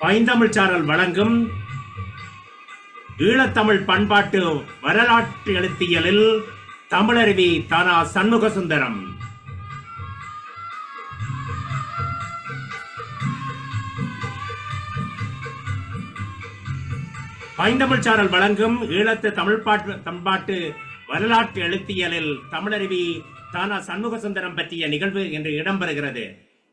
பைந்தமிழ் சாரல் வழங்கும் ஈழத்தமிழ் பண்பாட்டு வரலாற்று எழுத்தியலில் தமிழருவி தானா சண்முக சுந்தரம். பைந்தமிழ் சாரல் வழங்கும் ஈழத்து தமிழ் பண்பாட்டு வரலாற்று எழுத்தியலில் தமிழருவி தானா சண்முக சுந்தரம் பற்றிய நிகழ்வு என்று இடம்பெறுகிறது.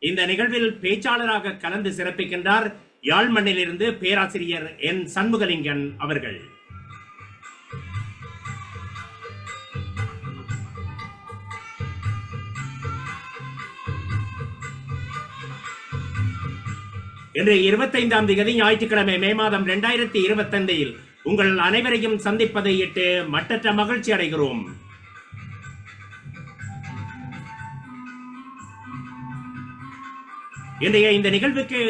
இந்த நிகழ்வில் பேச்சாளராக கலந்து சிறப்பிக்கின்றார் யாழ் மண்ணிலிருந்து பேராசிரியர் என் சண்முகலிங்கன் அவர்கள். இன்று 25ஆம் தேதி ஞாயிற்றுக்கிழமை மே மாதம் 2025 உங்கள் அனைவரையும் சந்திப்பதை இட்டு மட்டற்ற மகிழ்ச்சி அடைகிறோம். இன்றைய இந்த நிகழ்வுக்கு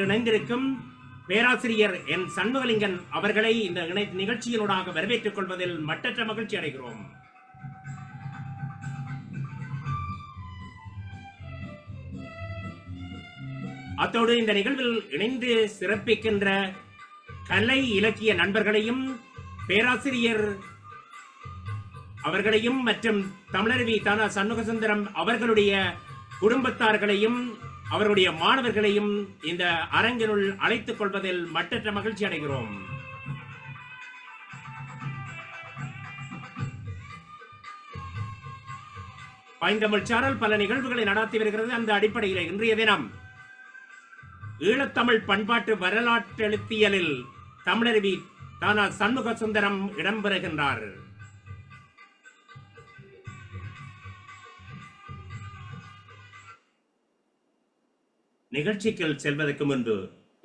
இணைந்திருக்கும் பேராசிரியர் என் சண்முகலிங்கன் அவர்களை இந்த நிகழ்ச்சியினூடாக வரவேற்றுக் கொள்வதில் மட்டற்ற மகிழ்ச்சி அடைகிறோம். அத்தோடு இந்த நிகழ்வில் இணைந்து சிறப்பிக்கின்ற கலை இலக்கிய நண்பர்களையும் பேராசிரியர் அவர்களையும் மற்றும் தமிழருவி தானா சண்முக சுந்தரம் அவர்களுடைய குடும்பத்தார்களையும் அவருடைய மாணவர்களையும் இந்த அரங்கினுள் அழைத்துக் கொள்வதில் மட்டற்ற மகிழ்ச்சி அடைகிறோம். பைந்தமிழ் சாரல் பல நிகழ்வுகளை நடாத்தி வருகிறது. அந்த அடிப்படையில் இன்றைய தினம் ஈழத்தமிழ் பண்பாட்டு வரலாற்று எழுத்தியலில் தமிழருவி தானா சண்முக சுந்தரம் இடம்பெறுகின்றார். நிகழ்ச்சிக்கு செல்வதற்கு முன்பு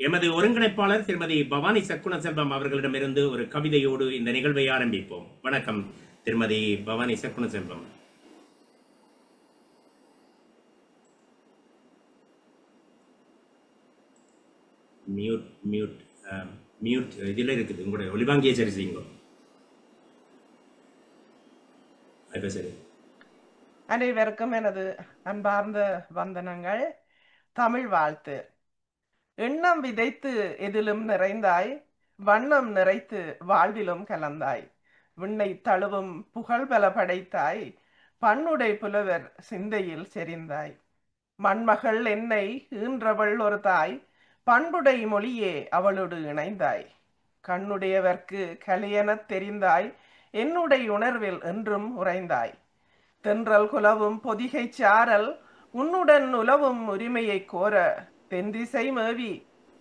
எமது ஒருங்கிணைப்பாளர் திருமதி பவானி சக்குண செல்வம் அவர்களிடமிருந்து ஒரு கவிதையோடு இந்த நிகழ்வை ஆரம்பிப்போம். வணக்கம் திருமதி பவானி சக்குண செல்வம். மியூட் மியூட் மியூட் இதில் இருக்குது. உங்களுடைய ஒளிவாங்கியை சரி செய்யுங்க. சரி. அனைவருக்கும் எனது அன்பார்ந்த வந்தனங்கள். தமிழ் வாழ்த்து. எண்ணம் விதைத்து எதிலும் நிறைந்தாய், வண்ணம் நிறைத்து வாழ்விலும் கலந்தாய், விண்ணை தழுவும் புகழ் பல படைத்தாய், பண்ணுடை புலவர் சிந்தையில் செறிந்தாய், மண்மகள் என்னை ஈன்றவள் ஒரு தாய், பண்புடை மொழியே அவளோடு இணைந்தாய், கண்ணுடையவர்க்கு கலையெனத் தெரிந்தாய், என்னுடைய உணர்வில் என்றும் உறைந்தாய், தென்றல் குலவும் பொதிகை சாரல் உன்னுடன் உலவும் உரிமையை கோர, தென்திசை மேவி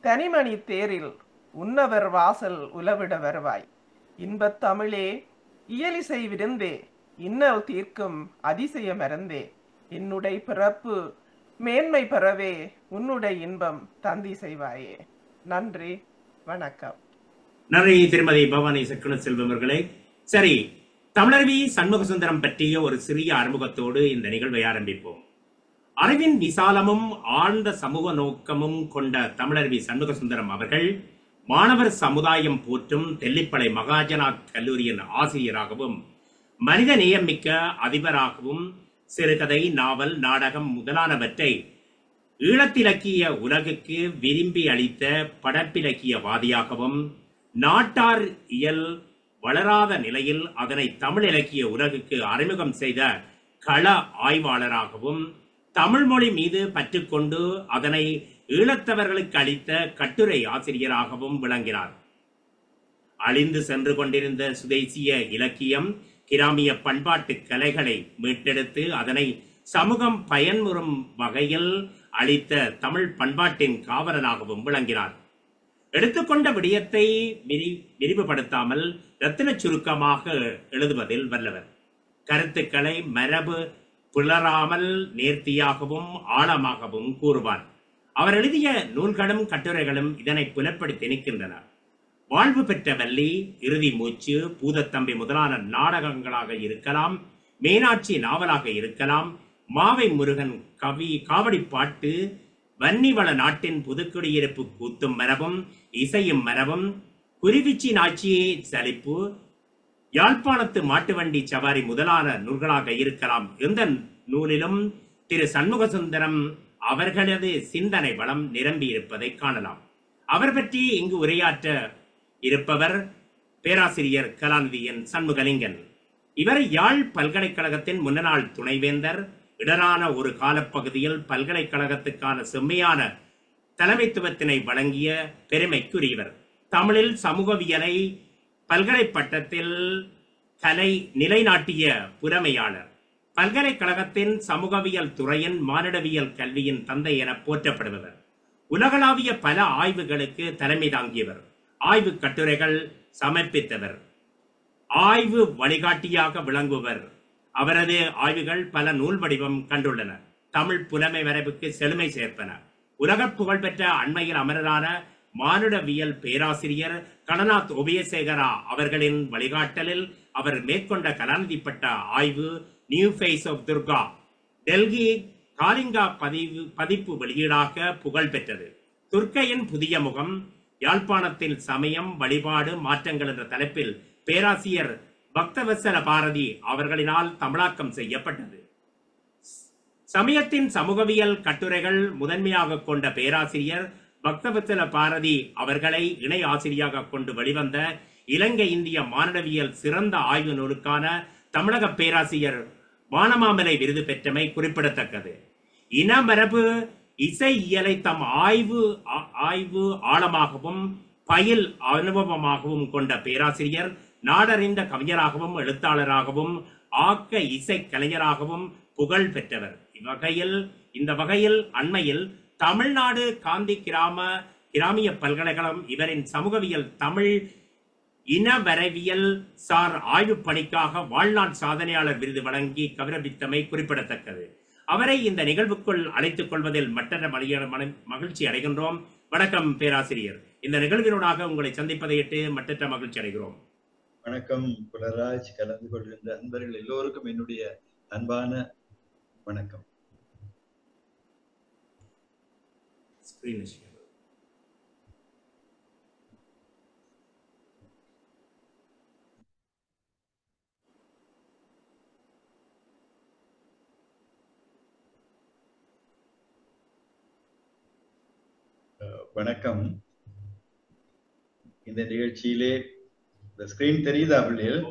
தனிமணி தேரில் உன்னவர் வாசல் உலவிட வருவாய், இன்பத் தமிழே இயலிசை விருந்தே இன்னல் தீர்க்கும் அதிசய மறந்தே, என்னுடைய பிறப்பு மேன்மை பெறவே உன்னுடைய இன்பம் தந்தி செய்வாயே. நன்றி, வணக்கம். நன்றி திருமதி பவானி சக்குண செல்வம் அவர்களே. சரி, தமிழருவி சண்முக சுந்தரம் பற்றிய ஒரு சிறிய அறிமுகத்தோடு இந்த நிகழ்வை ஆரம்பிப்போம். அறிவின் விசாலமும் ஆழ்ந்த சமூக நோக்கமும் கொண்ட தமிழருவி சண்முக சுந்தரம் அவர்கள் மாணவர் சமுதாயம் போற்றும் தெல்லிப்பளை மகாஜனா கல்லூரியின் ஆசிரியராகவும் மனித நேயமிக்க அதிபராகவும் சிறுகதை, நாவல், நாடகம் முதலானவற்றை ஈழத்திலக்கிய உலகுக்கு விரும்பி அளித்த படைப்பிலக்கியவாதியாகவும், நாட்டார் இயல் வளராத நிலையில் அதனை தமிழ் இலக்கிய உலகுக்கு அறிமுகம் செய்த கள ஆய்வாளராகவும், தமிழ் மொழி மீது பற்றுக்கொண்டு அதனை ஈழத்தவர்களுக்கு அளித்த கட்டுரை ஆசிரியராகவும் விளங்கினார். அழிந்து சென்று கொண்டிருந்த சுதேசிய இலக்கியம், கிராமிய பண்பாட்டு கலைகளை மீட்டெடுத்து அதனை சமூகம் பயன்முறும் வகையில் அளித்த தமிழ் பண்பாட்டின் காவலனாகவும் விளங்கினார். எடுத்துக்கொண்ட விடயத்தை விரிவுபடுத்தாமல் ரத்தின சுருக்கமாக எழுதுவதில் வல்லவர். கருத்துக்களை மரபு புலராமல் நேர்த்தியாகவும் ஆழமாகவும் கூறுவார். அவர் எழுதிய நூல்களும் கட்டுரைகளும் இதனை புலப்படுத்தி நிற்கின்றன. வாழ்வு பெற்ற வள்ளி, இறுதி மூச்சு, பூதத்தம்பி முதலான நாடகங்களாக இருக்கலாம், மீனாட்சி நாவலாக இருக்கலாம், மாவை முருகன் காவடி பாட்டு, வன்னிவள நாட்டின் புதுக்குடியிருப்பு கூத்தும் மரபும் இசையும் மரபும், குறிவிச்சி நாச்சியே சலிப்பு, யாழ்ப்பாணத்து மாட்டு வண்டி சவாரி முதலான நூல்களாக இருக்கலாம். எந்த நூலிலும் திரு சண்முகசுந்தரம் அவர்களது சிந்தனை வளம் நிரம்பி இருப்பதை காணலாம். அவர் பற்றி இங்கு உரையாற்ற இருப்பவர் பேராசிரியர் கலாநிதி என் சண்முகலிங்கன். இவர் யாழ் பல்கலைக்கழகத்தின் முன்னாள் துணைவேந்தர். இடரான ஒரு காலப்பகுதியில் பல்கலைக்கழகத்துக்கான செம்மையான தலைமைத்துவத்தினை வழங்கிய பெருமைக்குரியவர். தமிழில் சமூகவியலை பல்கலை பட்டத்தில் கலை நிலைநாட்டிய புறமையாளர். பல்கலைக்கழகத்தின் சமூகவியல் துறையின் மானிடவியல் கல்வியின் தந்தை என போற்றப்படுபவர். உலகளாவிய பல ஆய்வுகளுக்கு தலைமை தாங்கியவர். ஆய்வு கட்டுரைகள் சமர்ப்பித்தவர். ஆய்வு வழிகாட்டியாக விளங்குவர். அவரது ஆய்வுகள் பல நூல் வடிவம் கண்டுள்ளன. தமிழ் புலமை வரைவுக்கு செழுமை சேர்ப்பன. உலக புகழ்பெற்ற அண்மையில் அமரரான மானுடவியல் பேராசிரியர் கணநாத் உபயசேகரா அவர்களின் வழிகாட்டலில் அவர் மேற்கொண்ட கலாநிதி பட்ட ஆய்வு new face of Durga Delhi Kalinga பதிப்பு வெளியீடாக புகழ் பெற்றது. துர்க்கையின் புதிய முகம், யாழ்ப்பாணத்தில் சமயம் வழிபாடு மாற்றங்கள் என்ற தலைப்பில் பேராசிரியர் பக்தவத்சல பாரதி அவர்களினால் தமிழாக்கம் செய்யப்பட்டது. சமயத்தின் சமூகவியல் கட்டுரைகள் முதன்மையாக கொண்ட பேராசிரியர் பக்தவத்சல பாரதி அவர்களை இணை ஆசிரியாக கொண்டு வெளிவந்த இலங்கை இந்திய மானுடவியல் சிறந்த ஆய்வு நூலுக்கான தமிழக பேராசிரியர் வானமாமலை விருது பெற்றமை குறிப்பிடத்தக்கது. இனமரபு இசை இயலை தம் ஆய்வு ஆழமாகவும் பயில் அனுபவமாகவும் கொண்ட பேராசிரியர் நாடறிந்த கவிஞராகவும் எழுத்தாளராகவும் ஆக்க இசை கலைஞராகவும் புகழ் பெற்றவர். இந்த வகையில் அண்மையில் தமிழ்நாடு காந்தி கிராமிய பல்கலைக்கழகம் இவரின் சமூகவியல் தமிழ் இனவரவியல் சார் ஆய்வு பணிக்காக வாழ்நாள் சாதனையாளர் விருது வழங்கி கௌரவித்தமை குறிப்பிடத்தக்கது. அவரை இந்த நிகழ்வுக்குள் அழைத்துக் கொள்வதில் மற்றற்ற மகிழ்ச்சி அடைகின்றோம். வணக்கம் பேராசிரியர். இந்த நிகழ்வினூடாக உங்களை சந்திப்பதையிட்டு மற்றற்ற மகிழ்ச்சி அடைகிறோம். வணக்கம் குலராஜ். கலந்து கொள்கின்ற அன்பர்கள் எல்லோருக்கும் என்னுடைய அன்பான வணக்கம். வணக்கம். இந்த நிகழ்ச்சியிலே ஸ்கிரீன் தெரியுதா பிள்ளைகள்?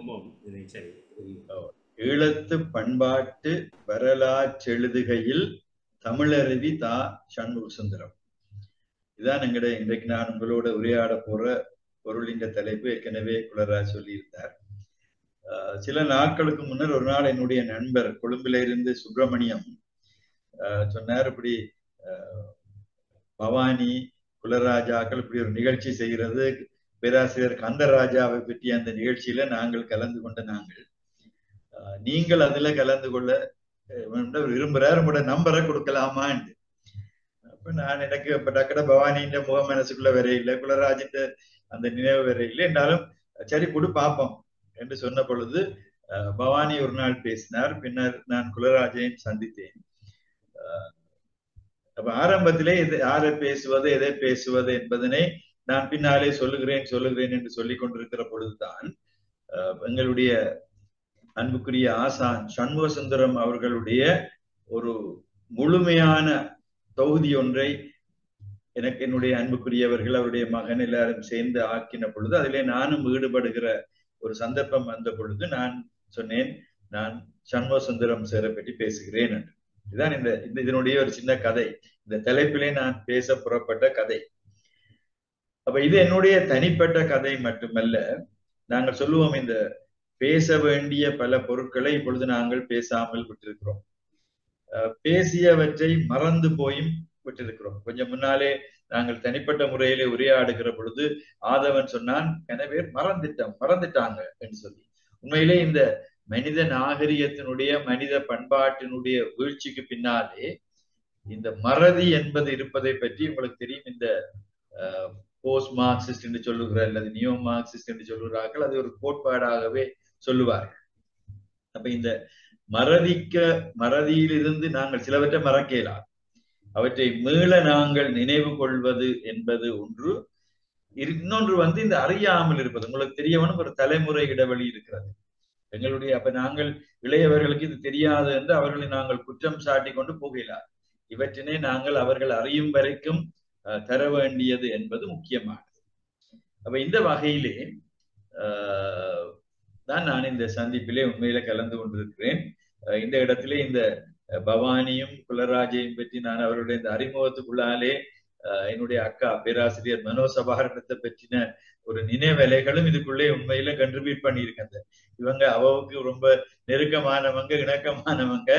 ஈழத்து பண்பாட்டு வரலாற்றெழுதுகையில் தமிழருவி தா சண்முகசுந்தரம். இதான் எங்கட இன்றைக்கு நான் உங்களோட உரையாட போற பொருளின் தலைப்பு. ஏற்கனவே குலராஜ் சொல்லியிருந்தார். சில நாட்களுக்கு முன்னர் ஒரு நாள் என்னுடைய நண்பர் கொழும்புல இருந்து சுப்பிரமணியம் சொன்னார், இப்படி பவானி குலராஜாக்கள் இப்படி ஒரு நிகழ்ச்சி செய்கிறது, பேராசிரியர் கந்தராஜாவை பற்றி அந்த நிகழ்ச்சியில நாங்கள் கலந்து கொண்ட நீங்கள் அதுல கலந்து கொள்ள விரும்புறார், உங்களோட நம்பரை கொடுக்கலாமா என்று. அப்ப நான் எனக்கு இப்ப டக்கட பவானின்ற முகம் மனசுக்குள்ள வரையில்லை, குலராஜின் அந்த நினைவு வரையில்லை. என்றாலும் சரி கொடு பார்ப்போம் என்று சொன்ன பொழுது பவானி ஒரு நாள் பேசினார். பின்னர் நான் குலராஜையும் சந்தித்தேன். அப்ப ஆரம்பத்திலே யாரை பேசுவது எதை பேசுவது என்பதனை நான் பின்னாலே சொல்லுகிறேன் என்று சொல்லிக் கொண்டிருக்கிற பொழுதுதான் எங்களுடைய அன்புக்குரிய ஆசான் சண்முகசுந்தரம் அவர்களுடைய ஒரு முழுமையான தொகுதி ஒன்றை எனக்கு என்னுடைய அன்புக்குரியவர்கள் அவருடைய மகன் எல்லாரும் சேர்ந்து ஆக்கின பொழுது அதிலே நானும் ஈடுபடுகிற ஒரு சந்தர்ப்பம் வந்த பொழுது நான் சொன்னேன், நான் சண்முகசுந்தரம் சாரை பற்றி பேசுகிறேன் என்று. இதுதான் இதனுடைய ஒரு சின்ன கதை. இந்த தலைப்பிலே நான் பேச புறப்பட்ட கதை. அப்ப இது என்னுடைய தனிப்பட்ட கதை மட்டுமல்ல. நாங்கள் சொல்லுவோம், இந்த பேச வேண்டிய பல பொருட்களை இப்பொழுது நாங்கள் பேசாமல் விட்டிருக்கிறோம். பேசியவற்றை மறந்து போயும் விட்டிருக்கிறோம். கொஞ்சம் முன்னாலே நாங்கள் தனிப்பட்ட முறையிலே உரையாடுகிற பொழுது ஆதவன் சொன்னான், எனவே மறந்துட்டாங்க என்று சொல்லி. உண்மையிலே இந்த மனித நாகரிகத்தினுடைய மனித பண்பாட்டினுடைய வீழ்ச்சிக்கு பின்னாலே இந்த மறதி என்பது இருப்பதை பற்றி உங்களுக்கு தெரியும். இந்த போஸ்ட் மார்க்சிஸ்ட் என்று சொல்லுகிற அல்லது நியோ மார்க்சிஸ்ட் என்று சொல்லுகிறார்கள், அது ஒரு கோட்பாடாகவே சொல்லுவார்கள். அப்ப இந்த மறதியிலிருந்து நாங்கள் சிலவற்றை மறக்கலாம், அவற்றை மீள நாங்கள் நினைவு கொள்வது என்பது ஒன்று. இன்னொன்று இந்த அறியாமல் இருப்பது. உங்களுக்கு தெரியவனும் ஒரு தலைமுறை இடைவெளி இருக்கிறது எங்களுடைய. அப்ப நாங்கள் இளையவர்களுக்கு இது தெரியாது என்று அவர்களை நாங்கள் குற்றம் சாட்டி கொண்டு போகலாம். இவற்றினை நாங்கள் அவர்கள் அறியும் வரைக்கும் தர வேண்டியது என்பது முக்கியமானது. அப்ப இந்த வகையிலே தான் நான் இந்த சந்திப்பிலே உண்மையில கலந்து கொண்டிருக்கிறேன். இந்த இடத்திலே இந்த பவானியும் குலராஜையும் பற்றி நான் அவருடைய இந்த அறிமுகத்துக்குள்ளாலே என்னுடைய அக்கா பேராசிரியர் மனோசபாரணத்தை பற்றின ஒரு நினைவலைகளும் இதுக்குள்ளே உண்மையில கண்ட்ரிபியூட் பண்ணியிருக்காங்க. இவங்க அவாவுக்கு ரொம்ப நெருக்கமானவங்க, இணக்கமானவங்க.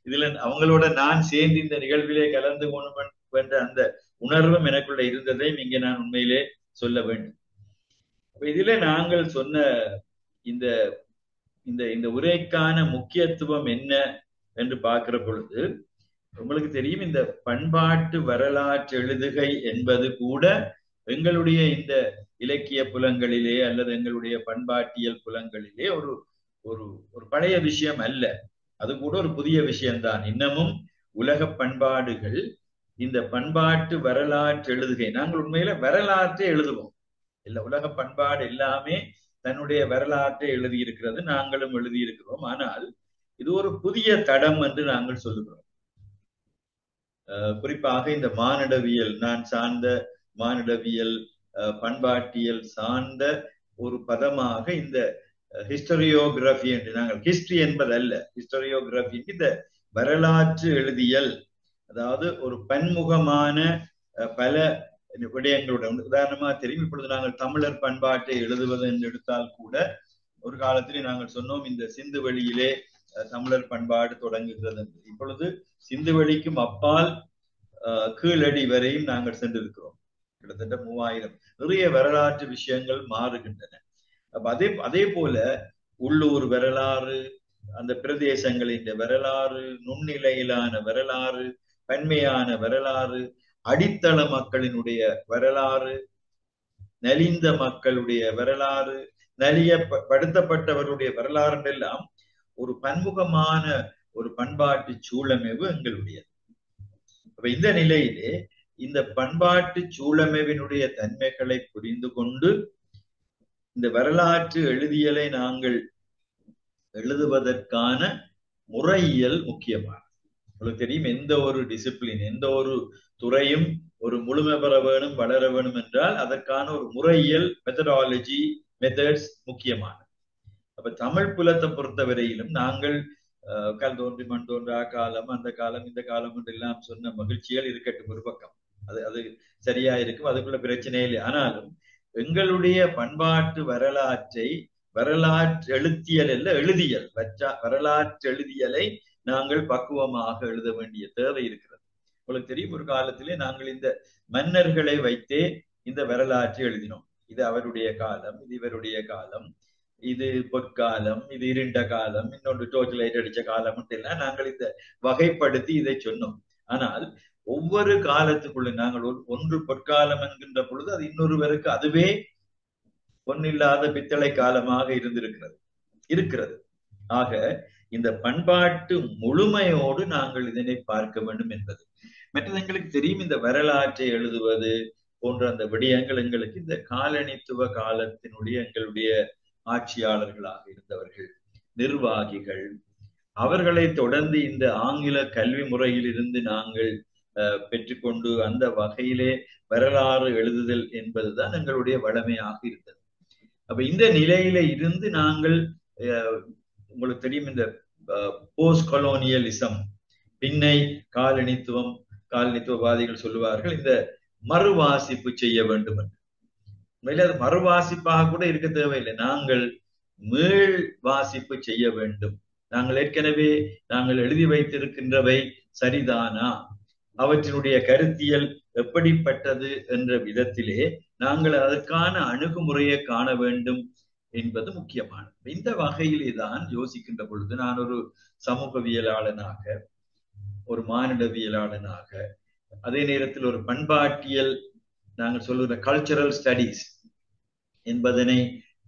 இதுல அவங்களோட நான் சேர்ந்து இந்த நிகழ்விலே கலந்து கொண்டு அந்த உணர்வும் எனக்குள்ள இருந்ததை இங்கே நான் உண்மையிலே சொல்ல வேண்டும். இதுல நாங்கள் சொன்ன இந்த இந்த இந்த உரைக்கான முக்கியத்துவம் என்ன என்று பார்க்கிற பொழுது உங்களுக்கு தெரியும், இந்த பண்பாட்டு வரலாற்று எழுதுகை என்பது கூட எங்களுடைய இந்த இலக்கிய புலங்களிலே அல்லது எங்களுடைய பண்பாட்டியல் புலங்களிலே ஒரு ஒரு ஒரு பழைய விஷயம் அல்ல. அது கூட ஒரு புதிய விஷயம்தான். இன்னமும் உலக பண்பாடுகள் இந்த பண்பாட்டு வரலாற்று எழுதுகை, நாங்கள் உண்மையில வரலாற்றை எழுதுவோம். இல்ல, உலக பண்பாடு எல்லாமே தன்னுடைய வரலாற்றை எழுதியிருக்கிறது, நாங்களும் எழுதியிருக்கிறோம். ஆனால் இது ஒரு புதிய தடம் என்று நாங்கள் சொல்லுகிறோம். குறிப்பாக இந்த மானிடவியல், நான் சார்ந்த மானிடவியல் பண்பாட்டியல் சார்ந்த ஒரு பதமாக இந்த ஹிஸ்டரியோகிராஃபி என்று, நாங்கள் ஹிஸ்டரி என்பதல்ல, ஹிஸ்டரியோகிராஃபி இந்த வரலாற்று எழுதியல், அதாவது ஒரு பன்முகமான பல விடயங்களுடன். உதாரணமா தெரியும், இப்பொழுது நாங்கள் தமிழர் பண்பாட்டை எழுதுவது என்று எடுத்தால் கூட ஒரு காலத்திலே நாங்கள் சொன்னோம் இந்த சிந்து வெளியிலே தமிழர் பண்பாடு தொடங்குகிறது என்று. இப்பொழுது சிந்து வெளிக்கும் அப்பால் கீழடி வரையும் நாங்கள் சென்றிருக்கிறோம். கிட்டத்தட்ட 3000 நிறைய வரலாற்று விஷயங்கள் மாறுகின்றன. அப்ப அதே போல உள்ளூர் வரலாறு, அந்த பிரதேசங்களின் வரலாறு, நுண்ணிலையிலான வரலாறு, பன்மையான வரலாறு, அடித்தள மக்களினுடைய வரலாறு, நலிந்த மக்களுடைய வரலாறு, நலியப்படுத்தப்பட்டவருடைய வரலாறு எல்லாம் ஒரு பன்முகமான ஒரு பண்பாட்டு சூழமைவு எங்களுடையது. அப்ப இந்த நிலையிலே இந்த பண்பாட்டு சூழமைவினுடைய தன்மைகளை புரிந்து கொண்டு இந்த வரலாற்று எழுதியலை நாங்கள் எழுதுவதற்கான முறையியல் முக்கியமானது. உங்களுக்கு தெரியும், எந்த ஒரு டிசிப்ளின், எந்த ஒரு துறையும் ஒரு முழுமை பெற வேணும், வளர வேணும் என்றால் அதற்கான ஒரு முறையியல், மெத்தடாலஜி, மெத்தட்ஸ் முக்கியமானது. அப்ப தமிழ் புலத்தை பொறுத்தவரையிலும் நாங்கள் கல் தோன்றி மண் தோன்றா காலம், அந்த காலம், இந்த காலம் என்று எல்லாம் சொன்ன மகிழ்ச்சிகள் இருக்கட்டும் ஒரு பக்கம், அது சரியா இருக்கும், அதுக்குள்ள பிரச்சனை இல்லை. ஆனாலும் எங்களுடைய பண்பாட்டு வரலாற்றை வரலாற்று எழுத்தியல் அல்ல, எழுதியல், வரலாற்று எழுதியலை நாங்கள் பக்குவமாக எழுத வேண்டிய தேவை இருக்கிறது. உங்களுக்கு தெரியும், ஒரு காலத்திலே நாங்கள் இந்த மன்னர்களை வைத்தே இந்த வரலாற்றை எழுதினோம். இது அவருடைய காலம், இது இவருடைய காலம், இது பொற்காலம், இது இருண்ட காலம், இன்னொன்று டோர்ச் லைட் அடிச்ச காலம் எல்லாம் நாங்கள் இந்த வகைப்படுத்தி இதை சொன்னோம். ஆனால் ஒவ்வொரு காலத்துக்குள்ள நாங்கள் ஒன்று பொற்காலம் என்கின்ற பொழுது அது இன்னொருவருக்கு அதுவே பொன்னில்லாத பித்தளை காலமாக இருக்கிறது. ஆக இந்த பண்பாட்டு முழுமையோடு நாங்கள் இதனை பார்க்க வேண்டும் என்பது. மற்றது எங்களுக்கு தெரியும், இந்த வரலாற்றை எழுதுவது போன்ற அந்த விடயங்கள் எங்களுக்கு இந்த காலனித்துவ காலத்தினுடைய எங்களுடைய ஆட்சியாளர்களாக இருந்தவர்கள், நிர்வாகிகள், அவர்களை தொடர்ந்து இந்த ஆங்கில கல்வி முறையில் இருந்து நாங்கள் பெற்றுக்கொண்டு அந்த வகையிலே வரலாறு எழுதுதல் என்பதுதான் எங்களுடைய வளமையாக இருந்தது. அப்ப இந்த நிலையில இருந்து நாங்கள் உங்களுக்கு தெரியும், இந்த போஸ்ட் கொலோனியலிசம், பின்னை காலனித்துவவாதிகள் சொல்லுவார்கள் இந்த மறுவாசிப்பு செய்ய வேண்டும் என்று. உண்மையில அது மறுவாசிப்பாக கூட இருக்க தேவையில்லை, நாங்கள் மீள் வாசிப்பு செய்ய வேண்டும். நாங்கள் ஏற்கனவே நாங்கள் எழுதி வைத்திருக்கின்றவை சரிதானா, அவற்றினுடைய கருத்தியல் எப்படிப்பட்டது என்ற விதத்திலே நாங்கள் அதற்கான அணுகுமுறையை காண வேண்டும் என்பது முக்கியமானது. இந்த வகையிலே தான் யோசிக்கின்ற பொழுது நான் ஒரு சமூகவியலாளனாக, ஒரு மானிடவியலாளனாக, அதே நேரத்தில் ஒரு பண்பாட்டியல், நாங்கள் சொல்லுகிற கல்ச்சரல் ஸ்டடீஸ் என்பதனை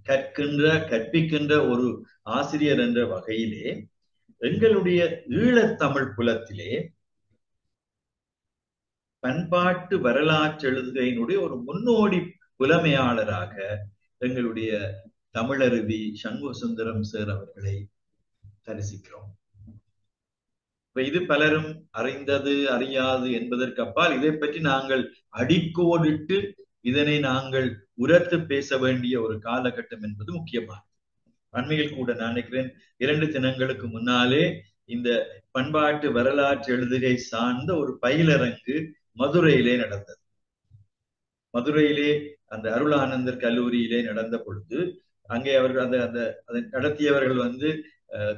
கற்பிக்கின்ற ஒரு ஆசிரியர் என்ற வகையிலே எங்களுடைய ஈழத்தமிழ் புலத்திலே பண்பாட்டு வரலாற்று எழுதுகையினுடைய ஒரு முன்னோடி புலமையாளராக எங்களுடைய தமிழருவி சண்முகசுந்தரம் சார் அவர்களை தரிசிக்கிறோம். இப்ப இது பலரும் அறிந்தது அறியாது என்பதற்கு அப்பால் இதை பற்றி நாங்கள் அடிக்கோடிட்டு இதனை நாங்கள் உரத்து பேச வேண்டிய ஒரு காலகட்டம் என்பது முக்கியமானது. அண்மையில் கூட நான் நினைக்கிறேன் 2 தினங்களுக்கு முன்னாலே இந்த பண்பாட்டு வரலாற்று எழுதுகை சார்ந்த ஒரு பயிலரங்கு மதுரையிலே நடந்தது. மதுரையிலே அந்த அருளானந்தர் கல்லூரியிலே நடந்த பொழுது அங்கே அவர்கள் அதை நடத்தியவர்கள்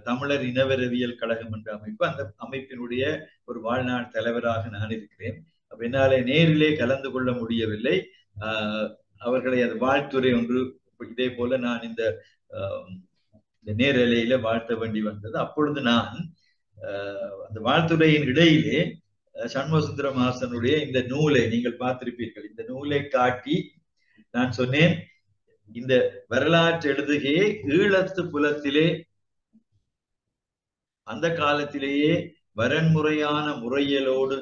தமிழர் இனவரவியல் கழகம் என்ற அமைப்பு. அந்த அமைப்பினுடைய ஒரு வாழ்நாள் தலைவராக நான் இருக்கிறேன். அப்ப என்னாலே நேரிலே கலந்து கொள்ள முடியவில்லை. அவர்களை அது வாழ்த்துறை ஒன்று இதே போல நான் இந்த நேரலையில வாழ்த்த வேண்டி வந்தது. அப்பொழுது நான் அந்த வாழ்த்துறையின் இடையிலே சண்முகசுந்தரம் ஆசனுடைய இந்த நூலை நீங்கள் பார்த்திருப்பீர்கள். இந்த நூலை காட்டி நான் சொன்னேன், இந்த வரலாற்று எழுதுகையை ஈழத்து புலத்திலே அந்த காலத்திலேயே வரன்முறையான முறையலோடு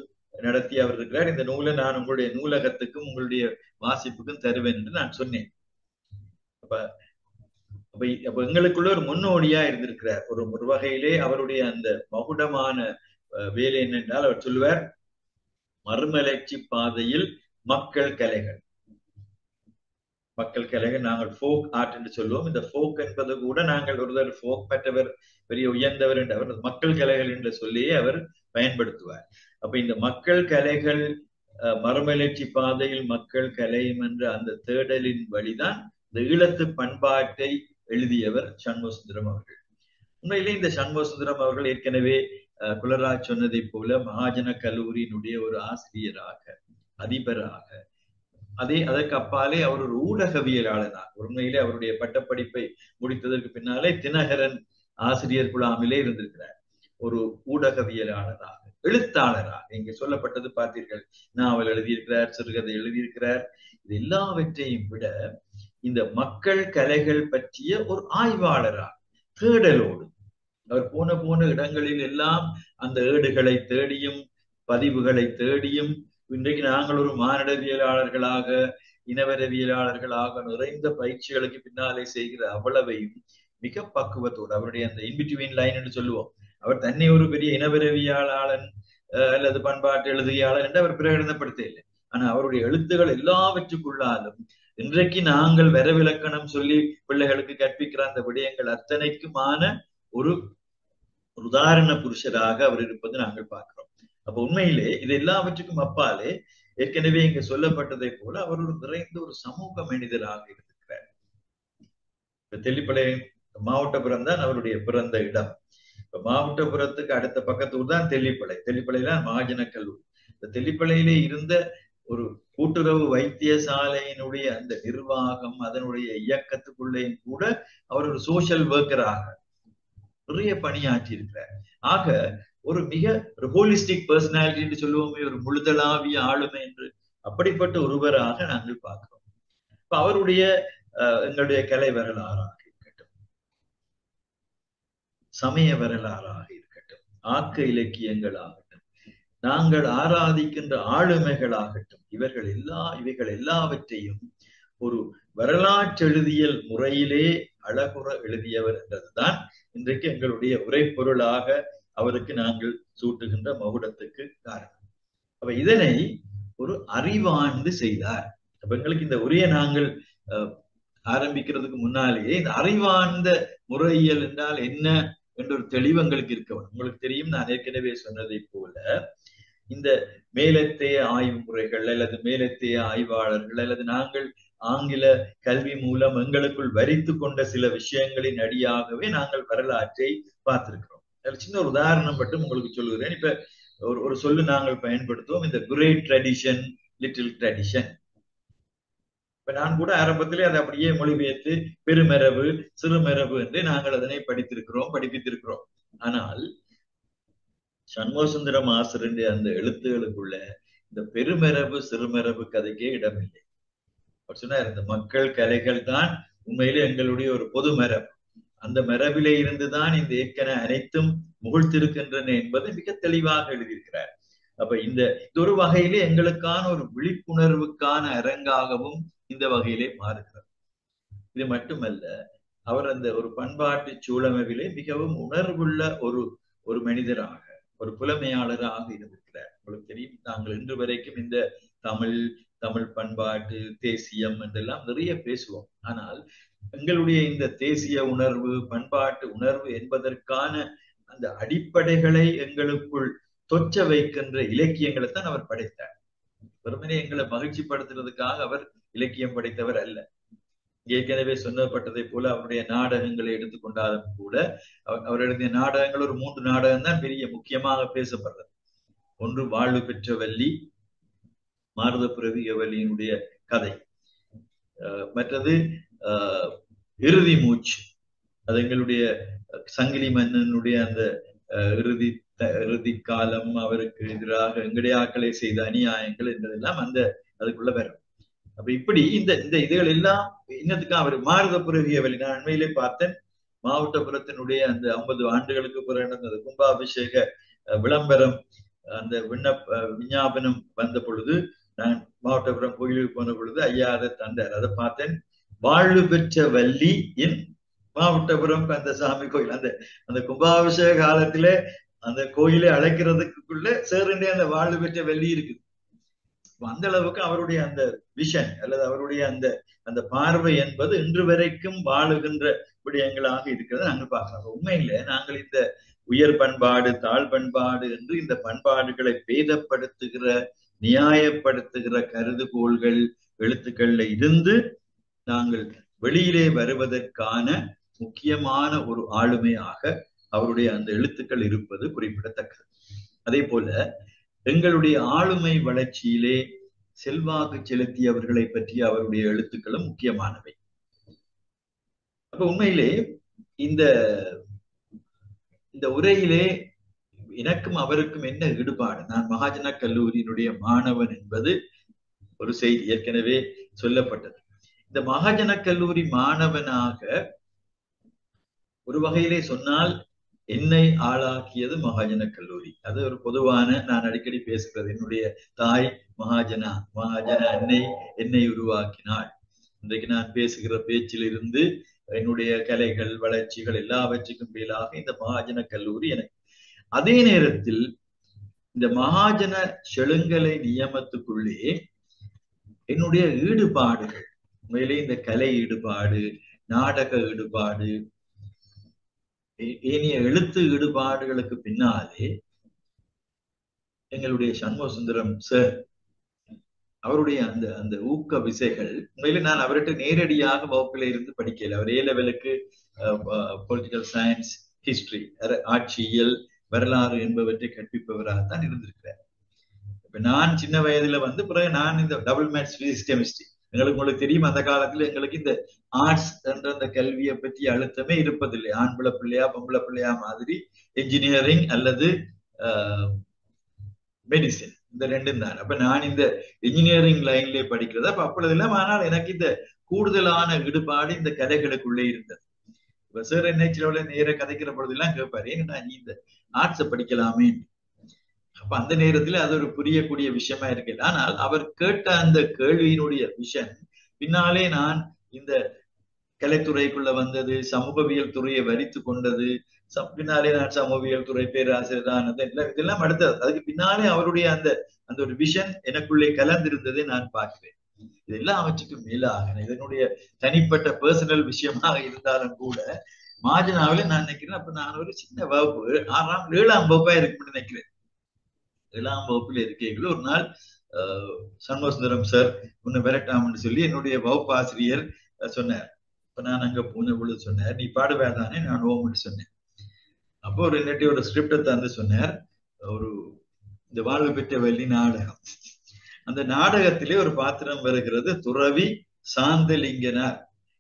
நடத்தி அவர் இருக்கிறார். இந்த நூலை நான் உங்களுடைய நூலகத்துக்கும் உங்களுடைய வாசிப்புக்கும் தருவேன் என்று நான் சொன்னேன். அப்ப எங்களுக்குள்ள ஒரு முன்னோடியா இருந்திருக்கிறார். ஒரு வகையிலே அவருடைய அந்த மகுடமான வேலை என்னென்றால் அவர் சொல்லுவார், மறுமலர்ச்சி பாதையில் மக்கள் கலைகள். மக்கள் கலைகள் நாங்கள் ஃபோக் ஆர்ட் என்று சொல்லுவோம். இந்த ஃபோக் என்பது கூட நாங்கள் ஒருவர் ஃபோக் பெற்றவர், பெரிய உயர்ந்தவர் என்று அவர் மக்கள் கலைகள் என்று சொல்லியே அவர் பயன்படுத்துவார். அப்ப இந்த மக்கள் கலைகள் மறுமலர்ச்சி பாதையில் மக்கள் கலையும் என்ற அந்த தேடலின் வழிதான் இந்த ஈழத்து பண்பாட்டை எழுதியவர் சண்முகசுந்தரம் அவர்கள். உண்மையிலே இந்த சண்முகசுந்தரம் அவர்கள் ஏற்கனவே குலராஜ் சொன்னதை போல மகாஜன கல்லூரியினுடைய ஒரு ஆசிரியராக, அதிபராக, அதற்கு அப்பாலே அவர் ஒரு ஊடகவியலாளராக, உண்மையிலே அவருடைய பட்டப்படிப்பை முடித்ததற்கு பின்னாலே தினகரன் ஆசிரியர் குழாமிலே இருந்திருக்கிறார். ஒரு ஊடகவியலாளராக, எழுத்தாளராக, இங்கே சொல்லப்பட்டது பார்த்தீர்கள், நாவல் எழுதியிருக்கிறார், சிறுகதை எழுதியிருக்கிறார். இது எல்லாவற்றையும் விட இந்த மக்கள் கலைகள் பற்றிய ஒரு ஆய்வாளராக, தேடலோடு அவர் போன இடங்களில் எல்லாம் அந்த ஏடுகளை தேடியும் பதிவுகளை தேடியும், இன்றைக்கு நாங்கள் ஒரு மானிடவியலாளர்களாக, இனவரவியலாளர்களாக நிறைந்த பயிற்சிகளுக்கு பின்னாலே செய்கிற அவ்வளவையும் மிக பக்குவத்தோடு, அவருடைய அந்த இன்பிட்வீன் லைன் என்று சொல்லுவோம், அவர் தன்னை ஒரு பெரிய இனவரவியலாளன் அல்லது பண்பாட்டு எழுதியாளர் என்று அவர் பிரகடனப்படுத்த இல்லை. ஆனா அவருடைய எழுத்துகள் எல்லாவற்றுக்குள்ளாலும் இன்றைக்கு நாங்கள் வரவிலக்கணம் சொல்லி பிள்ளைகளுக்கு கற்பிக்கிற அந்த விடயங்கள் அத்தனைக்குமான ஒரு உதாரண புருஷராக அவர் இருப்பது நாங்கள் பார்க்கிறோம். அப்ப உண்மையிலே இது எல்லாவற்றுக்கும் அப்பாலே ஏற்கனவே இங்க சொல்லப்பட்டதை போல அவர் ஒரு நிறைந்த ஒரு சமூக மனிதராக இருந்திருக்கிறார். இப்ப தெல்லிப்பளை மாவட்டபுரம் தான் அவருடைய பிறந்த இடம். இப்ப மாவட்டபுரத்துக்கு அடுத்த பக்கத்தூர் தான் தெல்லிப்பளை. தெல்லிப்பளைதான் மகாஜன கல்லூரி. இந்த தெல்லிப்பளையிலே இருந்த ஒரு கூட்டுறவு வைத்தியசாலையினுடைய அந்த நிர்வாகம், அதனுடைய இயக்கத்துக்குள்ளேயும் கூட அவர் ஒரு சோசியல் ஒர்க்கராக நிறைய பணியாற்றி இருக்கிறார். ஆக ஒரு மிக ஒரு ஹோலிஸ்டிக் பர்சனாலிட்டி என்று சொல்லுவோமே, ஒரு முழுதளாவிய ஆளுமை என்று, அப்படிப்பட்ட ஒருவராக நாங்கள் பார்க்கிறோம். இப்ப அவருடைய எங்களுடைய கலை வரலாறாக இருக்கட்டும், சமய வரலாறாக இருக்கட்டும், ஆக்க இலக்கியங்கள் ஆகட்டும், நாங்கள் ஆராதிக்கின்ற ஆளுமைகளாகட்டும், இவைகள் எல்லாவற்றையும் ஒரு வரலாற்று எழுதியல் முறையிலே அழகுற எழுதியவர் என்றதுதான் இன்றைக்கு எங்களுடைய உரைப்பொருளாக அவருக்கு நாங்கள் சூட்டுகின்ற மகுடத்துக்கு காரணம். அப்ப இதனை ஒரு அறிவார்ந்து செய்தார். அப்ப எங்களுக்கு இந்த உரையை நாங்கள் ஆரம்பிக்கிறதுக்கு முன்னாலேயே இந்த அறிவார்ந்த முறையியல் என்றால் என்ன என்ற ஒரு தெளிவு எங்களுக்கு இருக்க வேண்டும். உங்களுக்கு தெரியும், நான் ஏற்கனவே சொன்னதை போல இந்த மேலத்தைய ஆய்வு முறைகள் அல்லது மேலத்தைய ஆய்வாளர்கள் அல்லது நாங்கள் ஆங்கில கல்வி மூலம் எங்களுக்குள் வரித்து கொண்ட சில விஷயங்களின் அடியாகவே நாங்கள் வரலாற்றை பார்த்திருக்கிறோம். அதுல சின்ன ஒரு உதாரணம் மட்டும் உங்களுக்கு சொல்லுகிறேன். இப்ப ஒரு சொல்லு நாங்கள் பயன்படுத்துவோம், இந்த கிரேட் ட்ரெடிஷன், லிட்டில் ட்ரெடிஷன். இப்ப நான் கூட ஆரம்பத்திலே அதை அப்படியே மொழிபெயர்த்து பெருமரபு, சிறுமரபு என்று நாங்கள் அதனை படிப்பித்திருக்கிறோம். ஆனால் சண்முகசுந்தரம் ஆசிரியருடைய அந்த எழுத்துகளுக்குள்ள இந்த பெருமரபு சிறுமரபு கதைக்கே இடமில்லை. அவர் சொன்னார், இந்த மக்கள் கலைகள் தான் உண்மையிலே எங்களுடைய ஒரு பொது மரபு. அந்த மரபிலே இருந்துதான் இந்த ஏற்கன அனைத்தும் முகழ்த்திருக்கின்றன என்பதை மிக தெளிவாக எழுதியிருக்கிறார். அப்ப இந்த ஒரு வகையிலே எங்களுக்கான ஒரு விழிப்புணர்வுக்கான அரங்காகவும் இந்த வகையிலே மாறுகிறது. இது மட்டுமல்ல, அவர் அந்த ஒரு பண்பாட்டு சூழமைவிலே மிகவும் உணர்வுள்ள ஒரு மனிதராக, ஒரு புலமையாளராக இருந்திருக்கிறார். உங்களுக்கு தெரியும், நாங்கள் இன்று வரைக்கும் இந்த தமிழ் பண்பாட்டு தேசியம் என்றெல்லாம் நிறைய பேசுவோம். ஆனால் எங்களுடைய இந்த தேசிய உணர்வு, பண்பாட்டு உணர்வு என்பதற்கான அந்த அடிப்படைகளை எங்களுக்குள் தொச்ச வைக்கின்ற இலக்கியங்களை தான் அவர் படைத்தார். வெறுமனே எங்களை மகிழ்ச்சிப்படுத்துறதுக்காக அவர் இலக்கியம் படைத்தவர் அல்ல. ஏற்கனவே சொல்லப்பட்டதை போல அவருடைய நாடகங்களை எடுத்துக்கொண்டாலும் கூட அவர் எழுதிய நாடகங்கள் ஒரு 3 நாடகம் தான் பெரிய முக்கியமாக பேசப்படுறது. ஒன்று வாழ்வு பெற்ற வள்ளி, மாருதப்புரவிய வள்ளியினுடைய கதை. மற்றது இறுதி மூச்சு, அது எங்களுடைய சங்கிலி மன்னனுடைய அந்த இறுதி காலம், அவருக்கு எதிராக எங்களுடைய ஆக்களை செய்த அநியாயங்கள் என்பதெல்லாம் அதுக்குள்ள வரும். அப்ப இப்படி இந்த இதுகள் எல்லாம் இன்னத்துக்கு அவர் மாருதப்புரவிய வள்ளி, நான் அண்மையிலே பார்த்தேன், மாவட்டபுரத்தினுடைய அந்த 50 ஆண்டுகளுக்கு பிறகு நடந்தது கும்பாபிஷேக விளம்பரம், அந்த விஞ்ஞாபனம் வந்த பொழுது நான் மாவட்டபுரம் கோயிலுக்கு போன பொழுது ஐயா அதை தந்தார். அதை பார்த்தேன். வாழ்வு பெற்ற வள்ளி இன் மாவட்டபுரம் அந்த சாமி கோயில், அந்த கும்பாபிஷேக காலத்திலே அந்த கோயிலை அழைக்கிறதுக்குள்ள சேருண்டே அந்த வாழ்வு பெற்ற வள்ளி இருக்குது. அந்த அளவுக்கு அவருடைய அந்த விஷன் அல்லது அவருடைய அந்த பார்வை என்பது இன்று வரைக்கும் வாழுகின்ற விடயங்களாக இருக்கிறது நாங்கள் பார்க்கலாம். உண்மையில நாங்கள் இந்த உயர் பண்பாடு, தாழ் பண்பாடு என்று இந்த பண்பாடுகளை பேதப்படுத்துகிற, நியாயப்படுத்துகிற கருதுகோள்கள், எழுத்துக்கள்ல இருந்து நாங்கள் வெளியிலே வருவதற்கான முக்கியமான ஒரு ஆளுமையாக அவருடைய அந்த எழுத்துக்கள் இருப்பது குறிப்பிடத்தக்கது. அதே போல எங்களுடைய ஆளுமை வளர்ச்சியிலே செல்வாக்கு செலுத்தியவர்களை பற்றிய அவருடைய எழுத்துக்களும் முக்கியமானவை. அப்ப உண்மையிலே இந்த உரையிலே எனக்கும் அவருக்கும் என்ன ஈடுபாடு, நான் மகாஜன கல்லூரியினுடைய மாணவன் என்பது ஒரு செய்தி ஏற்கனவே சொல்லப்பட்டது. இந்த மகாஜன கல்லூரி மாணவனாக ஒரு வகையிலே சொன்னால் என்னை ஆளாக்கியது மகாஜன கல்லூரி. அது ஒரு பொதுவான, நான் அடிக்கடி பேசுகிறது, என்னுடைய தாய் மகாஜனா என்னை உருவாக்கினாள். இன்றைக்கு நான் பேசுகிற பேச்சிலிருந்து என்னுடைய கலைகள், வளர்ச்சிகள் எல்லாவற்றுக்கும் மேலாக இந்த மகாஜன கல்லூரி எனக்கு. அதே நேரத்தில் இந்த மகாஜன செழுங்கலை நியமத்துக்குள்ளே என்னுடைய ஈடுபாடுகள், உண்மையிலே இந்த கலை ஈடுபாடு, நாடக ஈடுபாடு, ஏனைய எழுத்து ஈடுபாடுகளுக்கு பின்னாலே எங்களுடைய சண்முக சுந்தரம் சார் அவருடைய அந்த ஊக்க விசைகள், உண்மையிலே நான் அவர்கிட்ட நேரடியாக வகுப்பில இருந்து படிக்கல. அவர் A லெவலுக்கு பொலிட்டிக்கல் சயின்ஸ், ஹிஸ்டரி, ஆட்சியியல், வரலாறு என்பவற்றை கற்பிப்பவராகத்தான் இருந்திருக்கிறார். இப்ப நான் சின்ன வயதுல பிறகு நான் இந்த டபுள் மேத்ஸ், பிசிக்ஸ், கெமிஸ்ட்ரி, உங்களுக்கு தெரியும் அந்த காலத்துல எங்களுக்கு இந்த ஆர்ட்ஸ் என்ற அந்த கல்வியை பற்றி அழுத்தமே இருப்பதில்லை. ஆண்பிள பிள்ளையா பொம்பளை பிள்ளையா மாதிரி என்ஜினியரிங் அல்லது மெடிசின், இந்த ரெண்டும் தான். அப்ப நான் இந்த என்ஜினியரிங் லைன்ல படிக்கிறதா அப்பொழுது இல்லை. ஆனால் எனக்கு இந்த கூடுதலான ஈடுபாடு இந்த கதைகளுக்குள்ளே இருந்தது. இப்ப சார் என்ன நேர கதைக்கிற பொழுதெல்லாம் கேட்பாரு, ஏன்னா நீ இந்த ஆர்ட்ஸை படிக்கலாமே. அப்ப அந்த நேரத்துல அது ஒரு புரியக்கூடிய விஷயமா இருக்கு. ஆனால் அவர் கேட்ட அந்த கேள்வியினுடைய விஷன் பின்னாலே நான் இந்த கலைத்துறைக்குள்ள வந்தது, சமூகவியல் துறையை வரித்து கொண்டது, பின்னாலே நான் சமூகவியல் துறை பேராசிரியரானது, இதெல்லாம் அடுத்தது. அதுக்கு பின்னாலே அவருடைய அந்த ஒரு விஷன் எனக்குள்ளே கலந்திருந்ததை நான் பார்க்கிறேன். இதெல்லாம் அவற்றுக்கு மேலாக இதனுடைய தனிப்பட்ட பர்சனல் விஷயமாக இருந்தாலும் கூட மாஜனாவில நான் நினைக்கிறேன், அப்ப நான் ஒரு சின்ன வகுப்பு 6ஆம் 7ஆம் வகுப்பா இருக்குன்னு நினைக்கிறேன். 7ஆம் வகுப்புல இருக்கீங்களோ ஒரு நாள் சண்முக சுந்தரம் சார் உன்னை விரட்டாமன்னு சொல்லி என்னுடைய வகுப்பு ஆசிரியர் சொன்னார். இப்ப நான் அங்க போன பொழுது சொன்னார், நீ பாடுவேதானே, நான் ஓம்னு சொன்னேன். அப்போ ஒரு ஒரு ஸ்கிரிப்டை தந்து சொன்னார், இந்த வாழ்வு பெற்ற வள்ளி நாடகம். அந்த நாடகத்திலே ஒரு பாத்திரம் வருகிறது, துறவி சாந்தலிங்கனார்.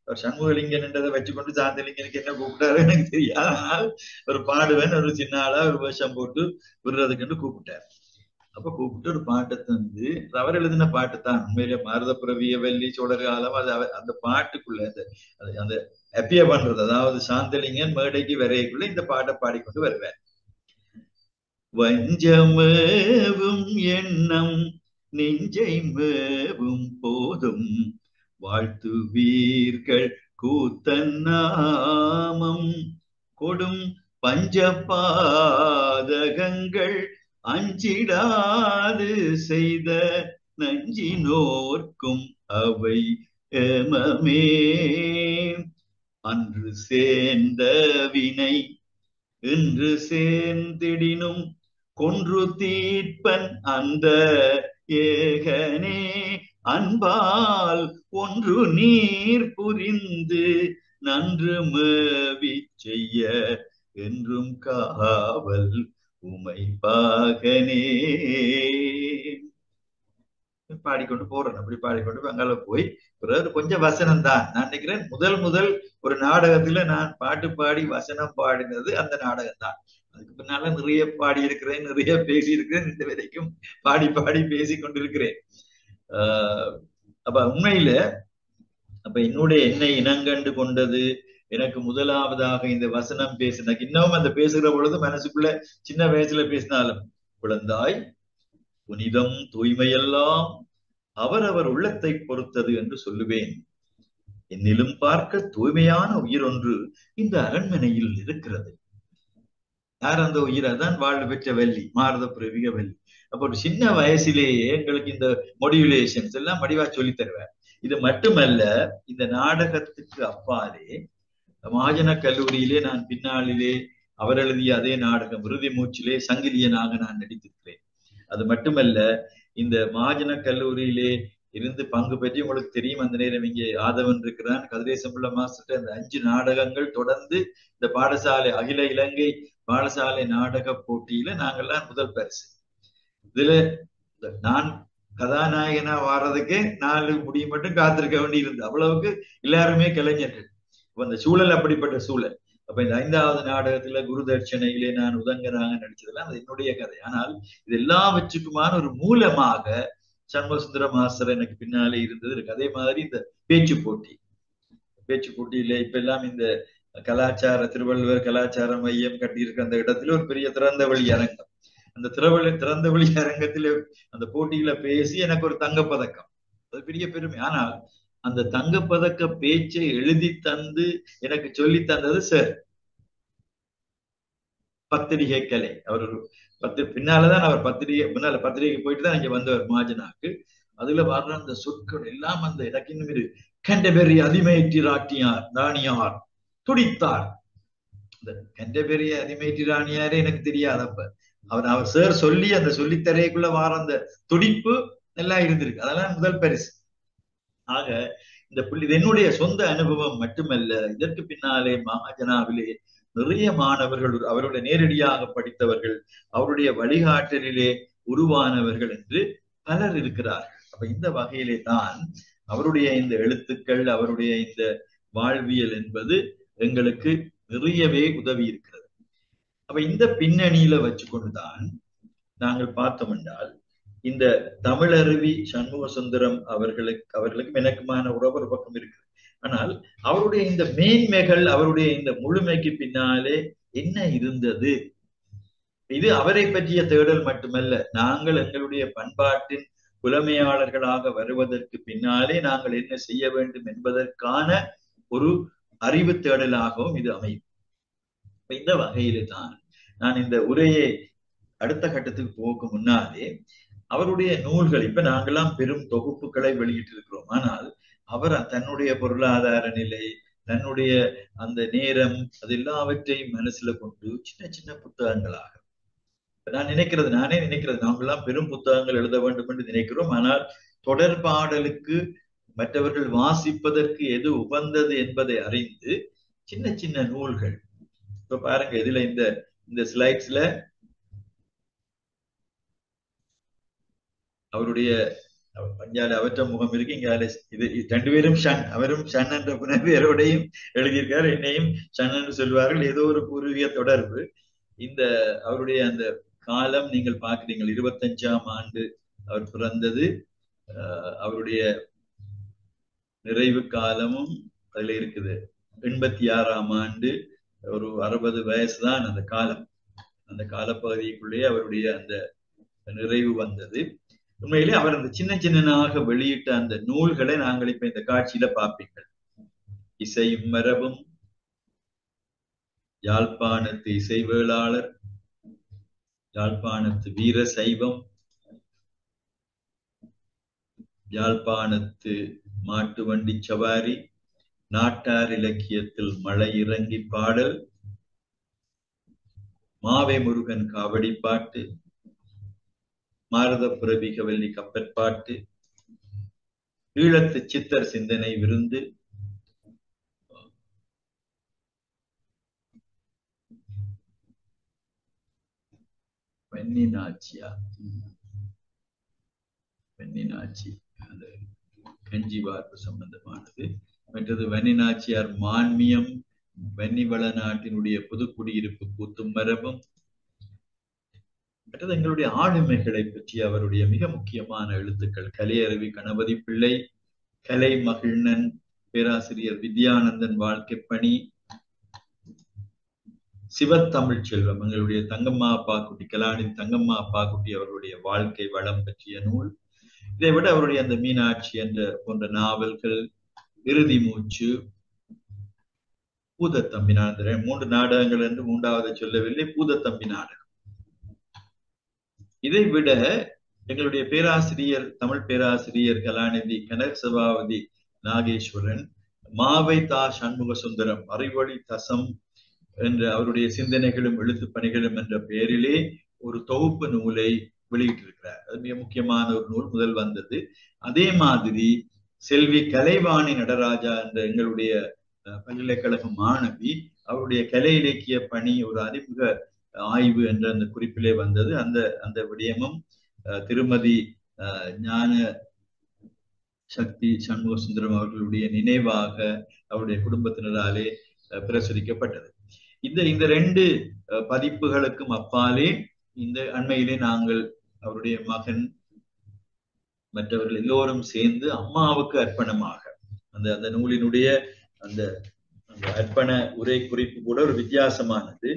அவர் சண்முகலிங்கன் என்றதை வச்சுக்கொண்டு சாந்தலிங்கனுக்கு என்ன கூப்பிட்டாரு எனக்கு தெரியாது. ஆனால் ஒரு பாடுவன், ஒரு சின்ன ஆளா ஒரு வேஷம் போட்டு விடுறதுக்குன்னு கூப்பிட்டார். அப்ப கூப்பிட்டு ஒரு பாட்டை தந்து, அவர் எழுதின பாட்டு தான் உண்மையிலே மாருதப்புரவிய வள்ளி, சோழர் காலம், அது அந்த பாட்டுக்குள்ள அந்த அப்பிய பண்றது, அதாவது சாந்தலிங்கன் மேடைக்கு வரைக்குள்ள இந்த பாட்டை பாடிக்கொண்டு வருவார். வஞ்சமேவும் எண்ணம் நெஞ்சை மேவும் போதும் வாழ்த்துவீர்கள் கூத்தன் நாமம் கொடும் பஞ்சபாதகங்கள் அஞ்சிடாது செய்த நஞ்சினோர்க்கும் அவை ஏமமே அன்று சேர்ந்த வினை இன்று சேர்ந்திடினும் கொன்று தீர்ப்பன் அந்த ஏகனே அன்பால் ஒன்று நீர் புரிந்து நன்று மேவி செய்ய என்றும் காவல் உமை பாகனே. பாடிக்கொண்டு போறேன். அப்படி பாடிக்கொண்டு அங்கால போய் பிறகு கொஞ்சம் வசனம் தான். நான் நினைக்கிறேன் முதல் ஒரு நாடகத்துல நான் பாட்டு பாடி வசனம் பாடினது அந்த நாடகம் தான். அதுக்கு பின்னால நிறைய பாடி இருக்கிறேன், நிறைய பேசி இருக்கிறேன், இந்த வரைக்கும் பாடி பாடி பேசி கொண்டிருக்கிறேன். அப்ப உண்மையில அப்ப என்னை இனங்கண்டு கொண்டது எனக்கு முதலாவதாக இந்த வசனம் பேசினக்கு இன்னமும் அந்த பேசுகிற பொழுது மனசுக்குள்ள சின்ன வயசுல பேசினாலும் குழந்தாய் புனிதம் தூய்மையெல்லாம் அவரவர் உள்ளத்தை பொறுத்தது என்று சொல்லுவேன். என்னிலும் பார்க்க தூய்மையான உயிர் ஒன்று இந்த அரண்மனையில் இருக்கிறது. யார் அந்த உயிர்? அதான் வாழ்வு பெற்ற வள்ளி, மாரத பிரவிக வள்ளி. அப்ப ஒரு சின்ன வயசிலேயே எங்களுக்கு இந்த மொடியுலேஷன்ஸ் எல்லாம் வடிவா சொல்லி தருவார். இது மட்டுமல்ல, இந்த நாடகத்துக்கு அப்பாலே மகாஜன கல்லூரியிலே நான் பின்னாளிலே அவர் எழுதிய அதே நாடகம் இறுதி மூச்சிலே சங்கிலியனாக நான் நடித்திருக்கிறேன். அது மட்டுமல்ல, இந்த மகாஜன கல்லூரியிலே இருந்து பங்கு பெற்று உங்களுக்கு தெரியும், அந்த நேரம் இங்கே ஆதவன் இருக்கிறான், கதிரேசமுள்ள மாஸ்டர், அந்த 5 நாடகங்கள் தொடர்ந்து இந்த பாடசாலை அகில இலங்கை பாடசாலை நாடக போட்டியில நாங்கள்லாம் முதல் பரிசு. இதுல நான் கதாநாயகனா வாரதுக்கு 4 முடியும் மட்டும் காத்திருக்க வேண்டி இருந்தது. அவ்வளவுக்கு எல்லாருமே கலைஞர்கள். அந்த சூழல் அப்படிப்பட்ட சூழல். அப்ப இந்த 5வது நாடகத்துல குரு தட்சணையிலே நான் உதங்கராக நடிச்சதெல்லாம் அது என்னுடைய கதை. ஆனால் இது எல்லாவற்றுக்குமான ஒரு மூலமாக சண்முகசுந்தர மாஸ்டர் எனக்கு பின்னாலே இருந்தது இருக்கு. அதே மாதிரி இந்த பேச்சு போட்டியில இப்ப எல்லாம் இந்த கலாச்சார திருவள்ளுவர் கலாச்சார மையம் கட்டியிருக்க அந்த இடத்துல ஒரு பெரிய திறந்தவெளி அரங்கம். அந்த திறந்தவெளி அரங்கத்துல அந்த போட்டியில பேசி எனக்கு ஒரு தங்கப்பதக்கம், அது பெரிய பெருமை. ஆனால் அந்த தங்கப்பதக்க பேச்சை எழுதி தந்து எனக்கு சொல்லி தந்தது சார் பத்திரிகை கலை. அவர் பின்னாலதான் அவர் பத்திரிகை போயிட்டு தான் இங்க வந்தவர் மாஜனாக்கு. அதுல வர்ற அந்த சொற்கள் எல்லாம் அந்த எனக்கு இன்னும் இது கண்டபெரி அதிமேற்றி ராணியார் துடித்தார். இந்த கண்டபெரிய அதிமேற்றி ராணியாரே எனக்கு தெரியாதப்ப அவர் சார் சொல்லி அந்த சொல்லித்தரைக்குள்ள வார அந்த துடிப்பு எல்லாம் இருந்திருக்கு. அதெல்லாம் முதல் பரிசு. ஆக இந்த இது என்னுடைய சொந்த அனுபவம் மட்டுமல்ல, இதற்கு பின்னாலே மகாஜனாவிலே நிறைய மாணவர்கள் அவருடைய நேரடியாக படித்தவர்கள், அவருடைய வழிகாட்டலிலே உருவானவர்கள் என்று பலர் இருக்கிறார்கள். அப்ப இந்த வகையிலே தான் அவருடைய இந்த எழுத்துக்கள், அவருடைய இந்த வாழ்வியல் என்பது எங்களுக்கு நிறையவே உதவி இருக்கிறது. அப்ப இந்த பின்னணியில வச்சுக்கொண்டுதான் நாங்கள் பார்த்தோம் என்றால், இந்த தமிழருவி சண்முக சுந்தரம் அவர்களுக்கும் எனக்குமான உறவு ஒரு பக்கம் இருக்கு. ஆனால் அவருடைய இந்த மேன்மைகள், அவருடைய இந்த முழுமைக்கு பின்னாலே என்ன இருந்தது? இது அவரை பற்றிய தேடல் மட்டுமல்ல, நாங்கள் எங்களுடைய பண்பாட்டின் புலமையாளர்களாக வருவதற்கு பின்னாலே நாங்கள் என்ன செய்ய வேண்டும் என்பதற்கான ஒரு அறிவு தேடலாகவும் இது அமையும். இந்த வகையில தான் நான் இந்த உரையை அடுத்த கட்டத்துக்கு போக முன்னாலே அவருடைய நூல்கள், இப்ப நாங்கெல்லாம் பெரும் தொகுப்புகளை வெளியிட்டிருக்கிறோம். ஆனால் அவர் தன்னுடைய பொருளாதார நிலை, தன்னுடைய அந்த நேரம், அது எல்லாவற்றையும் மனசுல கொண்டு சின்ன சின்ன புத்தகங்களாக நானே நினைக்கிறது நாங்கெல்லாம் பெரும் புத்தகங்கள் எழுத வேண்டும் என்று நினைக்கிறோம். ஆனால் தொடர்பாடலுக்கு மற்றவர்கள் வாசிப்பதற்கு எது உகந்தது என்பதை அறிந்து சின்ன சின்ன நூல்கள். இப்ப பாருங்க, இதுல இந்த ஸ்லைட்ஸ்ல அவருடைய அவற்ற முகம் இருக்கு. இங்க இது 2 பேரும் ஷன், அவரும் ஷன் என்ற புனர்வேரோடையும் எழுதியிருக்காரு, என்னையும் ஷன் என்று சொல்வார்கள். ஏதோ ஒரு பூர்வீக தொடர்பு. இந்த அவருடைய அந்த காலம் நீங்கள் பார்க்கிறீங்க, 25ஆம் ஆண்டு அவர் பிறந்தது. அவருடைய நிறைவு காலமும் அதுல இருக்குது. 86ஆம் ஆண்டு, ஒரு 60 வயசுதான் அந்த காலம். அந்த காலப்பகுதிக்குள்ளே அவருடைய அந்த நிறைவு வந்தது. உண்மையிலே அவர் அந்த சின்ன சின்னனாக வெளியிட்ட அந்த நூல்களை நாங்கள் இப்ப இந்த காட்சியில பார்ப்பீங்கள். இசையும் மரபும், யாழ்ப்பாணத்து இசைவேளாளர், யாழ்ப்பாணத்து வீர சைவம், யாழ்ப்பாணத்து மாட்டு வண்டி சவாரி, நாட்டார் இலக்கியத்தில் மழை இறங்கி பாடல், மாவை முருகன் காவடி பாட்டு, மாரத புரவி கவல்லி கப்பற்பாட்டு, ஈழத்து சித்தர் சிந்தனை விருந்து, வெண்ணினாச்சி அது கஞ்சி வார்ப்பு சம்பந்தமானது. மற்றது வெண்ணினாச்சியார் மான்மியம், வெண்ணிவள நாட்டினுடைய புதுக்குடியிருப்பு கூத்தும் மரபும், மற்றது எங்களுடைய ஆளுமைகளை பற்றி அவருடைய மிக முக்கியமான எழுத்துக்கள். கலையருவி கணபதி பிள்ளை, கலை மகிழ்நன், பேராசிரியர் வித்யானந்தன் வாழ்க்கை பணி, சிவத்தமிழ் செல்வம், எங்களுடைய தங்கம்மா அப்பாக்குட்டி, கலாநிதி தங்கம்மா அப்பாக்குட்டி அவர்களுடைய வாழ்க்கை வளம் பற்றிய நூல். இதை விட அவருடைய அந்த மீனாட்சி என்ற போன்ற நாவல்கள், இறுதி மூச்சு, பூதத்தம்பி நாடகம், 3 நாடகங்கள் என்று 3வது சொல்லவில்லை, பூதத்தம்பி நாடகம். இதை விட எங்களுடைய பேராசிரியர், தமிழ் பேராசிரியர் கலாநிதி கனகசபாவதி நாகேஸ்வரன் மாவை தா சண்முக சுந்தரம் அறிவொளி தசம் என்ற அவருடைய சிந்தனைகளும் எழுத்து பணிகளும் என்ற பெயரிலே ஒரு தொகுப்பு நூலை வெளியிட்டிருக்கிறார். அது மிக முக்கியமான ஒரு நூல், முதல் வந்தது. அதே மாதிரி செல்வி கலைவாணி நடராஜா என்ற எங்களுடைய பல்கலைக்கழக மாணவி, அவருடைய கலை இலக்கிய பணி ஒரு அறிமுக ஆய்வு என்ற அந்த குறிப்பிலே வந்தது. அந்த விடயமும் திருமதி ஞான சக்தி சண்முக சுந்தரம் அவர்களுடைய நினைவாக அவருடைய குடும்பத்தினராலே பிரசுரிக்கப்பட்டது. இந்த 2 பதிப்புகளுக்கும் அப்பாலே இந்த அண்மையிலே நாங்கள் அவருடைய மகன் மற்றவர்கள் எல்லோரும் சேர்ந்து அம்மாவுக்கு அர்ப்பணமாக அந்த நூலினுடைய அந்த அர்ப்பண உரை குறிப்பு கூட ஒரு வித்தியாசமானது.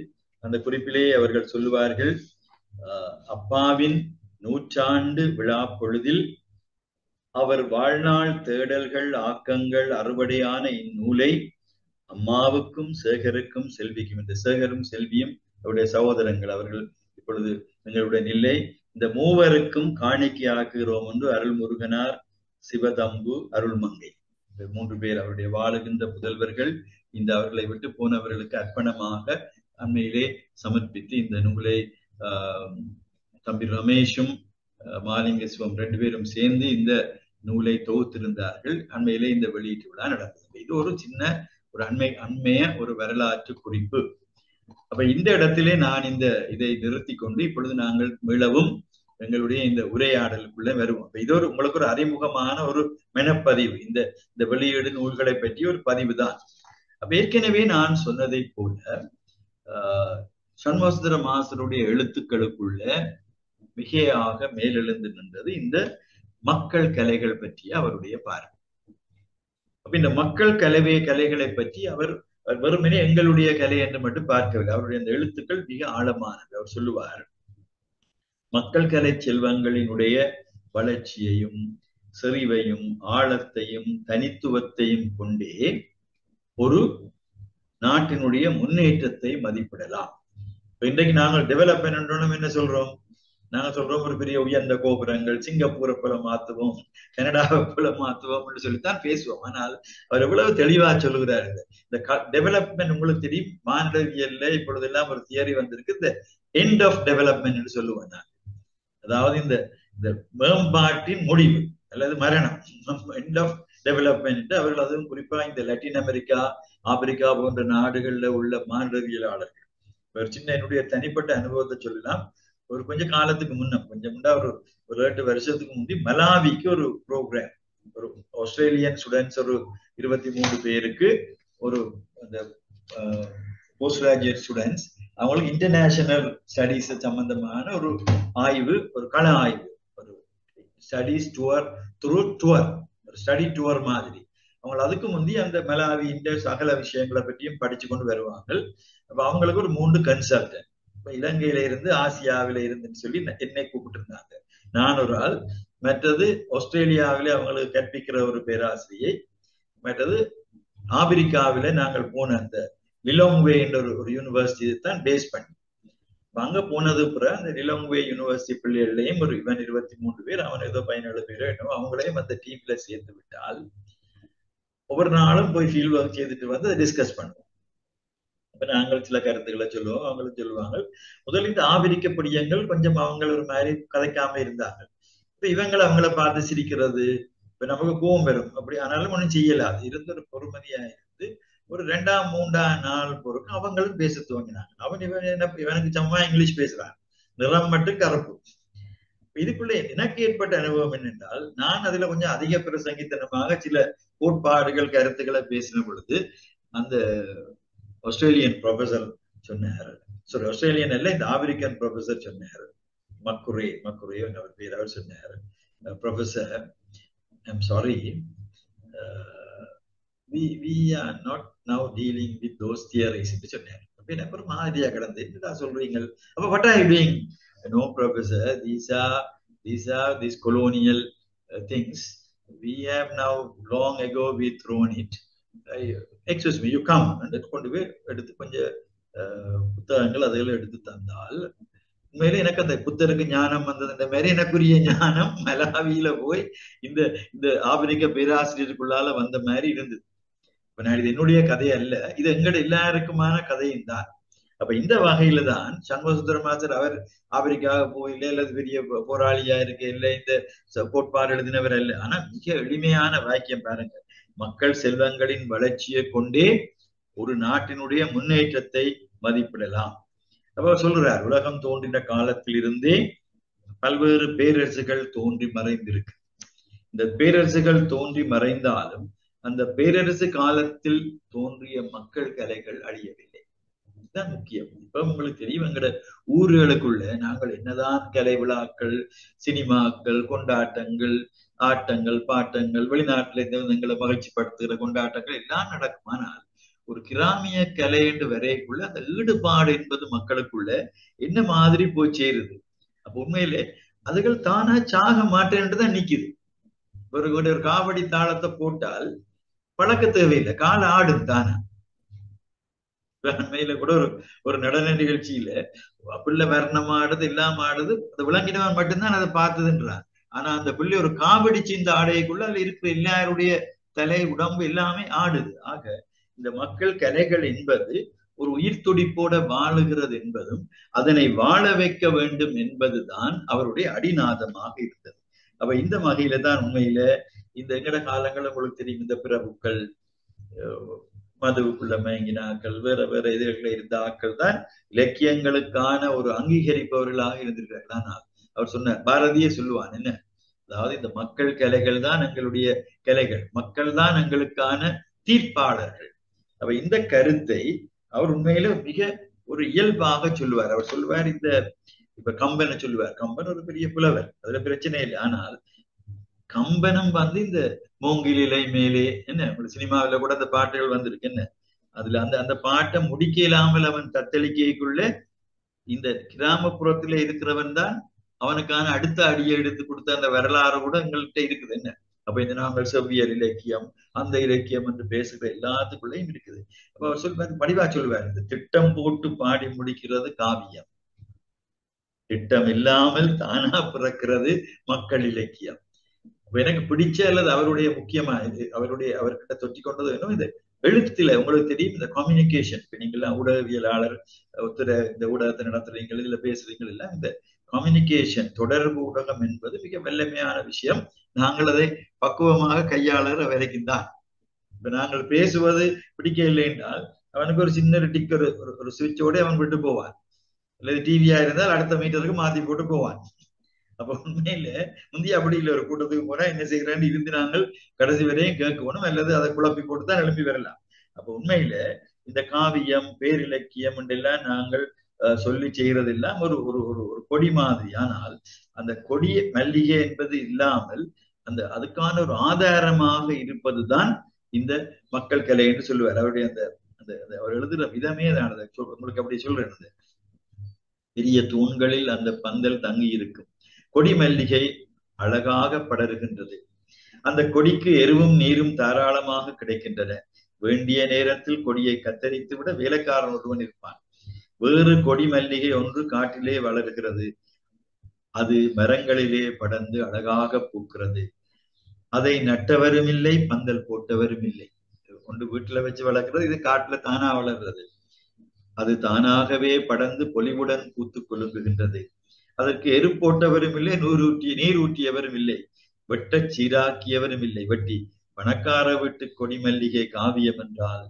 அந்த குறிப்பிலே அவர்கள் சொல்லுவார்கள், அப்பாவின் 100ஆண்டு விழா பொழுதில் அவர் வாழ்நாள் தேடல்கள் ஆக்கங்கள் அறுவடையான இந்நூலை அம்மாவுக்கும் சேகருக்கும் செல்விக்கும், இந்த சேகரும் செல்வியும் அவருடைய சகோதரங்கள், அவர்கள் இப்பொழுது எங்களுடன் இல்லை, இந்த மூவருக்கும் காணிக்கையாக்குகிறோம் என்று அருள்முருகனார், சிவதம்பு, அருள்மங்கை, 3 பேர் அவருடைய வாழுகின்ற புதல்வர்கள் இந்த அவர்களை விட்டு போனவர்களுக்கு அர்ப்பணமாக அண்மையிலே சமர்ப்பித்து இந்த நூலை தம்பி ரமேஷும் மாலிங்க சிவம் 2 பேரும் சேர்ந்து இந்த நூலை தொகுத்திருந்தார்கள். அண்மையிலே இந்த வெளியீட்டு விழா நடந்தது. இது ஒரு சின்ன ஒரு அண்மைய ஒரு வரலாற்று குறிப்பு. அப்ப இந்த இடத்திலே நான் இதை நிறுத்தி கொண்டு இப்பொழுது நாங்கள் மீளவும் எங்களுடைய இந்த உரையாடலுக்குள்ள வருவோம். அப்ப இது உங்களுக்கு ஒரு அறிமுகமான ஒரு மெனப்பதிவு, இந்த வெளியீடு நூல்களை பற்றி ஒரு பதிவு தான். அப்ப ஏற்கனவே நான் சொன்னதை போல சண்முகசுந்தர மாஸ்டருடைய எழுத்துக்களுக்குள்ள மிகையாக மேலெழுந்து நின்றது இந்த மக்கள் கலைகள் பற்றிய அவருடைய பார்வை. அப்ப இந்த மக்கள் கலைகளை பற்றி அவர் வெறுமனே எங்களுடைய கலை என்று மட்டும் பார்க்கவில்லை. அவருடைய அந்த எழுத்துக்கள் மிக ஆழமானது. அவர் சொல்லுவார், மக்கள் கலை செல்வங்களினுடைய வளர்ச்சியையும் செறிவையும் ஆழத்தையும் தனித்துவத்தையும் கொண்டே ஒரு நாட்டினுடைய முன்னேற்றத்தை மதிப்பிடலாம். இன்றைக்கு நாங்கள் டெவலப்மெண்ட் என்ன சொல்றோம்? நாங்க சொல்றோம் ஒரு பெரிய உயர்ந்த கோபுரங்கள், சிங்கப்பூரை போல மாத்துவோம், கனடாவை போல மாத்துவோம் சொல்லித்தான் பேசுவோம். ஆனால் அவர் எவ்வளவு தெளிவா சொல்லுகிறார். இந்த டெவலப்மெண்ட் உங்களுக்கு தெரியும், மாநிலவியல்ல இப்பொழுது எல்லாம் ஒரு தியரி வந்திருக்கு, இந்த எண்ட் ஆஃப் டெவலப்மெண்ட் சொல்லுவேன் நான். அதாவது இந்த மேம்பாட்டின் முடிவு அல்லது மரணம், எண்ட் ஆஃப் டெவலப்மெண்ட். அவர்கள் அதுவும் குறிப்பா இந்த லத்தீன் அமெரிக்கா, ஆப்பிரிக்கா போன்ற நாடுகள்ல உள்ள மாநிலவியலாளர்கள். ஒரு சின்ன என்னுடைய தனிப்பட்ட அனுபவத்தை சொல்லலாம். ஒரு கொஞ்ச காலத்துக்கு முன்னா ஒரு 8 வருஷத்துக்கு முந்தி மலாவிக்கு ஒரு ப்ரோக்ராம், ஒரு ஆஸ்திரேலியன் ஸ்டூடெண்ட்ஸ் ஒரு 23 பேருக்கு ஒரு அந்த போஸ்ட் கிராஜுவேட் ஸ்டூடெண்ட்ஸ், அவங்களுக்கு இன்டர்நேஷனல் ஸ்டடீஸ் சம்பந்தமான ஒரு ஆய்வு, ஒரு கள ஆய்வு, ஒரு ஸ்டடீஸ் டூர் ஒரு ஸ்டடி டூர் மாதிரி. அவங்க அதுக்கு முந்தி அந்த மலாவி சகல விஷயங்களை பற்றியும் படிச்சு கொண்டு வருவாங்க. அப்ப அவங்களுக்கு ஒரு 3 கன்சல்டன்ட், இலங்கையில இருந்து ஆசியாவில இருந்துன்னு சொல்லி என்னை கூப்பிட்டு இருந்தாங்க. நான் ஒரு ஆள். மற்றது ஆஸ்திரேலியாவில அவங்களுக்கு கற்பிக்கிற ஒரு பேராசிரியை. மற்றது ஆப்பிரிக்காவில நாங்கள் போன அந்த லிலோங்வே என்ற ஒரு யூனிவர்சிட்டி தான் பேஸ் பண்ணி அங்க போனது பிறகு அந்த லிலோங்வே யூனிவர்சிட்டி பிள்ளைகளையும் ஒரு இவன் 23 பேர், அவன் ஏதோ 17 பேரோ என்னவோ, அவங்களையும் அந்த டீம்ல சேர்த்து விட்டால் ஒவ்வொரு நாளும் போய் ஃபீல்ட் ஒர்க் செய்துட்டு வந்து அதை டிஸ்கஸ் பண்ணுவோம். அப்ப நாங்கள் சில கருத்துக்களை சொல்லுவோம், அவங்களும் சொல்லுவாங்க. முதல்ல இந்த ஆப்பிரிக்க படியங்கள் கொஞ்சம் அவங்க ஒரு மாதிரி கதைக்காம இருந்தாங்க. இப்ப இவங்களை அவங்கள பார்த்து சிரிக்கிறது, இப்ப நமக்கு கோவம் வரும். அப்படி ஆனாலும் ஒன்றும் செய்யலாது இருந்து ஒரு பொறுமதியா இருந்து ஒரு 2ஆம் 3ஆம் நாள் பொறுக்கும் அவங்களும் பேச துவங்கினாங்க. இவனுக்கு சும்மா இங்கிலீஷ் பேசுறான், நிறம் மட்டும் கருப்பு. இதுக்குள்ள எனக்கு ஏற்பட்ட அனுபவம் என்னென்றால், நான் அதுல கொஞ்சம் அதிக பிரசங்கித்தனமாக சில கோட்பாடுகள் கருத்துக்களை பேசின பொழுது அந்த ஆஸ்திரேலியன் ப்ரொஃபசர் சொன்னார், சாரி ஆஸ்திரேலியன் அல்ல, இந்த ஆப்பிரிக்கன் ப்ரொஃபசர் சொன்னார், மக்குரே அவர் பேர். அவர் சொன்னார், professor I'm sorry, we are not now dealing with those theories என்று சொன்னார். அப்ப எனக்கு ஒரு மாதிரியா கிடந்து, என்னடா சொல்றீங்க? அப்ப what are you doing? No professor, these colonial things we have now long ago we thrown it. Excuse me, you come. கொண்டு போய் எடுத்து கொஞ்சம் புத்தகங்கள் அதெல்லாம் எடுத்து தந்தால் உண்மையிலே எனக்கு அந்த புத்தருக்கு ஞானம் வந்தது. இந்த மாதிரி எனக்குரிய ஞானம் மலாவியில போய் இந்த இந்த ஆப்பிரிக்க பேராசிரியருக்குள்ளால வந்த மாதிரி இருந்தது. இப்ப நான் இது என்னுடைய கதை அல்ல, இது எங்கட எல்லாருக்குமான கதையும் தான். அப்ப இந்த வகையில தான் சண்முகசுந்தர மாஸ்டர் அவர் ஆப்பிரிக்காக போயில அல்லது பெரிய போராளியா இருக்க இல்லை, இந்த கோட்பாடு எழுதினவர் அல்ல. ஆனா மிக எளிமையான வாக்கியம் பாருங்க, மக்கள் செல்வங்களின் வளர்ச்சியை கொண்டே ஒரு நாட்டினுடைய முன்னேற்றத்தை மதிப்பிடலாம். அப்ப சொல்றார், உலகம் தோன்றின காலத்தில் இருந்தே பல்வேறு பேரரசுகள் தோன்றி மறைந்திருக்கு. இந்த பேரரசுகள் தோன்றி மறைந்தாலும் அந்த பேரரசு காலத்தில் தோன்றிய மக்கள் கலைகள் அழியவில்லை. இதுதான் முக்கியம். இப்ப உங்களுக்கு தெரியும், எங்கட ஊர்களுக்குள்ள நாங்கள் என்னதான் கலை விழாக்கள், சினிமாக்கள், கொண்டாட்டங்கள், ஆட்டங்கள், பாட்டங்கள், வெளிநாட்டுல இருந்து எங்களை மகிழ்ச்சி படுத்துகிற கொண்டாட்டங்கள் எல்லாம் நடக்கும். ஆனால் ஒரு கிராமிய கலை என்று வரைக்குள்ள அந்த ஈடுபாடு என்பது மக்களுக்குள்ள என்ன மாதிரி போய் சேருது. அப்ப உண்மையிலே அதுகள் தானா சாக மாட்டேன்ட்டுதான் நிக்குது. ஒரு காவடி தாளத்தை போட்டால் பழக்க தேவையில்லை, கால ஆடும் தானா. உண்மையில கூட ஒரு நடன நிகழ்ச்சியில பிள்ளை வர்ணம் ஆடுது, இல்லாம ஆடுது, அதை விளங்கினவன் மட்டும்தான் அதை பார்த்ததுன்றான். ஆனா அந்த பிள்ளை ஒரு காவடி சீந்த ஆடைக்குள்ள அதுல இருக்கிற எல்லாருடைய தலை உடம்பு எல்லாமே ஆடுது. ஆக இந்த மக்கள் கலைகள் என்பது ஒரு உயிர் துடிப்போட வாழுகிறது என்பதும் அதனை வாழ வைக்க வேண்டும் என்பதுதான் அவருடைய அடிநாதமாக இருந்தது. அப்ப இந்த வகையில தான் உண்மையில இந்த எங்கட காலங்கள் உங்களுக்கு தெரியும், இந்த பிரபுக்கள், மதுவுக்குள்ள மயங்கினாக்கள், வேற வேற எதிர்களை இருந்த ஆக்கள் தான் இலக்கியங்களுக்கான ஒரு அங்கீகரிப்பவர்களாக இருந்திருக்கிறார்கள். ஆனால் அவர் சொன்ன பாரதியே சொல்லுவான் என்ன, அதாவது இந்த மக்கள் கலைகள் தான் எங்களுடைய கலைகள், மக்கள் தான் எங்களுக்கான தீர்ப்பாளர்கள். அப்ப இந்த கருத்தை அவர் உண்மையில மிக ஒரு இயல்பாக சொல்லுவார். அவர் சொல்லுவார், இந்த இப்ப கம்பனை சொல்லுவார், கம்பன் ஒரு பெரிய புலவர், அதுல பிரச்சனை இல்லை. ஆனால் கம்பனும் இந்த மூங்கில் இலை மேலே என்ன சினிமாவில கூட அந்த பாட்டுகள் வந்திருக்கு என்ன, அதுல அந்த பாட்டை முடிக்க இல்லாமல் அவன் தத்தளிக்கைக்குள்ள இந்த கிராமப்புறத்துல இருக்கிறவன் தான் அவனுக்கான அடுத்த அடியை எடுத்து கொடுத்த அந்த வரலாறு கூட எங்கள்கிட்ட இருக்குது என்ன. அப்ப இந்த நாங்கள் செவ்வியல் இலக்கியம், அந்த இலக்கியம் என்று பேசுகிற எல்லாத்துக்குள்ளேயும் இருக்குது. அப்ப அவர் சொல்வார், படிவா சொல்வார், இந்த திட்டம் போட்டு பாடி முடிக்கிறது காவியம், திட்டம் இல்லாமல் தானா பிறக்கிறது மக்கள் இலக்கியம். எனக்கு பிடிச்ச அல்லது அவருடைய முக்கியமா இது அவர்கிட்ட தொற்றி கொண்டது வேணும், இது எழுத்துல உங்களுக்கு தெரியும், இந்த கம்யூனிகேஷன். இப்ப நீங்கெல்லாம் ஊடகவியலாளர், இந்த ஊடகத்தை நடத்துறீங்க, இதுல பேசுறீங்க எல்லாம், இந்த கம்யூனிகேஷன் தொடர்பு ஊடகம் என்பது மிக வல்லமையான விஷயம். நாங்கள் அதை பக்குவமாக கையாளுற வரைக்கும் தான். இப்ப நாங்கள் பேசுவது பிடிக்க இல்லை என்றால் அவனுக்கு ஒரு சின்ன டிக் ஒரு சுவிட்சோட அவன் விட்டு போவான், அல்லது டிவியா இருந்தால் அடுத்த மீட்டருக்கு மாத்தி போட்டு போவான். அப்ப உண்மையில முந்தைய அப்படி இல்லை, ஒரு கூட்டத்துக்கு போனா என்ன செய்யறான்னு இருந்து நாங்கள் கடைசி வரையும் கேட்கணும், அல்லது அதை குழப்பி போட்டுதான் எழுப்பி வரலாம். அப்ப உண்மையில இந்த காவியம், பேரிலக்கியம் என்றெல்லாம் நாங்கள் சொல்லி செய்யறது எல்லாம் ஒரு ஒரு ஒரு கொடி மாதிரி. ஆனால் அந்த கொடி மல்லிகை என்பது இல்லாமல் அதுக்கான ஒரு ஆதாரமாக இருப்பதுதான் இந்த மக்கள் கலை என்று சொல்லுவார். அவருடைய அந்த அவர் எழுதுற விதமே தான் உங்களுக்கு அப்படி சொல்றேன். பெரிய தூண்களில் அந்த பந்தல் தங்கி இருக்கும். கொடி மல்லிகை அழகாக படருகின்றது. அந்த கொடிக்கு எருவும் நீரும் தாராளமாக கிடைக்கின்றன. வேண்டிய நேரத்தில் கொடியை கத்தரித்து விட வேலைக்காரன் ஒருவன் இருப்பான். வேறு கொடி மல்லிகை ஒன்று காட்டிலே வளர்கிறது. அது மரங்களிலே படர்ந்து அழகாக பூக்கிறது. அதை நட்டவரும் இல்லை, பந்தல் போட்டவரும் இல்லை. கொண்டு வீட்டுல வச்சு வளர்க்கிறது, இது காட்டுல தானா வளர்றது. அது தானாகவே படர்ந்து பொலிவுடன் பூத்து கொழுங்குகின்றது. அதற்கு எரு போட்டவரும் இல்லை, நீர் ஊற்றியவரும் இல்லை, வெட்ட சீராக்கியவரும் இல்லை. வெட்டி பணக்கார வீட்டு கொடி மல்லிகை காவியம் என்றால்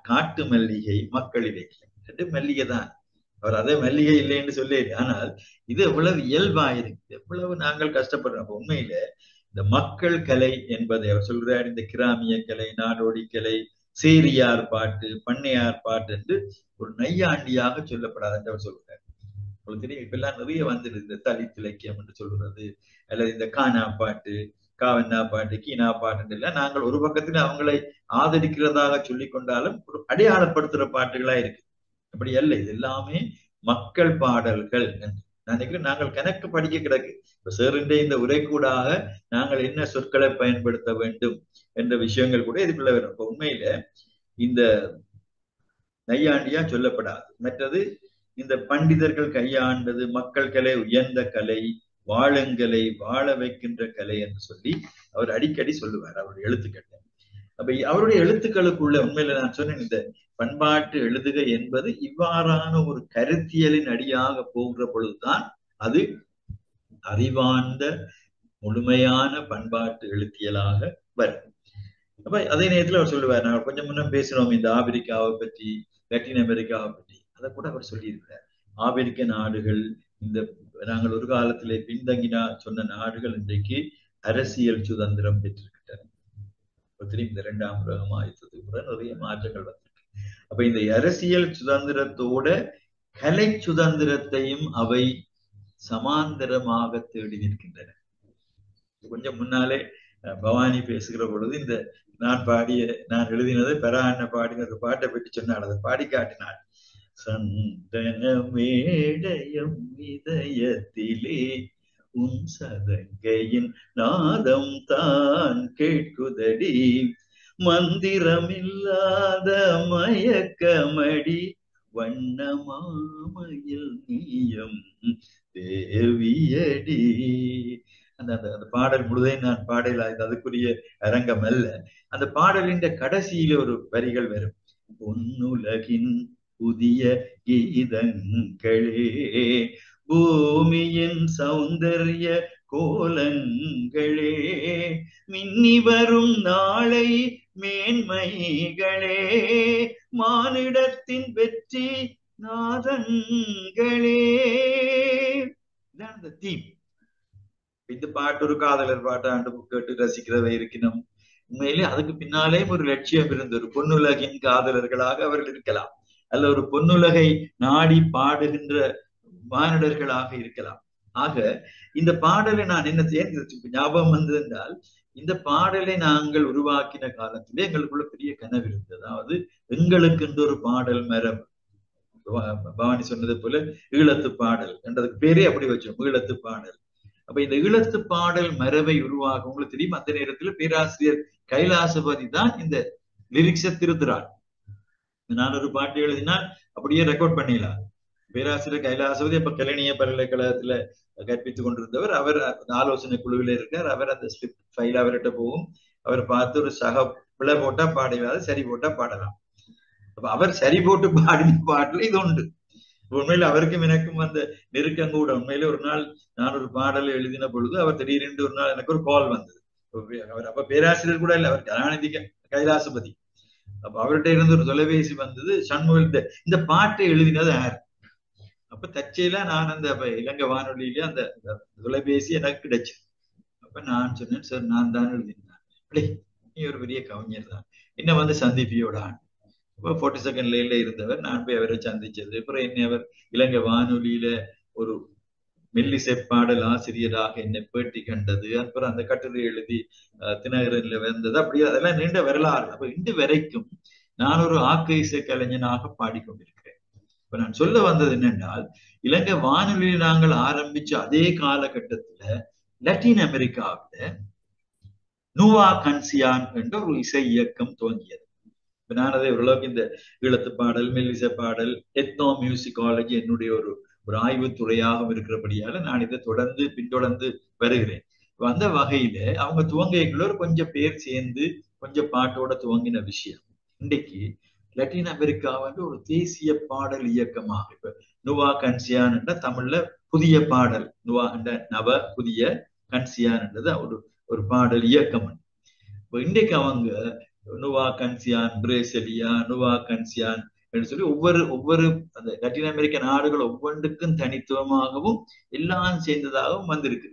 காட்டு மல்லிகை மக்கள் இலக்கியம். ரெண்டு மல்லிகை தான். அவர் அதே மல்லிகை இல்லைன்னு சொல்லி, ஆனால் இது எவ்வளவு இயல்பாயிருக்கு, எவ்வளவு நாங்கள் கஷ்டப்படுறோம். உண்மையில இந்த மக்கள் கலை என்பதை அவர் சொல்றார். இந்த கிராமிய கலை, நாடோடி கலை, சேரியார் பாட்டு, பண்ணையார் பாட்டு என்று ஒரு நையாண்டியாக சொல்லப்படாது என்று அவர் சொல்றார். உங்களுக்கு தெரியும், இப்ப எல்லாம் நிறைய வந்துடுது. இந்த தலித் இலக்கியம் என்று சொல்றது, அல்லது இந்த கானா பாட்டு, காவன்னா பாட்டு, கீனா பாட்டு எல்லாம் நாங்கள் ஒரு பக்கத்துல அவங்களை ஆதரிக்கிறதாக சொல்லி கொண்டாலும் ஒரு அடையாளப்படுத்துற பாட்டுகளா இருக்கு. அப்படி அல்ல, இது எல்லாமே மக்கள் பாடல்கள் என்று நினைக்கிறேன். நாங்கள் கணக்கு படிக்க கிடக்கு. இப்ப சேருண்ட இந்த உரைக்கூடாக நாங்கள் என்ன சொற்களை பயன்படுத்த வேண்டும் என்ற விஷயங்கள் கூட இதுக்குள்ள வரும். இப்ப உண்மையில இந்த நையாண்டியா சொல்லப்படாது. மற்றது இந்த பண்டிதர்கள் கையாண்டது மக்கள் கலை, உயர்ந்த கலை, வாழுங்கலை, வாழ வைக்கின்ற கலை என்று சொல்லி அவர் அடிக்கடி சொல்லுவார் அவருடைய எழுத்துக்கள். அப்ப அவருடைய எழுத்துக்களுக்குள்ள உண்மையில நான் சொன்னேன், இந்த பண்பாட்டு எழுதுகை என்பது இவ்வாறான ஒரு கருத்தியலின் அடியாக போகிற பொழுதுதான் அது அறிவார்ந்த முழுமையான பண்பாட்டு எழுத்தியலாக வரும். அப்ப அதே நேரத்தில் அவர் சொல்லுவார், நாங்கள் கொஞ்சம் முன்னம் பேசினோம் இந்த ஆப்பிரிக்காவை பற்றி, லத்தீன் அமெரிக்காவை பற்றி, அதை கூட அவர் சொல்லியிருக்கிறார். ஆப்பிரிக்க நாடுகள், இந்த நாங்கள் ஒரு காலத்திலே பின்தங்கினா சொன்ன நாடுகள் இன்றைக்கு அரசியல் சுதந்திரம் பெற்றிருக்கின்றன. இந்த 2ஆம் உலக யுத்தத்துக்கு கூட நிறைய மாற்றங்கள் வந்திருக்கு. அப்ப இந்த அரசியல் சுதந்திரத்தோட கலை சுதந்திரத்தையும் அவை சமாந்தரமாக தேடி நிற்கின்றன. கொஞ்சம் முன்னாலே பவானி பேசுகிற பொழுது இந்த நான் எழுதினது பெறான பாடின ஒரு பாட்டை பற்றி சொன்னாள், அதை பாடி காட்டினாள். சந்தன மேடயம் இதயத்திலே உன் சதங்கையின் நாதம் தான் கேட்குதடி, மந்திரமில்லாத மயக்கமடி, வண்ணமாமையில் நீயம் தேவியடி. அந்த பாடல் முழுதையும் நான் பாடல, அதுக்குரிய அரங்கம் அல்ல. அந்த பாடலின் கடைசியில ஒரு வரிகள் வரும். பொன்னுலகின் புதிய கீதங்களே, பூமியின் சௌந்தர்ய கோலங்களே, மின்னி வரும் நாளை மேன்மைகளே, மானிடத்தின் வெற்றி நாதங்களே. இதான் அந்த தீம். இந்த பாட்டு ஒரு காதலர் பாட்டாண்டு கேட்டு ரசிக்கிறவை இருக்கணும். உண்மையிலே அதுக்கு பின்னாலே ஒரு லட்சியம் இருந்து ஒரு பொன்னுலகின் காதலர்களாக அவர்கள் இருக்கலாம், அல்ல ஒரு பொன்னுலகை நாடி பாடுகின்ற மானிடர்களாக இருக்கலாம். ஆக இந்த பாடலை நான் என்ன ஞாபகம் வந்தது என்றால், இந்த பாடலை நாங்கள் உருவாக்கின காலத்திலே எங்களுக்குள்ள பெரிய கனவு இருந்தது. அதாவது எங்களுக்கு என்று ஒரு பாடல் மரபு, பவானி சொன்னது போல ஈழத்து பாடல் என்றதுக்கு பேரே அப்படி வச்சோம், ஈழத்து பாடல். அப்ப இந்த ஈழத்து பாடல் மரபை உருவாக்க உங்களுக்கு தெரியும், அந்த நேரத்தில் பேராசிரியர் கைலாசபதி தான் இந்த லிரிக்ஸை திருத்துறார். நான் ஒரு பாட்டு எழுதினால் அப்படியே ரெக்கார்ட் பண்ணிடலாம். பேராசிரியர் கைலாசபதி அப்ப கலைஞர் பல்கலைக்கழகத்துல கற்பித்துக் கொண்டிருந்தவர். அவர் ஆலோசனை குழுவில் இருக்கார். அவர் அந்த ஸ்லிப் ஃபைல் அவர்கிட்ட போகும். அவர் பார்த்து ஒரு சக பிழை போட்டா பாடலாது, சரி போட்டா பாடலாம். அப்ப அவர் சரி போட்டு பாடின பாட்டுல இது உண்டு. உண்மையில அவருக்கும் எனக்கும் அந்த நெருக்கம் கூட. உண்மையில ஒரு நாள் நான் ஒரு பாடல் எழுதின பொழுது அவர் திடீரென்று ஒரு நாள் எனக்கு ஒரு கால் வந்தது. அவர் அப்ப பேராசிரியர் கூட இல்லை, அவர் கலாநிதி கைலாசபதி. அப்ப அவர்கிட்ட இருந்து ஒரு தொலைபேசி வந்தது. சண்முக இந்த பாட்டை எழுதினது யார்? அப்ப தற்செயலா நான் அந்த இலங்கை வானொலியில அந்த தொலைபேசி எனக்கு கிடைச்சு. அப்ப நான் சொன்னேன், சார் நான் தான் எழுதினேன். நீ ஒரு பெரிய கவிஞர் தான், என்ன வந்து சந்திப்பியோட ஆண்டு. இப்போ 42nd லைன்ல இருந்தவர். நான் போய் அவரை சந்திச்சது. அப்புறம் என்னை அவர் இலங்கை வானொலியில ஒரு மெல்லிசை பாடல் ஆசிரியராக என்னை பேட்டி கண்டது. அப்புறம் அந்த கட்டுரை எழுதி தினகரன்ல வந்தது. அப்படியே அதெல்லாம் நீண்ட வரலாறு. அப்ப இன்று வரைக்கும் நான் ஒரு ஆக்க இசை கலைஞனாக பாடிக்கொண்டிருக்கிறேன். இப்ப நான் சொல்ல வந்தது என்னென்றால், இலங்கை வானொலியில் நாங்கள் ஆரம்பிச்ச அதே காலகட்டத்துல லத்தீன் அமெரிக்காவில நுவா கன்சியான் என்ற ஒரு இசை இயக்கம் துவங்கியது. இப்ப நான் அதை ஓரளவுக்கு இந்த ஈழத்து பாடல், மெல்லிசை பாடல், எத்னோ மியூசிகாலஜி என்னுடைய ஒரு ஆய்வு துறையாகவும் இருக்கிறபடியால நான் இதை பின்தொடர்ந்து வருகிறேன். அந்த வகையில அவங்க துவங்கிக்குள்ள ஒரு கொஞ்சம் பேர் சேர்ந்து கொஞ்சம் பாட்டோட துவங்கின விஷயம் இன்றைக்கு லத்தீன் அமெரிக்காவுக்கு ஒரு தேசிய பாடல் இயக்கமாக இப்ப நுவா கன்சியான் என்ற தமிழ்ல புதிய பாடல், நுவா என்ற புதிய கன்சியான் என்றது ஒரு பாடல் இயக்கம். இப்போ இன்றைக்கு அவங்க நுவா கன்சியான், பிரேசிலியா, நுவா கன்சியான் என்று சொல்லி ஒவ்வொரு அந்த லத்தீன் அமெரிக்க நாடுகள் ஒவ்வொன்றுக்கும் தனித்துவமாகவும் எல்லாம் சேர்ந்ததாகவும் வந்திருக்கு.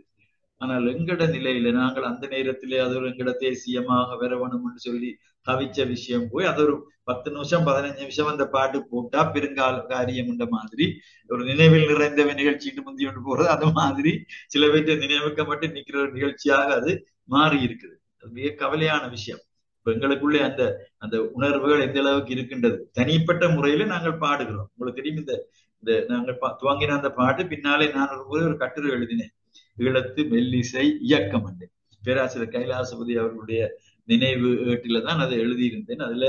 ஆனால் எங்கட நிலையில நாங்கள் அந்த நேரத்திலே அது ஒரு எங்கட தேசியமாக வரவணும் என்று சொல்லி தவிச்ச விஷயம் போய் அது ஒரு 10 நிமிஷம் 15 நிமிஷம் அந்த பாட்டு போட்டா பெருங்கால காரியம் என்ற மாதிரி ஒரு நினைவில் நிறைந்த நிகழ்ச்சிக்கு முந்தி கொண்டு போறது, அது மாதிரி சில பேர்த்த நினைவுக்க மட்டும் நிக்கிற ஒரு நிகழ்ச்சியாக அது மாறி இருக்குது. அது மிக கவலையான விஷயம். இப்ப எங்களுக்குள்ளே அந்த உணர்வுகள் எந்த அளவுக்கு இருக்கின்றது. தனிப்பட்ட முறையில நாங்கள் பாடுகிறோம். உங்களுக்கு தெரியும், இந்த நாங்கள் துவங்கின அந்த பாட்டு பின்னாலே நான் ஒரு கட்டுரை எழுதினேன், ஈழத்து மெல்லிசை இயக்கம் என்று. பேராசிரியர் கைலாசபதி அவர்களுடைய நினைவு ஏட்டில தான் அதை எழுதியிருந்தேன். அதுல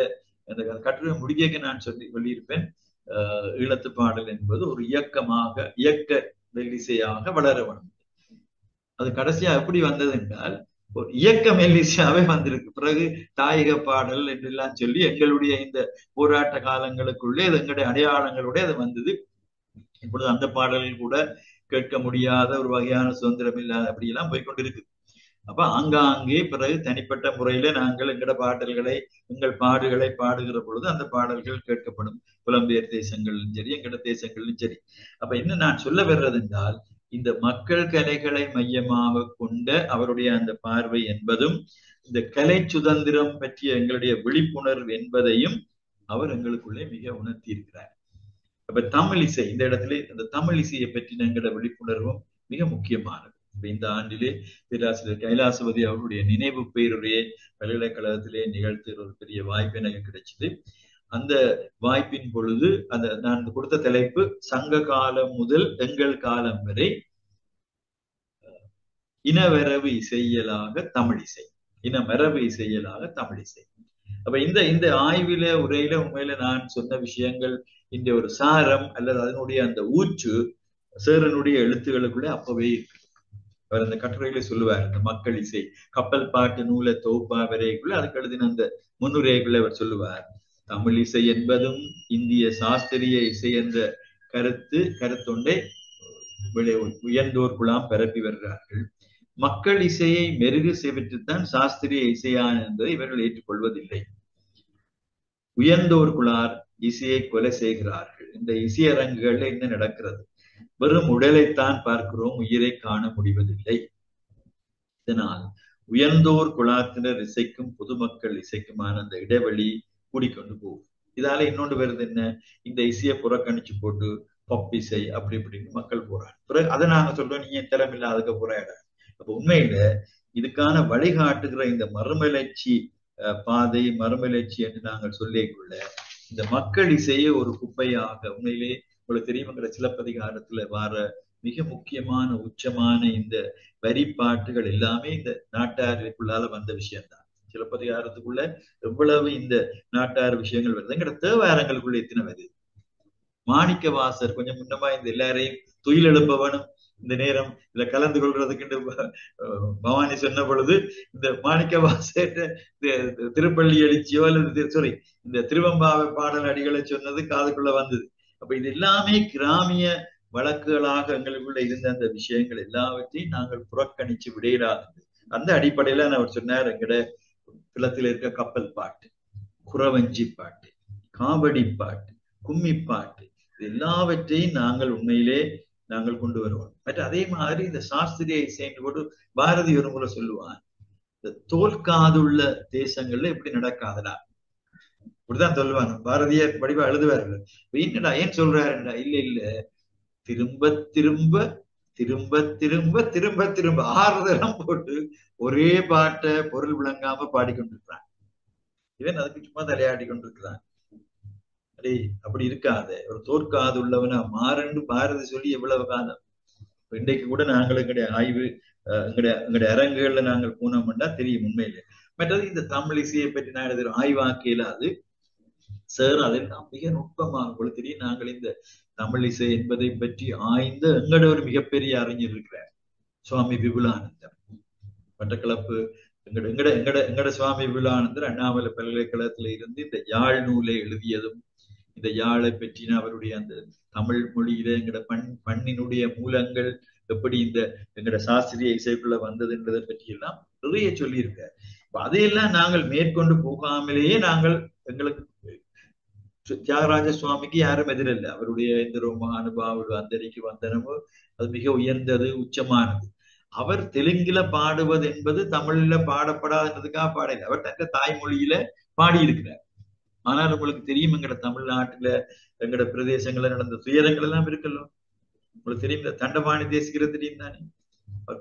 அந்த கட்டுரை முடிக்க நான் சொல்லியிருப்பேன், ஈழத்து பாடல் என்பது ஒரு இயக்க மெல்லிசையாக வளர வேண்டும். அது கடைசியா எப்படி வந்தது என்றால் ஒரு இயக்க மெல்லிசையாவே வந்திருக்கு. பிறகு தாயக பாடல் என்றெல்லாம் சொல்லி எங்களுடைய இந்த போராட்ட காலங்களுக்குள்ளே எங்களுடைய அடையாளங்களுடைய அது வந்தது. இப்பொழுது அந்த பாடல்கள் கூட கேட்க முடியாத ஒரு வகையான சுதந்திரம் இல்லாத அப்படியெல்லாம் போய்கொண்டிருக்கு. அப்ப ஆங்காங்கே பிறகு தனிப்பட்ட முறையில நாங்கள் எங்கட பாடல்களை, எங்கள் பாடுகளை பாடுகிற பொழுது அந்த பாடல்கள் கேட்கப்படும். புலம்பெயர் தேசங்களிலும் சரி, எங்கட தேசங்களிலும் சரி. அப்ப என்ன நான் சொல்ல வர்றது என்றால், இந்த மக்கள் கலைகளை மையமாக கொண்ட அவருடைய அந்த பார்வை என்பதும், இந்த கலை சுதந்திரம் பற்றிய எங்களுடைய விழிப்புணர்வு என்பதையும் அவர் எங்களுக்குள்ளே மிக உணர்த்தி இருக்கிறார். அப்ப தமிழ் இசை, இந்த இடத்துல அந்த தமிழ் இசையை பற்றின எங்களோட விழிப்புணர்வும் மிக முக்கியமானது. இந்த ஆண்டிலே பேராசிரியர் கைலாசபதி அவருடைய நினைவு பேருரையை பல்கலைக்கழகத்திலே நிகழ்த்துகிற ஒரு பெரிய வாய்ப்பு எனக்கு கிடைச்சது. அந்த வாய்ப்பின் பொழுது நான் கொடுத்த தலைப்பு, சங்க காலம் முதல் எங்கள் காலம் வரை இனவரவு இசையலாக தமிழ் இசை, இனமரபு இசையலாக தமிழ் இசை. அப்ப இந்த ஆய்வில உரையில உண்மையில நான் சொன்ன விஷயங்கள் இந்த ஒரு சாரம் அல்லது அதனுடைய அந்த ஊற்று சேரனுடைய எழுத்துக்களுக்குள்ளே அப்பவே இருக்கு. அவர் அந்த கட்டுரைகளை சொல்லுவார், இந்த மக்கள் இசை கப்பல் பாட்டு நூலை தொகுப்பா வரைக்குள்ள அதுக்கு எழுதின அந்த முன்னுரைகளை அவர் சொல்லுவார், தமிழ் இசை என்பதும் இந்திய சாஸ்திரிய இசை என்ற கருத்தொண்டை உயர்ந்தோர் குழாம் பரப்பி வருகிறார்கள். மக்கள் இசையை மெருகு செய்வற்றுத்தான் சாஸ்திரிய இசையான என்பதை இவர்கள் ஏற்றுக்கொள்வதில்லை. உயர்ந்தோர் குழார் இசையை கொலை செய்கிறார்கள். இந்த இசையரங்குகள்ல என்ன நடக்கிறது? வெறும் உடலைத்தான் பார்க்கிறோம், உயிரை காண முடிவதில்லை. இதனால் உயர்ந்தோர் குழாத்தினர் இசைக்கும் பொதுமக்கள் இசைக்குமான அந்த இடைவெளி கூடிக்கொண்டு போகும். இதால இன்னொன்று வருது என்ன, இந்த இசையை புறக்கணிச்சு போட்டு பப் இசை அப்படி இப்படின்னு மக்கள் போறாங்க. பிறகு அதை நாங்க சொல்றோம், நீங்க திறமில்லாததுக்கு போராட. அப்ப உண்மையில இதுக்கான வழிகாட்டுகிற இந்த மறுமலர்ச்சி பாதை, மறுமலர்ச்சி என்று நாங்கள் சொல்லிக்குள்ள இந்த மக்கள் இசையை ஒரு குப்பையாக, உண்மையிலே உங்களுக்கு தெரியுங்கிற சிலப்பதிகாரத்துல வார மிக முக்கியமான உச்சமான இந்த வரிப்பாட்டுகள் எல்லாமே இந்த நாட்டாருக்குள்ளால வந்த விஷயம்தான். சிலப்பதிகாரத்துக்குள்ள எவ்வளவு இந்த நாட்டார் விஷயங்கள் வருது, எங்கட தேவாரங்களுக்குள்ள எத்தனை வருது. மாணிக்க வாசர் கொஞ்சம் முன்னமா இந்த எல்லாரையும் துயில் எழுப்பவனும் இந்த நேரம் இதுல கலந்து கொள்றதுக்கு பவானி சொன்ன பொழுது இந்த மாணிக்க வாசர் திருப்பள்ளி எழுச்சியோ அல்லது இந்த திருவம்பாவை பாடல் அடிகளை சொன்னது காதுக்குள்ள வந்தது. அப்ப இது எல்லாமே கிராமிய வழக்குகளாக எங்களுக்குள்ள இருந்த அந்த விஷயங்கள் எல்லாவற்றையும் நாங்கள் புறக்கணிச்சு விடையிடாது. அந்த அடிப்படையில அவர் சொன்னார், எங்கட பிளத்தில் இருக்க கப்பல் பாட்டு, குறவஞ்சி பாட்டு, காவடி பாட்டு, கும்மி பாட்டு, இது எல்லாவற்றையும் நாங்கள் உண்மையிலே நாங்கள் கொண்டு வருவோம். பட் அதே மாதிரி இந்த சாஸ்திரிய இசைன்னு போட்டு பாரதி ஒரு முறை சொல்லுவான், இந்த தோற்காதுள்ள தேசங்கள்ல எப்படி நடக்காதடா இப்படிதான் சொல்லுவாங்க. பாரதியார் வடிவா எழுதுவார்கள். என்னடா ஏன் சொல்றாருடா, இல்ல திரும்ப திரும்ப திரும்ப திரும்ப திரும்ப திரும்ப 6 தரம் போட்டு ஒரே பாட்டை பொருள் விளங்காம பாடிக்கொண்டிருக்கிறான். இவன் அதுக்கு சும்மா தலையாடி கொண்டிருக்கிறான். அடே அப்படி இருக்காத, ஒரு தோற்காது உள்ளவனா மாறன்னு பாரதி சொல்லி எவ்வளவு காலம். இன்றைக்கு கூட நாங்கள் எங்களுடைய ஆய்வு எங்களுடைய அரங்குகள்ல நாங்கள் போனோம்னா தெரியும் உண்மையிலே. மற்றது இந்த தமிழ் இசையை பற்றி நான் எழுதுகிற ஆய்வாக்கையில அது சார் அதெல்லாம் மிக நுட்பமாக உங்களுக்கு தெரியும். நாங்கள் இந்த தமிழ் இசை என்பதை பற்றி ஆய்ந்த எங்களோட ஒரு மிகப்பெரிய அறிஞர் இருக்கிறார், சுவாமி விபுலானந்தர். மட்டக்களப்பு எங்கட சுவாமி விபுலானந்தர் அண்ணாமலை பல்கலைக்கழகத்துல இருந்து இந்த யாழ் நூலை எழுதியதும், இந்த யாழை பற்றின அவருடைய அந்த தமிழ் மொழியில எங்கட பண்ணினுடைய மூலங்கள் எப்படி இந்த எங்கட சாஸ்திரிய இசைக்குள்ள வந்ததுன்றதை பற்றி எல்லாம் நிறைய சொல்லியிருக்கார். அதையெல்லாம் நாங்கள் மேற்கொண்டு போகாமலேயே நாங்கள் எங்களுக்கு தியாகராஜ சுவாமிக்கு யாரும் எதிரில்லை. அவருடைய இந்த மகானுபாவு அந்தரிக்கு வந்தனமோ அது மிக உயர்ந்தது, உச்சமானது. அவர் தெலுங்குல பாடுவது என்பது தமிழ்ல பாடப்படாததுக்காக பாடல, அவர் தங்க தாய்மொழியில பாடியிருக்கிறார். ஆனால் உங்களுக்கு தெரியும் எங்கட தமிழ்நாட்டுல எங்கட பிரதேசங்கள்ல நடந்த துயரங்கள் எல்லாம் இருக்கല്ലോ. உங்களுக்கு தெரியும் இந்த தண்டபாணி தேசிக்கிற தெரியும் தானே,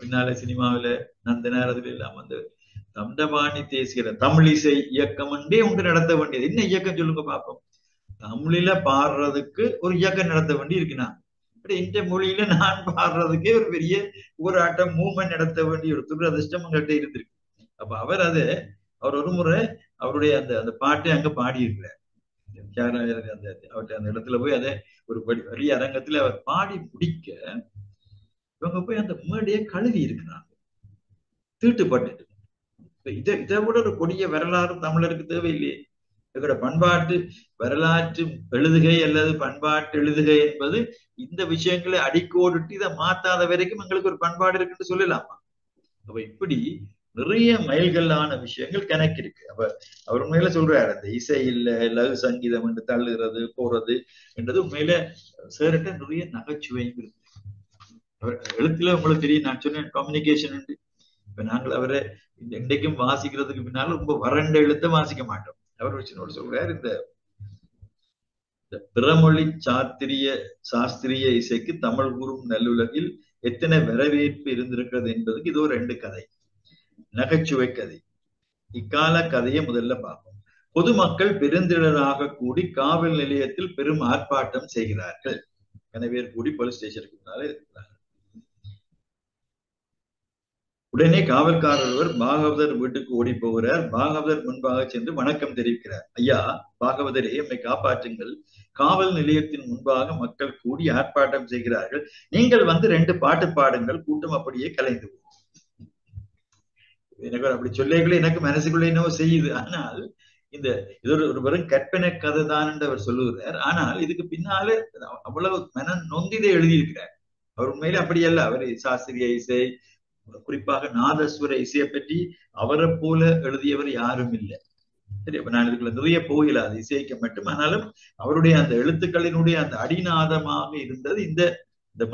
பின்னால சினிமாவில நந்தனார் அதுல எல்லாம் அந்த தண்டபாணி தேசிக்கிற தமிழ் இசை இயக்கம் ஒன்று நடத்த வேண்டியது. என்ன இயக்கம் சொல்லுங்க பாப்போம். தமிழில பாடுறதுக்கு ஒரு இயக்கம் நடத்த வேண்டி இருக்குன்னா, இந்த மொழியில நான் பாடுறதுக்கே ஒரு பெரிய போராட்டம் மூவ்மெண்ட் நடத்த வேண்டிய ஒரு துரதிர்ஷ்டம் எங்கள்கிட்ட இருந்திருக்கு. அப்ப அவர் ஒரு முறை அவருடைய அந்த பாட்டை அங்க பாடியிருக்கிறார். அவர்கிட்ட அந்த இடத்துல போய் அதை ஒரு பெரிய அரங்கத்துல அவர் பாடி முடிக்க இவங்க போய் அந்த மேடையை கழுவி இருக்கிறாங்க, தீட்டுப்பட்டு. இதை விட ஒரு கொடிய வரலாறு தமிழருக்கு தேவையில்லையே. எங்களோட பண்பாட்டு வரலாற்று எழுதுகை அல்லது பண்பாட்டு எழுதுகை என்பது இந்த விஷயங்களை அடிக்கோடிட்டு இதை மாத்தாத வரைக்கும் எங்களுக்கு ஒரு பண்பாடு இருக்குன்னு சொல்லலாமா? அப்ப இப்படி நிறைய மைல்கல்லான விஷயங்கள் கணக்கு இருக்கு. அப்ப அவர் உண்மையில சொல்றாரு, அந்த இசை இல்ல லகு சங்கீதம் என்று தள்ளுகிறது போறது என்றது உண்மையில சேரிட்ட நிறைய நகைச்சுவையும் இருக்கு. அவர் எழுத்துல உங்களுக்கு தெரியும், நான் சொன்னேன் கம்யூனிகேஷன் உண்டு. இப்ப நாங்கள் அவரை இன்றைக்கும் வாசிக்கிறதுக்கு பின்னால ரொம்ப வறண்ட எழுத்த வாசிக்க மாட்டோம். அவர் வச்சு சொல்றாரு, இந்த பிறமொழி சாஸ்திரிய இசைக்கு தமிழ் கூறும் நல்லுலகில் எத்தனை வரவேற்பு இருந்திருக்கிறது என்பதுக்கு இது ஒரு 2 கதை, நகைச்சுவை கதை. இக்கால கதையை முதல்ல பார்ப்போம். பொதுமக்கள் பெருந்திரளாக கூடி காவல் நிலையத்தில் பெரும் ஆர்ப்பாட்டம் செய்கிறார்கள். கனவேர் கூடி போலீஸ் ஸ்டேஷனுக்கு முன்னாலே இருக்கிறார்கள். உடனே காவல்காரர் ஒருவர் பாகவதர் வீட்டுக்கு ஓடி போகிறார். பாகவதர் முன்பாக சென்று வணக்கம் தெரிவிக்கிறார். ஐயா பாகவதரே, எம்மை காப்பாற்றுங்கள். காவல் நிலையத்தின் முன்பாக மக்கள் கூடி ஆர்ப்பாட்டம் செய்கிறார்கள். நீங்கள் வந்து 2 பாட்டு பாடுங்கள், கூட்டம் அப்படியே கலைந்து போகும். எனக்கு அப்படி சொல்லிகளே எனக்கு மனசுக்குள்ள என்னவோ செய்யுது. ஆனால் இது ஒரு வெறும் கற்பனை கதை தான் என்று அவர் சொல்லுகிறார். ஆனால் இதுக்கு பின்னாலே அவ்வளவு மன நொந்திதை எழுதியிருக்கிறார். அவர் உண்மையிலே அப்படி அல்ல. அவர் சாஸ்திரிய இசை, குறிப்பாக நாதஸ்வர இசையை பற்றி அவரை போல எழுதியவர் யாரும் இல்லை. சரி, அப்ப நான் இதுக்குள்ள நிறைய போகல, அது இசைக்க மட்டும். ஆனாலும் அவருடைய அந்த எழுத்துக்களினுடைய அந்த அடிநாதமாக இருந்தது இந்த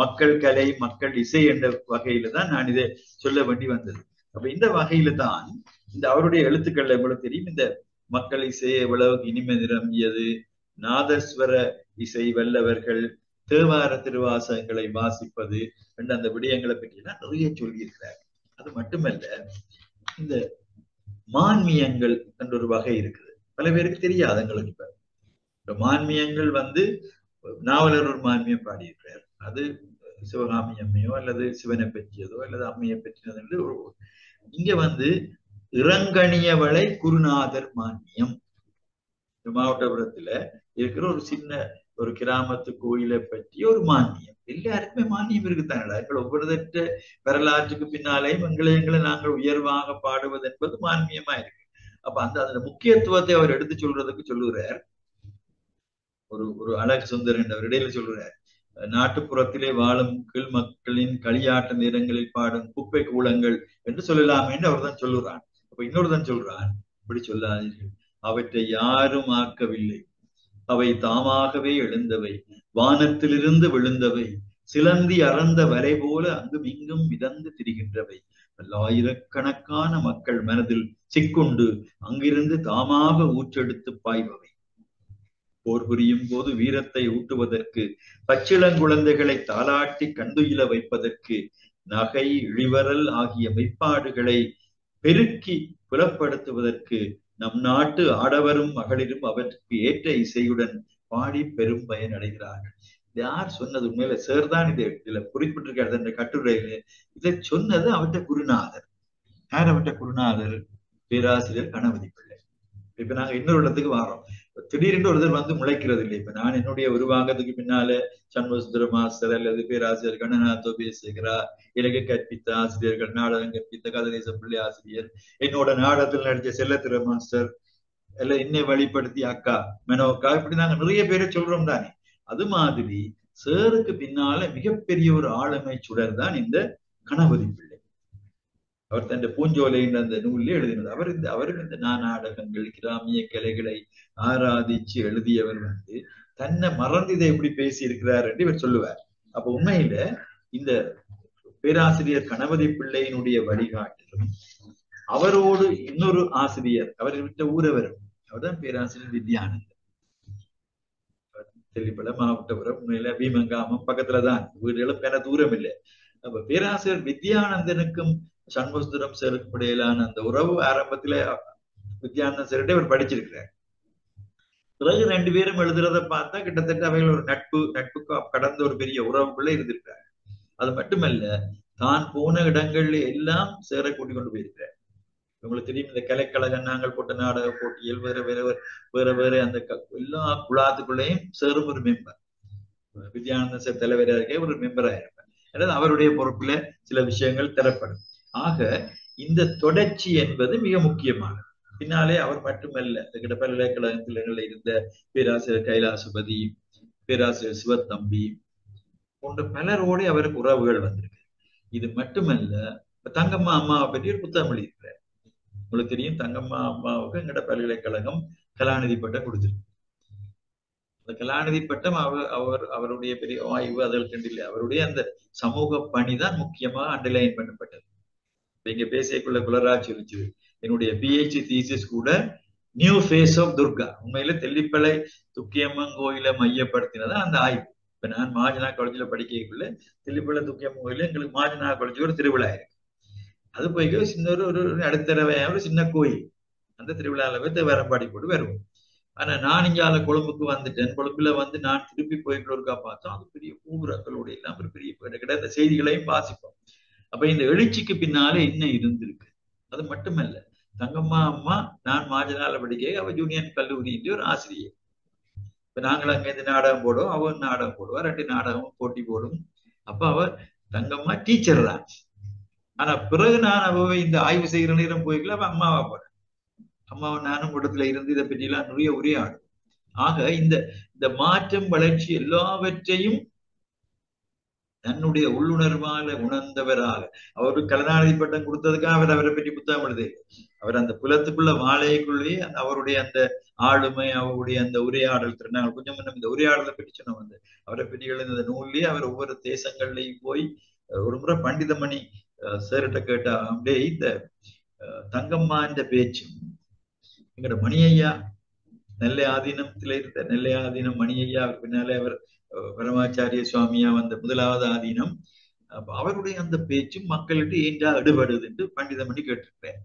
மக்கள் கலை, மக்கள் இசை என்ற வகையில தான் நான் இதை சொல்ல வேண்டி வந்தது. அப்ப இந்த வகையில தான் இந்த அவருடைய எழுத்துக்கள்ல எவ்வளவு தெரியும், இந்த மக்கள் இசை எவ்வளவுக்கு இனிமை நிரம்பியது, நாதஸ்வர இசை வல்லவர்கள், தேவார திருவாசகங்களை வாசிப்பது என்ற அந்த விடயங்களை பற்றி எல்லாம் நிறைய சொல்லியிருக்கிறார். அது மட்டுமல்ல, இந்த மான்மியங்கள் என்ற ஒரு வகை இருக்குது, பல பேருக்கு தெரியாது எங்களுக்கு. இப்ப மான்மியங்கள் நாவலர் ஒரு மான்மியம் பாடியிருக்கிறார். அது சிவகாமி அம்மையோ அல்லது சிவனை பற்றியதோ அல்லது அம்மையை பற்றியதோ என்று இங்க இறங்கணியவளை குருநாதர் மான்மியம். மாவட்டபுரத்துல இருக்கிற ஒரு சின்ன ஒரு கிராமத்து கோயிலை பற்றி ஒரு மானியம். எல்லாருக்குமே மானியம் இருக்குத்தானடா. ஒவ்வொருத்த வரலாற்றுக்கு பின்னாலேயும் எங்களை நாங்கள் உயர்வாக பாடுவது என்பது மான்மியமா இருக்கு. அப்ப அந்த முக்கியத்துவத்தை அவர் எடுத்து சொல்லுகிறார். ஒரு அழகு சுந்தர் என்றவர் இடையில சொல்றார், நாட்டுப்புறத்திலே வாழும் கீழ் மக்களின் களியாட்ட நேரங்களில் பாடும் குப்பை கூலங்கள் என்று சொல்லலாமே என்று அவர் தான் சொல்லுறான். அப்ப இன்னொருதான் சொல்றான், இப்படி சொல்லாதீர்கள், அவற்றை யாரும் ஆக்கவில்லை, அவை தாமாகவே எழுந்தவை, வானத்திலிருந்து விழுந்தவை, சிலந்தி அறந்த வரை போல அங்கும் இங்கும் மிதந்து திரிகின்றவை, பல்லாயிரக்கணக்கான மக்கள் மனதில் சிக்குண்டு அங்கிருந்து தாமாக ஊற்றெடுத்து பாய்பவை. போர் புரியும் போது வீரத்தை ஊட்டுவதற்கு, பச்சிளங்குழந்தைகளை தாலாட்டி கண்டுயில வைப்பதற்கு, நகை இழிவரல் ஆகிய மெய்ப்பாடுகளை பெருக்கி புலப்படுத்துவதற்கு நம் நாட்டு ஆடவரும் மகளிரும் அவற்றுக்கு ஏற்ற இசையுடன் பாடி பெரும் பயன் அடைகிறார்கள். யார் சொன்னது? உண்மையில சார் தான் இதுல குறிப்பிட்டிருக்காரு இந்த கட்டுரையில. இதை சொன்னது அவற்ற குருநாதர். யார் அவற்ற குருநாதர்? பேராசிரியர் கணபதி பிள்ளை. இப்ப நாங்க இன்னொரு இடத்துக்கு வரோம். திடீரென்று ஒருத்தர் வந்து முளைக்கிறது இல்லை. இப்ப நான் என்னுடைய ஒரு வாங்கத்துக்கு பின்னால சண்முகசுந்தர மாஸ்டர் அல்லது பேராசிரியர் கண்ணநாத்தோ பேசுகிறார், எனக்கு கற்பித்த ஆசிரியர்கள், நாடகம் கற்பித்த கதிரேச பிள்ளை ஆசிரியர், என்னோட நாடகத்தில் நடிச்ச செல்லத்திர மாஸ்டர், இல்ல என்னை வழிபடுத்தி அக்கா மெனோக்கா, இப்படி நாங்க நிறைய பேரை சொல்றோம் தானே. அது மாதிரி சேருக்கு பின்னால மிகப்பெரிய ஒரு ஆளுமை சுடர் தான் இந்த கணபதி பிள்ளை. அவர் தன் பூஞ்சோலை அந்த நூலில் எழுதினது. அவரும் இந்த நாடகங்கள், கிராமிய கலைகளை ஆராதிச்சு எழுதியவர் வந்து தன்னை மறந்து இதை எப்படி பேசி இருக்கிறார் என்று இவர் சொல்லுவார். அப்ப உண்மையில இந்த பேராசிரியர் கணபதி பிள்ளையினுடைய வழிகாட்டிலும் அவரோடு இன்னொரு ஆசிரியர், அவர் விட்ட ஊரவரும், அவர்தான் பேராசிரியர் வித்யானந்தன். தெல்லிப்பள மாவட்டபுரம், உண்மையில பீமங்காமம் பக்கத்துலதான், வீடுகளும் பெற தூரம் இல்லை. அப்ப பேராசிரியர் வித்யானந்தனுக்கும் சண்முகசுந்தரம் சாருக்கு இடையிலான அந்த உறவு ஆரம்பத்துல வித்யானந்தன் சார்கிட்ட அவர் படிச்சிருக்கிறார். பிறகு ரெண்டு பேரும் எழுதுறத பார்த்தா கிட்டத்தட்ட அவைகள் ஒரு நட்புக்கு கடந்த ஒரு பெரிய உறவுக்குள்ள இருந்திருக்கிறார். அது மட்டுமல்ல, தான் போன இடங்கள்ல எல்லாம் சேர கூட்டிக் கொண்டு போயிருக்கிறார். உங்களுக்கு தெரியும், இந்த கலைக்கழக நாங்கள் போட்ட நாடக போட்டியில் வேற அந்த எல்லா குழாத்துக்குள்ளேயும் சேரும் ஒரு மெம்பர். வித்யானந்தன் சார் தலைவராக இருக்க ஒரு மெம்பராக இருப்பார். அதாவது அவருடைய பொறுப்புல சில விஷயங்கள் தரப்படும். ஆக இந்த தொடர்ச்சி என்பது மிக முக்கியமானது. பின்னாலே அவர் மட்டுமல்ல, கிட்ட பல்கலைக்கழகத்தில் இருந்த பேராசிரியர் கைலாசபதி, பேராசிரியர் சிவத்தம்பி போன்ற பலரோடு அவருக்கு உறவுகள் வந்திருக்கு. இது மட்டுமல்ல, தங்கம்மா அம்மாவை பற்றி ஒரு புத்தகம் எழுதியிருக்கிறார். உங்களுக்கு தெரியும், தங்கம்மா அம்மாவுக்கு எங்கட பல்கலைக்கழகம் கலாநிதி பட்டம் கொடுத்திருக்கு. அந்த கலாநிதி பட்டம் அவருடைய பெரிய ஆய்வு அதற்கு இல்லை, அவருடைய அந்த சமூக பணிதான் முக்கியமாக அண்டர்லைன் பண்ணப்பட்டது. இங்க பேசியக்குள்ள குலராட்சி இருந்துச்சு, என்னுடைய PhD தீசிஸ் கூட நியூ ஃபேஸ் ஆஃப் துர்கா. உண்மையில தெல்லிப்பளை துக்கியம்மன் கோயிலை மையப்படுத்தினதான் அந்த ஆய்வு. இப்ப நான் மாஜனா காலேஜ்ல படிக்கக்குள்ள தெல்லிப்பளை துக்கியம்மன் கோயில எங்களுக்கு மாஜனா காலேஜ் ஒரு திருவிழா இருக்கு. அது போய் சின்ன ஒரு நடுத்தரவையான ஒரு சின்ன கோயில். அந்த திருவிழால போய் தேவாரம்பாடி போட்டு வருவோம். ஆனா நான் இங்கால கொழும்புக்கு வந்துட்டேன். கொழும்புல வந்து நான் திருப்பி போய்க்கொள்ளுக்கா பார்த்தோம், அது பெரிய பூரக்களோட எல்லாம் ஒரு பெரிய கிடைத்த செய்திகளையும் வாசிப்போம். அப்ப இந்த எழுச்சிக்கு பின்னாலே என்ன இருந்திருக்கு? அது மட்டுமல்ல, தங்கம்மா அம்மா நான் மாஜனால படிக்க, அவ ஜூனியர் கல்லூரியின் ஒரு ஆசிரியர். இப்ப நாங்கள் அங்க இருந்து நாடகம் போடுவோம், அவர் நாடகம் போடுவார், 2 நாடகமும் போட்டி போடும். அப்ப அவர் தங்கம்மா டீச்சர் தான். ஆனா பிறகு நான் அவ இந்த ஆய்வு செய்கிற நேரம் போய்க்கல, அவ அம்மாவா போறேன். அம்மாவை நானும் கூட்டத்துல இருந்து இதை பற்றி எல்லாம் நிறைய உரையாடும். ஆக இந்த மாற்றம் வளர்ச்சி எல்லாவற்றையும் தன்னுடைய உள்ளுணர்வால உணர்ந்தவராக, அவரு கலாநிதி பட்டம் கொடுத்ததுக்காக அவரை பற்றி புத்தகம் எழுது. அவர் அந்த புலத்துக்குள்ள மாலைக்குள்ளேயே அவருடைய அந்த ஆளுமை, அவருடைய அந்த உரையாடல் திறன், கொஞ்சம் முன்ன இந்த உரையாடலை பற்றி சொன்ன வந்து அவரை பற்றி எழுந்த நூல்லேயே அவர் ஒவ்வொரு தேசங்கள்லையும் போய் ஒரு முறை பண்டிதமணி சார்கிட்ட கேட்டா, அப்படியே இந்த தங்கம்மா என்ற பேச்சும் எங்கட மணியையா நெல்லை ஆதீனத்துல இருந்த நெல்லை ஆதீனம் மணியையா, அவர் பின்னாலே அவர் பரமாச்சாரிய சுவாமியா வந்த முதலாவது ஆதீனம், அவருடைய அந்த பேச்சும் மக்கள்கிட்ட ஏண்டா எடுபடுது என்று பண்டிதமணி கேட்டிருக்கிறார்.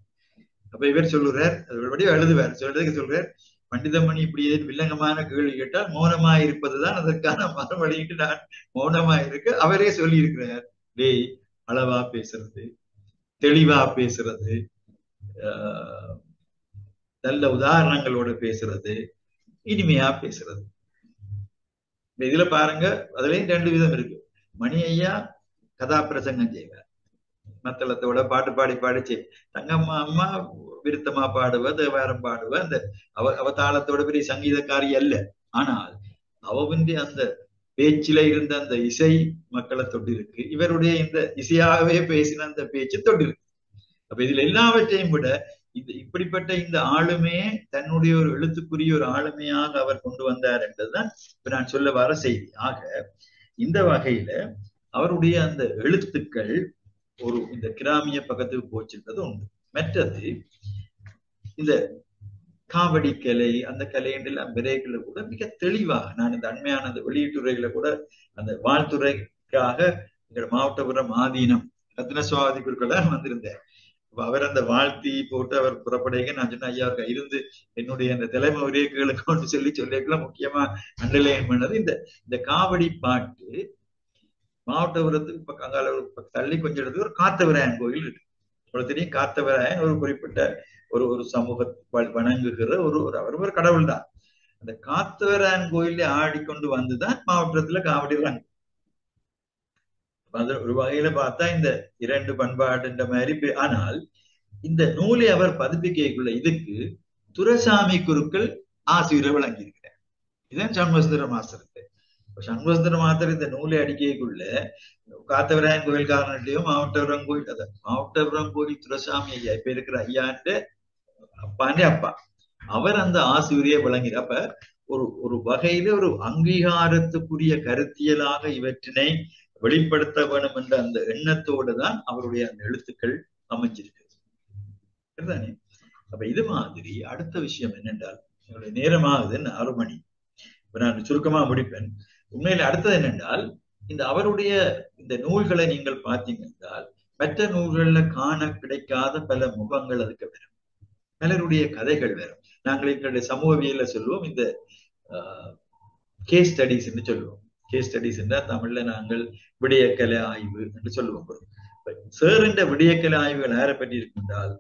அப்ப இவர் சொல்லுறார், அதோடய எழுதுவார், சொல்றார், பண்டிதமணி இப்படி வில்லங்கமான கேள்வி கேட்டால் மௌனமா இருப்பதுதான் அதற்கான மறுமொழிட்டு நான் மௌனமா இருக்க அவரே சொல்லி இருக்கிறார். டேய், அளவா பேசுறது, தெளிவா பேசுறது, நல்ல உதாரணங்களோட பேசுறது, இனிமையா பேசுறது. இதுல பாருங்க, அதுலயும் 2 விதம் இருக்கு. மணி ஐயா கதாபிரசங்கம் செய்வார், மத்தளத்தோட பாட்டு பாடி பாடிச்சு. தங்கம்மா அம்மா விருத்தமா பாடுவ, தேவாரம் பாடுவ, அந்த அவ தாளத்தோட பெரிய சங்கீதக்காரி அல்ல. ஆனால் அவனுடைய அந்த பேச்சில இருந்த அந்த இசை மக்களை தொட்டிருக்கு. இவருடைய இந்த இசையாகவே பேசின அந்த பேச்சு தொட்டிருக்கு. அப்ப இதுல எல்லாவற்றையும் விட இப்படிப்பட்ட இந்த ஆளுமையே தன்னுடைய ஒரு எழுத்துக்குரிய ஒரு ஆளுமையாக அவர் கொண்டு வந்தார் என்றதுதான் இப்ப நான் சொல்ல வர செய்தி. ஆக இந்த வகையில அவருடைய அந்த எழுத்துக்கள் ஒரு இந்த கிராமிய பக்கத்துக்கு போச்சுன்றது உண்டு. மற்றது இந்த காவடி கலை, அந்த கலையெல்லாம் விரைகளை கூட மிக தெளிவாக நான் இந்த அண்மையான அந்த வெளியீட்டுரைகளை கூட அந்த வாழ்த்துறைக்காக எங்களோட மாவட்டபுரம் ஆதீனம் ரத்ன சுவாதி குருக்கள் வந்திருந்தேன். அவர் அந்த வாழ்த்தி போட்டு அவர் புறப்படைங்க நான் சொன்ன ஐயா அவருக்கு இருந்து என்னுடைய அந்த தலைமை உரியர்களுக்கு சொல்லிக்கலாம் முக்கியமா அண்டர்லைன் பண்ணது இந்த காவடி பாட்டு மாவட்டபுரத்துக்கு அங்கால தள்ளி கொஞ்சம் இடத்துக்கு ஒரு காத்தவராயன் கோயில் இருக்கு. உங்களுக்கு தெரியும் காத்தவராயன் ஒரு குறிப்பிட்ட ஒரு சமூக வணங்குகிற அவர் ஒரு கடவுள் தான். அந்த காத்தவராயன் கோயில ஆடிக்கொண்டு வந்துதான் மாவட்டத்துல காவடிறாங்க. அது ஒரு வகையில பார்த்தா இந்த இரண்டு பண்பாடுன்ற மாதிரி. ஆனால் இந்த நூலை அவர் பதிப்பிக்கைக்குள்ள இதுக்கு துரைசாமி குருக்கள் ஆசிரியர் வழங்கியிருக்கிறார். இதுதான் சண்முகசுந்தர மாஸ்டருக்கு. சண்முகசுந்தர மாஸ்டர் இந்த நூலை அடிக்கைக்குள்ள காத்தவராயன் கோயில் காரணத்தையும் மாவட்டபுரம் கோயில் மாவட்டபுரம் கோயில் துரைசாமி ஐயா இப்ப இருக்கிற ஐயான்ட்டு அப்பாண்டே அப்பா அவர் அந்த ஆசிரியரை வழங்கினார். அப்ப ஒரு வகையில ஒரு அங்கீகாரத்துக்குரிய கருத்தியலாக இவற்றினை வெளிப்படுத்த வேணும் என்ற அந்த எண்ணத்தோடு தான் அவருடைய அந்த எழுத்துக்கள் அமைஞ்சிருக்கு. அப்ப இது மாதிரி அடுத்த விஷயம் என்னென்றால் என்னுடைய நேரமாகுது 6 மணி. இப்ப நான் சுருக்கமா முடிப்பேன். உண்மையில அடுத்தது என்னென்றால் இந்த அவருடைய இந்த நூல்களை நீங்கள் பார்த்தீங்க என்றால் மற்ற நூல்கள்ல காண கிடைக்காத பல முகங்கள் அதுக்கு வரும். பலருடைய கதைகள் வரும். நாங்கள் எங்களுடைய சமூகவியல்ல சொல்லுவோம் இந்த கேஸ் ஸ்டடிஸ் என்று சொல்லுவோம். கேஸ் ஸ்டடிஸ் என்றால் தமிழ்ல நாங்கள் விடயக்கலை ஆய்வு என்று சொல்லுவோம். சார் என்ற விடயக்கலை ஆய்வுகள் யாரை பற்றி இருக்கின்றால்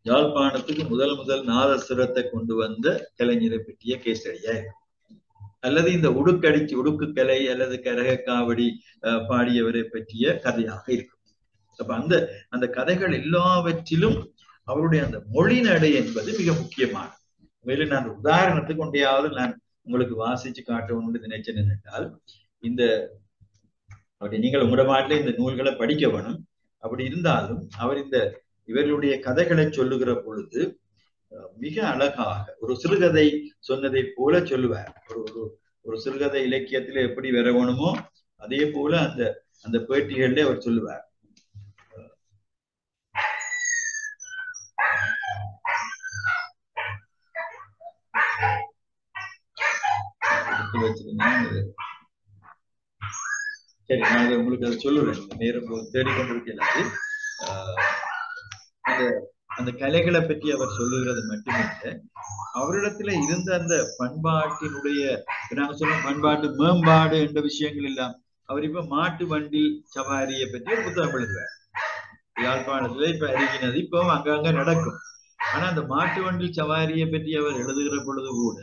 யாழ்ப்பாணத்துக்கு முதல் நாதசுரத்தை கொண்டு வந்த கலைஞரை பற்றிய கேஸ் ஸ்டடியா இருக்கும். அல்லது இந்த உடுக்கு கலை அல்லது கரக காவடி பாடியவரை பற்றிய கதையாக இருக்கும். அப்ப அந்த கதைகள் எல்லாவற்றிலும் அவருடைய அந்த மொழி நடை என்பது மிக முக்கியமானது. மேலும் நான் உதாரணத்துக்கு ஒன்றையாவது நான் உங்களுக்கு வாசிச்சு காட்டணும்னு நினைச்சேன். என்னென்றால் இந்த நீங்கள் உங்களோட மாட்டில இந்த நூல்களை படிக்க வேணும். அப்படி இருந்தாலும் அவர் இவர்களுடைய கதைகளை சொல்லுகிற பொழுது மிக அழகாக ஒரு சிறுகதை சொன்னதை போல சொல்லுவார். ஒரு சிறுகதை இலக்கியத்துல எப்படி வர வேணுமோ அதே போல அந்த பேட்டிகள்ல அவர் சொல்லுவார். சரி, நான் உங்களுக்கு அதை சொல்லுறேன். நேரம் தேடிக்கொண்டிருக்கிறது. அந்த கலைகளை பற்றி அவர் சொல்லுகிறது மட்டுமில்லை, அவரிடத்துல இருந்த அந்த பண்பாட்டினுடைய நாங்க சொல்ல பண்பாட்டு மேம்பாடு என்ற விஷயங்கள் எல்லாம். அவர் இப்ப மாட்டு வண்டி சவாரியை பற்றி ஒரு புத்தகம் எழுதுவார். யாழ்ப்பாணத்துல இப்ப அருகினது இப்போ அங்கங்க நடக்கும். ஆனா அந்த மாட்டு வண்டி சவாரியை பற்றி அவர் எழுதுகிற பொழுது கூட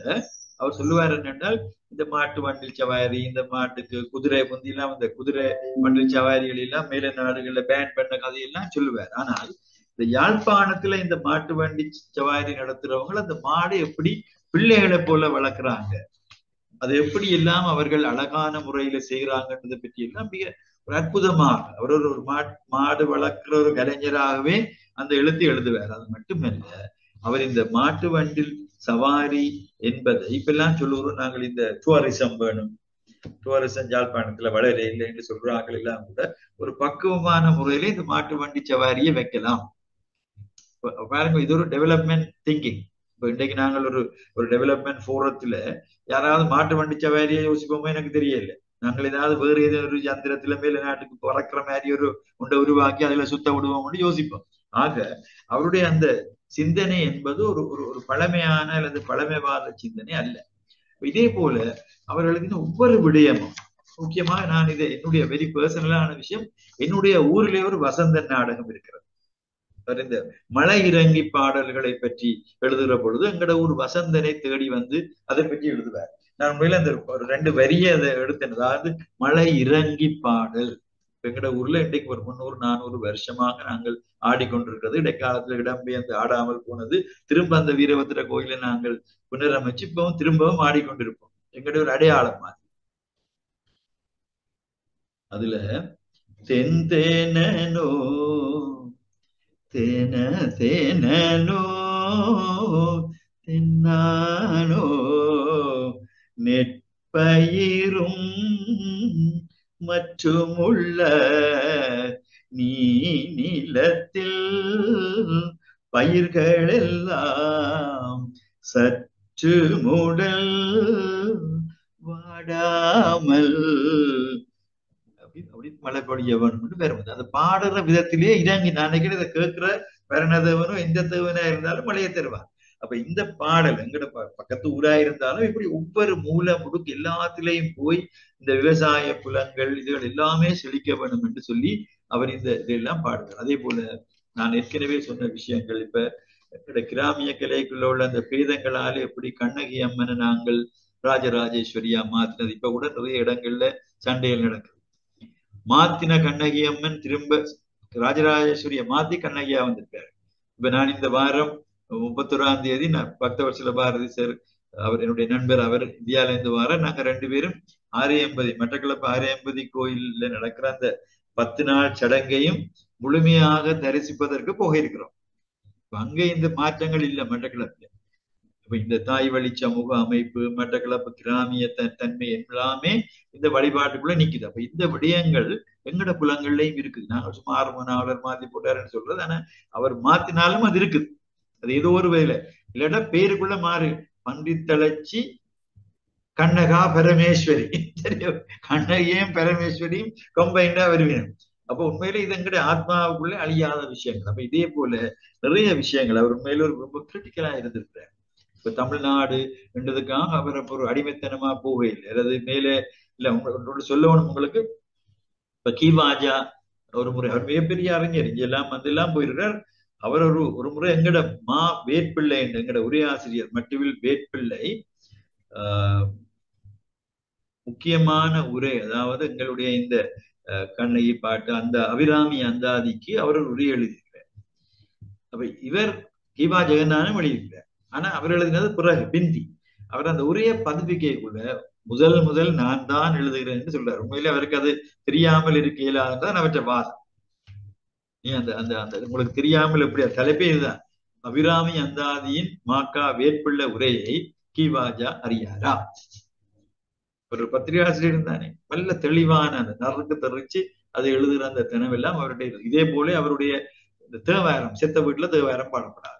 அவர் சொல்லுவார் என்னென்றால் இந்த மாட்டு வண்டில் சவாரி, இந்த மாட்டுக்கு குதிரை முந்திலாம் இந்த குதிரை வண்டில் சவாரிகள் எல்லாம் மேல நாடுகள்ல பேன் பண்ண கதையெல்லாம் சொல்லுவார். ஆனால் இந்த யாழ்ப்பாணத்துல இந்த மாட்டு வண்டி சவாரி நடத்துறவங்க அந்த மாடு எப்படி பிள்ளைகளை போல வளர்க்குறாங்க, அது எப்படி எல்லாம் அவர்கள் அழகான முறையில செய்யறாங்கன்றதை பற்றி எல்லாம் மிக ஒரு அற்புதமாக அவர் ஒரு மாடு வளர்க்கிற ஒரு கலைஞராகவே அந்த எழுதுவார். அது மட்டுமல்ல, அவர் இந்த மாட்டு வண்டில் சவாரி என்பதை இப்பெல்லாம் சொல்லுவோம் நாங்கள் இந்த டூரிசம் வேணும், டூரிசம் யாழ்ப்பாணத்துல வளர இல்லை என்று சொல்றாங்க எல்லாம் கூட ஒரு பக்குவமான முறையில இந்த மாட்டு வண்டி சவாரியை வைக்கலாம். பாருங்க, இது ஒரு டெவலப்மெண்ட் திங்கிங். இப்ப இன்றைக்கு நாங்கள் ஒரு டெவலப்மெண்ட் போரத்துல யாராவது மாட்டு வண்டி சவாரியை யோசிப்போமோ எனக்கு தெரியல. நாங்கள் ஏதாவது வேறு ஏதாவது ஒரு யந்திரத்துல மேல நாட்டுக்கு பறக்கிற மாதிரி ஒன்றை உருவாக்கி அதுல சுத்த விடுவோம்னு யோசிப்போம். ஆக அவருடைய அந்த சிந்தனை என்பது ஒரு பழமையான அல்லது பழமைவாத சிந்தனை அல்ல. இதே போல அவர்களுக்கு ஒவ்வொரு விடயமும் முக்கியமாக நான் இதை என்னுடைய வெரி பர்சனலான விஷயம், என்னுடைய ஊரிலே ஒரு வசந்த நாடகம் இருக்கிறது. இந்த மலை இறங்கி பாடல்களை பற்றி எழுதுகிற பொழுது எங்கட ஊர் வசந்தனை தேடி வந்து அதை பற்றி எழுதுவார். நான் உண்மையில அந்த ஒரு 2 வரியை அதை எடுத்தேன். அதாவது மலை இறங்கி பாடல் எங்கட ஊர்ல இன்றைக்கு ஒரு 300-400 வருஷமாக நாங்கள் ஆடிக்கொண்டிருக்கிறது. இடைக்காலத்துல இடம்பெயர்ந்து ஆடாமல் போனது. திரும்ப அந்த வீரபத்திர கோயிலை நாங்கள் புனரமைச்சு இப்பவும் திரும்பவும் ஆடிக்கொண்டிருப்போம். எங்களுடைய ஒரு அடையாளம் மாதிரி. அதுல தென்தேனோ தேன தேனோ தென்னானோ நெற்பயிரும் மற்றுமுள்ள நீ நிலத்தில் பயிர்கள் எல்லாம் சற்று முடல் வாடாமல் அப்படி மழை பொழிய வேணும் வருவது. அதை பாடுற விதத்திலேயே இறங்கி நான் நினைக்கிறேன். இதை கேட்கிற பரணதேவனும் எந்த தேவனா இருந்தாலும் மழையை தருவார். அப்ப இந்த பாடல் எங்கட பக்கத்து ஊரா இருந்தாலும் இப்படி ஒவ்வொரு மூல முடுக்கு எல்லாத்திலையும் போய் இந்த விவசாய புலங்கள் இதுகள் எல்லாமே செழிக்க வேண்டும் என்று சொல்லி அவர் இந்த இதெல்லாம் பாடுறார். அதே போல நான் ஏற்கனவே சொன்ன விஷயங்கள் இப்ப கிராமிய கலைக்குள்ள உள்ள அந்த பேதங்களால எப்படி கண்ணகி அம்மனை நாங்கள் ராஜராஜேஸ்வரியா மாத்தினது இப்ப கூட நிறைய இடங்கள்ல சண்டைகள் நடக்குது. மாத்தின கண்ணகி அம்மன் திரும்ப ராஜராஜேஸ்வரியை மாத்தி கண்ணகியா வந்திருக்காரு. இப்ப நான் இந்த வாரம் 31ஆம் தேதி நான் பக்தவத்சல பாரதி சார் அவர் என்னுடைய நண்பர், அவர் இந்தியாவில இருந்து வார நாங்க 2 பேரும் ஆரியம்பதி மட்டக்களப்பு ஆரியம்பதி கோயில்ல நடக்கிற அந்த 10 நாள் சடங்கையும் முழுமையாக தரிசிப்பதற்கு போக இருக்கிறோம். அங்க இந்த மாற்றங்கள் இல்லை மட்டக்களப்புல. இப்ப இந்த தாய் வழி சமூக அமைப்பு மட்டக்களப்பு கிராமிய தன்மை எல்லாமே இந்த வழிபாட்டுக்குள்ள நிக்குது. அப்ப இந்த விடயங்கள் எங்கட புலங்கள்லயும் இருக்குது. நாங்கள் சும்மா ஆர்வனாளர் மாத்தி போட்டாருன்னு சொல்றது, ஆனா அவர் மாத்தினாலும் அது இருக்குது. அது ஏதோ ஒரு வேலை இல்லைன்னா பேருக்குள்ள மாறு பண்டித்தளச்சி கண்ணகா பரமேஸ்வரி தெரியும். கண்ணகியும் பரமேஸ்வரியும் கம்பைண்டா வருவேன். அப்ப உண்மையில இது எங்கட ஆத்மாவுக்குள்ள அழியாத விஷயங்கள். அப்ப இதே போல நிறைய விஷயங்கள் அவர் உண்மையில ரொம்ப கிரிட்டிக்கலா இருந்திருக்கிறார். இப்ப தமிழ்நாடு என்றதுக்காக அவர் ஒரு அடிமைத்தனமா போகையில் அல்லது மேலே இல்ல உங்களோட சொல்லணும் உங்களுக்கு. இப்ப கீவாஜா ஒரு முறை அவர் மிகப்பெரிய அறிஞர், இங்க எல்லாம் எல்லாம் போயிருக்கார். அவர் ஒரு முறை எங்கட வேட்பிள்ளை எங்கட உரையாசிரியர் மட்டுவில் வேட்பிள்ளை முக்கியமான உரை, அதாவது எங்களுடைய இந்த கண்ணகி பாட்டு அந்த அபிராமி அந்தாதிக்கு அவர் ஒரு உரை எழுதியிருக்கிறார். அப்ப இவர் கீவா ஜெகநாதனும் எழுதியிருக்கிறார். ஆனா அவர் எழுதினது பிறகு பிந்தி. அவர் அந்த உரையை பதிப்பிக்கைக்குள்ள முதல் நான் தான் எழுதுகிறேன் சொல்றாரு. உண்மையிலே அவருக்கு அது தெரியாமல் இருக்க இயலாதுதான் அவற்றை வாதம். அந்த அந்த அந்த உங்களுக்கு தெரியாமல் எப்படி தலைப்பே இதுதான், அபிராமி அந்தாதியின் மாக்கா வேட்புள்ள உரையை கீவாஜா அறியாரா. ஒரு பத்திரிகாசிரியர் இருந்தானே நல்ல தெளிவான அந்த நறுக்கு தெரிச்சு அதை எழுதுகிற அந்த தினவெல்லாம் அவருடைய. இதே போல அவருடைய இந்த தேவாரம் செத்த வீட்டுல தேவாரம் பாடப்படாது,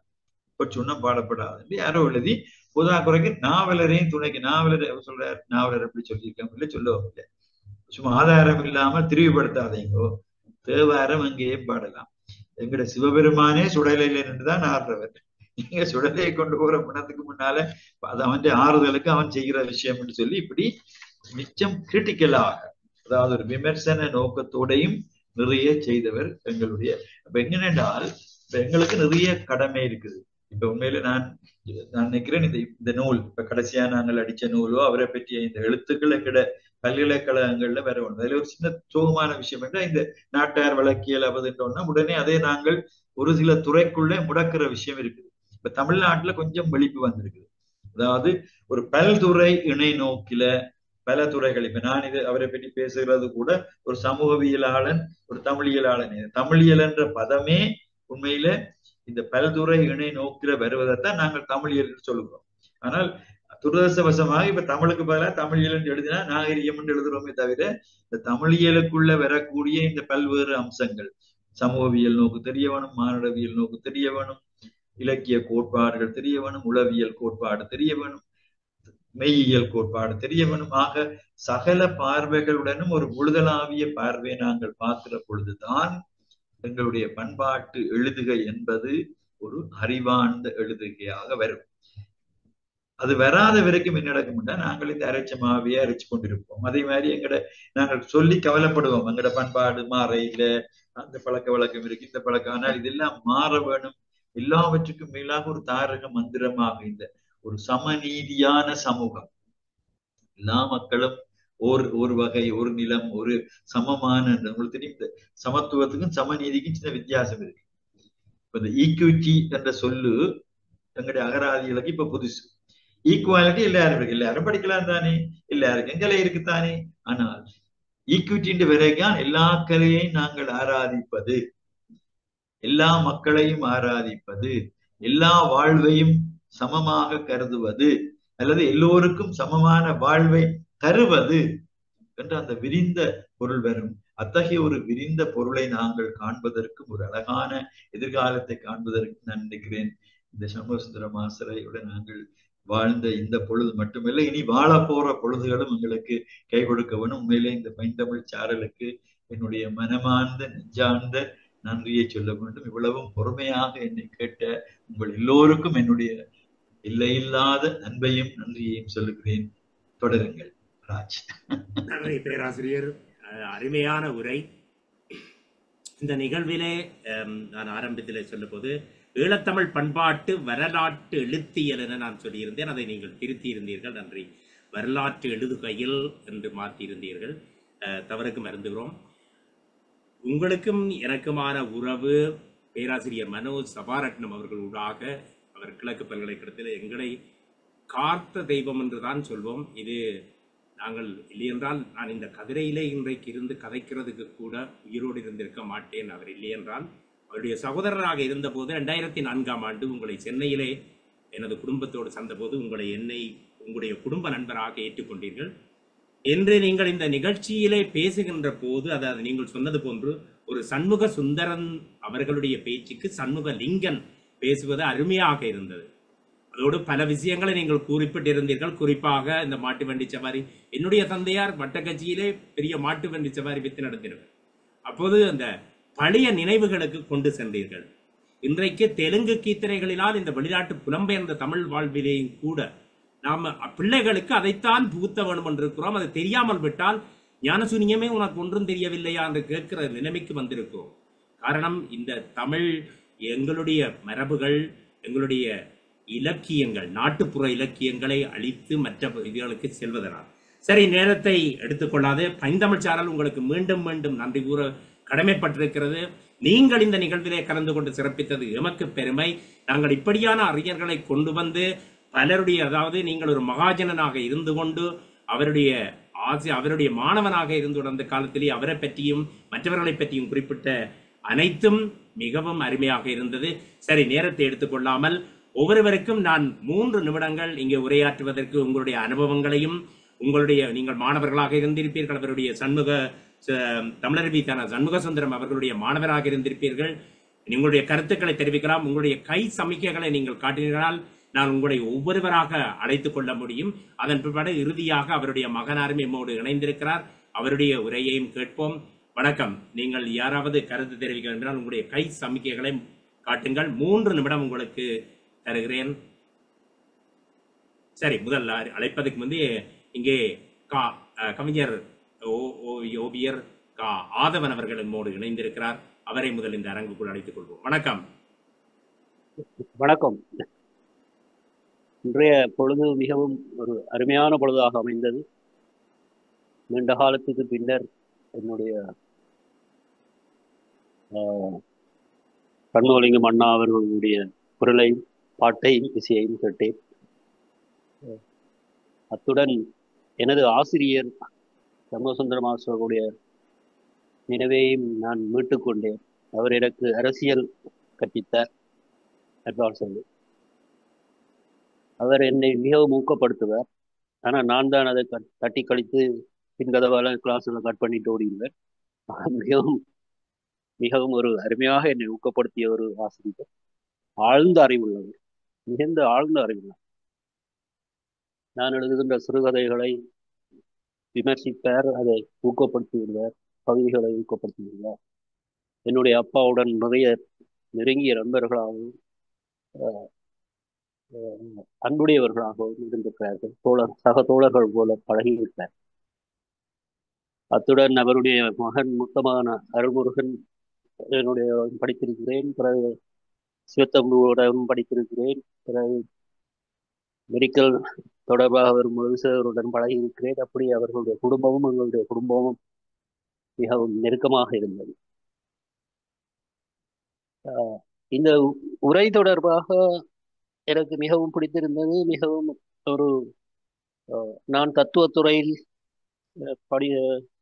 சொன்ன பாடப்படாது என்று யாரோ எழுதி குறைக்கு நாவலரையும் துணைக்கு நாவலர் சொல்றாரு. நாவலர் எப்படி சொல்லியிருக்காங்க சொல்லுவோம் இல்லை, சும்மா ஆதாரம் இல்லாமல் திரிவுபடுத்தாதீங்கோ, தேவாரம் அங்கேயே பாடலாம். எங்கட சிவபெருமானே சுடலையில நின்றுதான் ஆடுறவர். நீங்க சுடலையை கொண்டு போற பணத்துக்கு முன்னால அது அவன் ஆறுதலுக்கு அவன் செய்கிற விஷயம் என்று சொல்லி இப்படி மிச்சம் கிரிட்டிக்கலாக, அதாவது ஒரு விமர்சன நோக்கத்தோடையும் நிறைய செய்தவர் எங்களுடைய. அப்ப எங்கென்றால் இப்ப எங்களுக்கு நிறைய கடமை இருக்குது. இப்ப உண்மையில நான் நினைக்கிறேன் இந்த நூல் இப்ப கடைசியா நாங்கள் அடிச்ச நூலோ அவரை பற்றிய இந்த எழுத்துக்கள் எங்கட பல்கலைக்கழகங்கள்ல வேற ஒண்ணு. அதுல ஒரு சின்ன சோகமான விஷயம் என்றால் இந்த நாட்டார் வழக்கியல் அவதுன்றோம்னா உடனே அதே நாங்கள் ஒரு சில துறைக்குள்ள முடக்கிற விஷயம் இருக்குது. இப்ப தமிழ்நாட்டுல கொஞ்சம் விழிப்பு வந்திருக்குது. அதாவது ஒரு பல்துறை இணை நோக்கில பல துறைகள். இப்ப நான் இது அவரை பற்றி பேசுகிறது கூட ஒரு சமூகவியலாளன் ஒரு தமிழியலாளன். தமிழியல் என்ற பதமே உண்மையில இந்த பல்துறை இணை நோக்கில வருவதைத்தான் நாங்கள் தமிழியல் சொல்லுகிறோம். ஆனால் துரதிருஷ்டவசமாக இப்ப தமிழுக்கு பதிலாக தமிழியல் என்று எழுதினா நாகரிகம் என்று எழுதுறோமே தவிர இந்த தமிழியலுக்குள்ள வரக்கூடிய இந்த பல்வேறு அம்சங்கள் சமூகவியல் நோக்கு தெரிய வேணும், மானுடவியல் நோக்கு தெரிய வேணும், இலக்கிய கோட்பாடுகள் தெரிய வேணும், உளவியல் கோட்பாடு தெரிய வேணும், மெய்யியல் கோட்பாடு தெரிய வேணும். ஆக சகல பார்வைகளுடனும் ஒரு முழுதலாவிய பார்வையை நாங்கள் பார்க்கிற பொழுதுதான் எங்களுடைய பண்பாட்டு எழுதுகை என்பது ஒரு அறிவார்ந்த எழுதுகையாக வரும். அது வராத வரைக்கும் என்ன நடக்கும்னா நாங்கள் இந்த அரைச்சமாவையே அரைச்சு கொண்டிருப்போம். அதே மாதிரி நாங்கள் சொல்லி கவலைப்படுவோம், எங்கட பண்பாடு மாற இல்லை, அந்த பழக்க வழக்கம் இருக்கு, இந்த பழக்கம். ஆனால் இதெல்லாம் மாற வேணும். எல்லாவற்றுக்கும் மேலாக ஒரு தாரக மந்திரமாக இந்த ஒரு சமநீதியான சமூகம், எல்லா மக்களும் ஒரு வகை, ஒரு நிலம், ஒரு சமமான, உங்களுக்கு தெரியும் இந்த சமத்துவத்துக்கும் சமநீதிக்கும் சின்ன வித்தியாசம் இருக்கு. இப்ப இந்த ஈக்விட்டி என்ற சொல்லு எங்களுடைய அகராதிகளுக்கு இப்ப புதுசு. ஈக்குவாலிட்டி எல்லாரும் இருக்கு, எல்லாரும் படிக்கலாம் தானே, எல்லாருக்கும் எங்களை இருக்குத்தானே. ஆனால் ஈக்விட்டி வரைக்கும் எல்லா கலையையும் நாங்கள் ஆராதிப்பது, எல்லா மக்களையும் ஆராதிப்பது, எல்லா வாழ்வையும் சமமாக கருதுவது, அல்லது எல்லோருக்கும் சமமான வாழ்வை தருவது என்ற அந்த விரிந்த பொருள் வரும். அத்தகைய ஒரு விரிந்த பொருளை நாங்கள் காண்பதற்கும் ஒரு அழகான எதிர்காலத்தை காண்பதற்கு நான் நினைக்கிறேன் இந்த சண்முகசுந்தர மாஸ்டரையோட நாங்கள் வாழ்ந்த இந்த பொழுது மட்டுமில்லை, இனி வாழ போற பொழுதுகளும் எங்களுக்கு கை கொடுக்க வேணும். உண்மையிலே இந்த பைந்தமிழ் சாரலுக்கு என்னுடைய மனமார்ந்த நெஞ்சார்ந்த நன்றியை சொல்ல வேண்டும். இவ்வளவும் பொறுமையாக என்னை கேட்ட உங்கள் எல்லோருக்கும் என்னுடைய எல்லையில்லாத அன்பையும் நன்றியையும் சொல்லுகிறேன். தொடருங்கள் ராஜ். நன்றி பேராசிரியர், அருமையான உரை. இந்த நிகழ்விலே நான் ஆரம்பத்திலே சொல்லும் போது ஈழத்தமிழ் பண்பாட்டு வரலாற்று எழுத்தியல் என நான் சொல்லியிருந்தேன். அதை நீங்கள் திருத்தி இருந்தீர்கள். நன்றி. வரலாற்று எழுதுகையில் என்று மாற்றியிருந்தீர்கள். தவறுக்கு மறந்துகிறோம். உங்களுக்கும் எனக்குமான உறவு பேராசிரியர் மனோஜ் சபாரட்னம் அவர்களூடாக, அவர் கிழக்கு பல்கலைக்கழகத்தில் எங்களை காத்த தெய்வம் என்றுதான் சொல்வோம். இது நாங்கள் இல்லையென்றால் நான் இந்த கதிரையிலே இன்றைக்கு இருந்து கதைக்கிறதுக்கு கூட உயிரோடு இருந்திருக்க மாட்டேன். அவர் இல்லையென்றால் அவருடைய சகோதரராக இருந்தபோது 2004 உங்களை சென்னையிலே எனது குடும்பத்தோடு சந்தபோது உங்களுடைய குடும்ப நண்பராக ஏற்றுக்கொண்டீர்கள். என்று நீங்கள் இந்த நிகழ்ச்சியிலே பேசுகின்ற போது, அதாவது நீங்கள் சொன்னது போன்று ஒரு சண்முக சுந்தரன் அவர்களுடைய பேச்சுக்கு சண்முக லிங்கன் பேசுவது அருமையாக இருந்தது. அதோடு பல விஷயங்களை நீங்கள் குறிப்பிட்டிருந்தீர்கள். குறிப்பாக இந்த மாட்டு வண்டி சவாரி, என்னுடைய தந்தையார் வட்டக்கட்சியிலே பெரிய மாட்டு வண்டி சவாரி வித்து நடத்தினார். அப்போது அந்த பழைய நினைவுகளுக்கு கொண்டு சென்றீர்கள். இன்றைக்கு தெலுங்கு கீர்த்தனைகளினால் இந்த வெளிநாட்டு புலம்பெயர்ந்த தமிழ் வாழ்விலேயும் கூட நாம் பிள்ளைகளுக்கு அதைத்தான் புகுத்த வேண்டும் என்றிருக்கிறோம். அது தெரியாமல் விட்டால் ஞானசூன்யமே உனக்கு ஒன்றும் தெரியவில்லையா என்று கேட்கிற நிலைமைக்கு வந்திருக்கிறோம். காரணம், இந்த தமிழ் எங்களுடைய மரபுகள், எங்களுடைய இலக்கியங்கள், நாட்டுப்புற இலக்கியங்களை அழித்து மற்ற இதுகளுக்கு செல்வதனால். சரி, நேரத்தை எடுத்துக்கொள்ளாது பைந்தமிழ் சாரல் உங்களுக்கு மீண்டும் மீண்டும் நன்றி கூற கடமைப்பட்டிருக்கிறது. நீங்கள் இந்த நிகழ்விலே கலந்து கொண்டு சிறப்பித்தது எமக்கு பெருமை. நாங்கள் இப்படியான அறிஞர்களை கொண்டு வந்து பலருடைய, அதாவது நீங்கள் ஒரு மகாஜனனாக இருந்து கொண்டு அவருடைய மாணவனாக இருந்து அந்த காலத்திலே அவரை பற்றியும் மற்றவர்களை பற்றியும் குறிப்பிட்ட அனைத்தும் மிகவும் அருமையாக இருந்தது. சரி, நேரத்தை எடுத்துக்கொள்ளாமல் ஒவ்வொருவருக்கும் நான் 3 நிமிடங்கள் இங்கே உரையாற்றுவதற்கு உங்களுடைய அனுபவங்களையும், நீங்கள் மாணவர்களாக இருந்திருப்பீர்கள், அவருடைய தமிழருவி சண்முக சுந்தரம் அவர்களுடைய மாணவராக இருந்திருப்பீர்கள், உங்களுடைய கருத்துக்களை தெரிவிக்கலாம். உங்களுடைய கை சமிக்கைகளை நீங்கள் காட்டினால் நான் உங்களை ஒவ்வொருவராக அழைத்துக் கொள்ள முடியும். அதன் பிற்பாடு இறுதியாக அவருடைய மகனாரும் நம்மோடு இணைந்திருக்கிறார், அவருடைய உரையையும் கேட்போம். வணக்கம். நீங்கள் யாராவது கருத்து தெரிவிக்க வேண்டால் உங்களுடைய கை சமிக்கைகளை காட்டுங்கள். 3 நிமிடம் உங்களுக்கு தருகிறேன். சரி, முதல் அழைப்பதற்கு முந்தைய இங்கே கவிஞர் ஓவியர் ஆதவன் அவர்கள் நம்மோடு இணைந்திருக்கிறார். அவரை முதல் இந்த அரங்குக்குள் அழைத்துக் கொள்வோம். வணக்கம். வணக்கம். இன்றைய பொழுது மிகவும் ஒரு அருமையான பொழுதாக அமைந்தது. நீண்ட காலத்துக்கு பின்னர் என்னுடைய கண்ணுலிங்கம் அண்ணா அவர்களுடைய குரலையும் பாட்டையும் இசையையும் கேட்டேன். அத்துடன் எனது ஆசிரியர் சண்முகசுந்தரம் அவர்களுடைய நினைவையும் நான் மீட்டுக் கொண்டேன். அவர் எனக்கு அரசியல் கற்பித்தார். அவர் என்னை மிகவும் ஊக்கப்படுத்துவார். ஆனால் நான் தான் அதை தட்டி கழித்து பின்கதவால கிளாஸ்ல கட் பண்ணிட்டு ஓடிடுவேன். மிகவும் மிகவும் ஒரு அருமையாக என்னை ஊக்கப்படுத்திய ஒரு ஆசிரியர். ஆழ்ந்த அறிவுள்ளவர், மிகுந்த ஆழ்ந்த அறிவுள்ளவர். நான் எழுதுகின்ற சிறுகதைகளை விமர்சிப்பார், அதை ஊக்கப்படுத்தியுள்ளார், கவிதைகளை ஊக்கப்படுத்தியுள்ளார். என்னுடைய அப்பாவுடன் நிறைய நெருங்கிய நண்பர்களாகவும் அன்புடையவர்களாகவும் இருந்திருக்கிறார்கள். சக தோழர்கள் போல பழகிவிட்டார். அத்துடன் அவருடைய மகன் மூத்தமான அருள்முருகன் என்னுடைய படித்திருக்கிறேன். பிறகு சிவத்தம்புடன் படித்திருக்கிறேன். பிறகு மெடிக்கல் தொடர்பாக வரும் முழுசருடன் பழகியிருக்கிறேன். அப்படி அவர்களுடைய குடும்பமும் எங்களுடைய குடும்பமும் மிகவும் நெருக்கமாக இருந்தது. இந்த உரை தொடர்பாக எனக்கு மிகவும் பிடித்திருந்தது. மிகவும் ஒரு நான் தத்துவத்துறையில்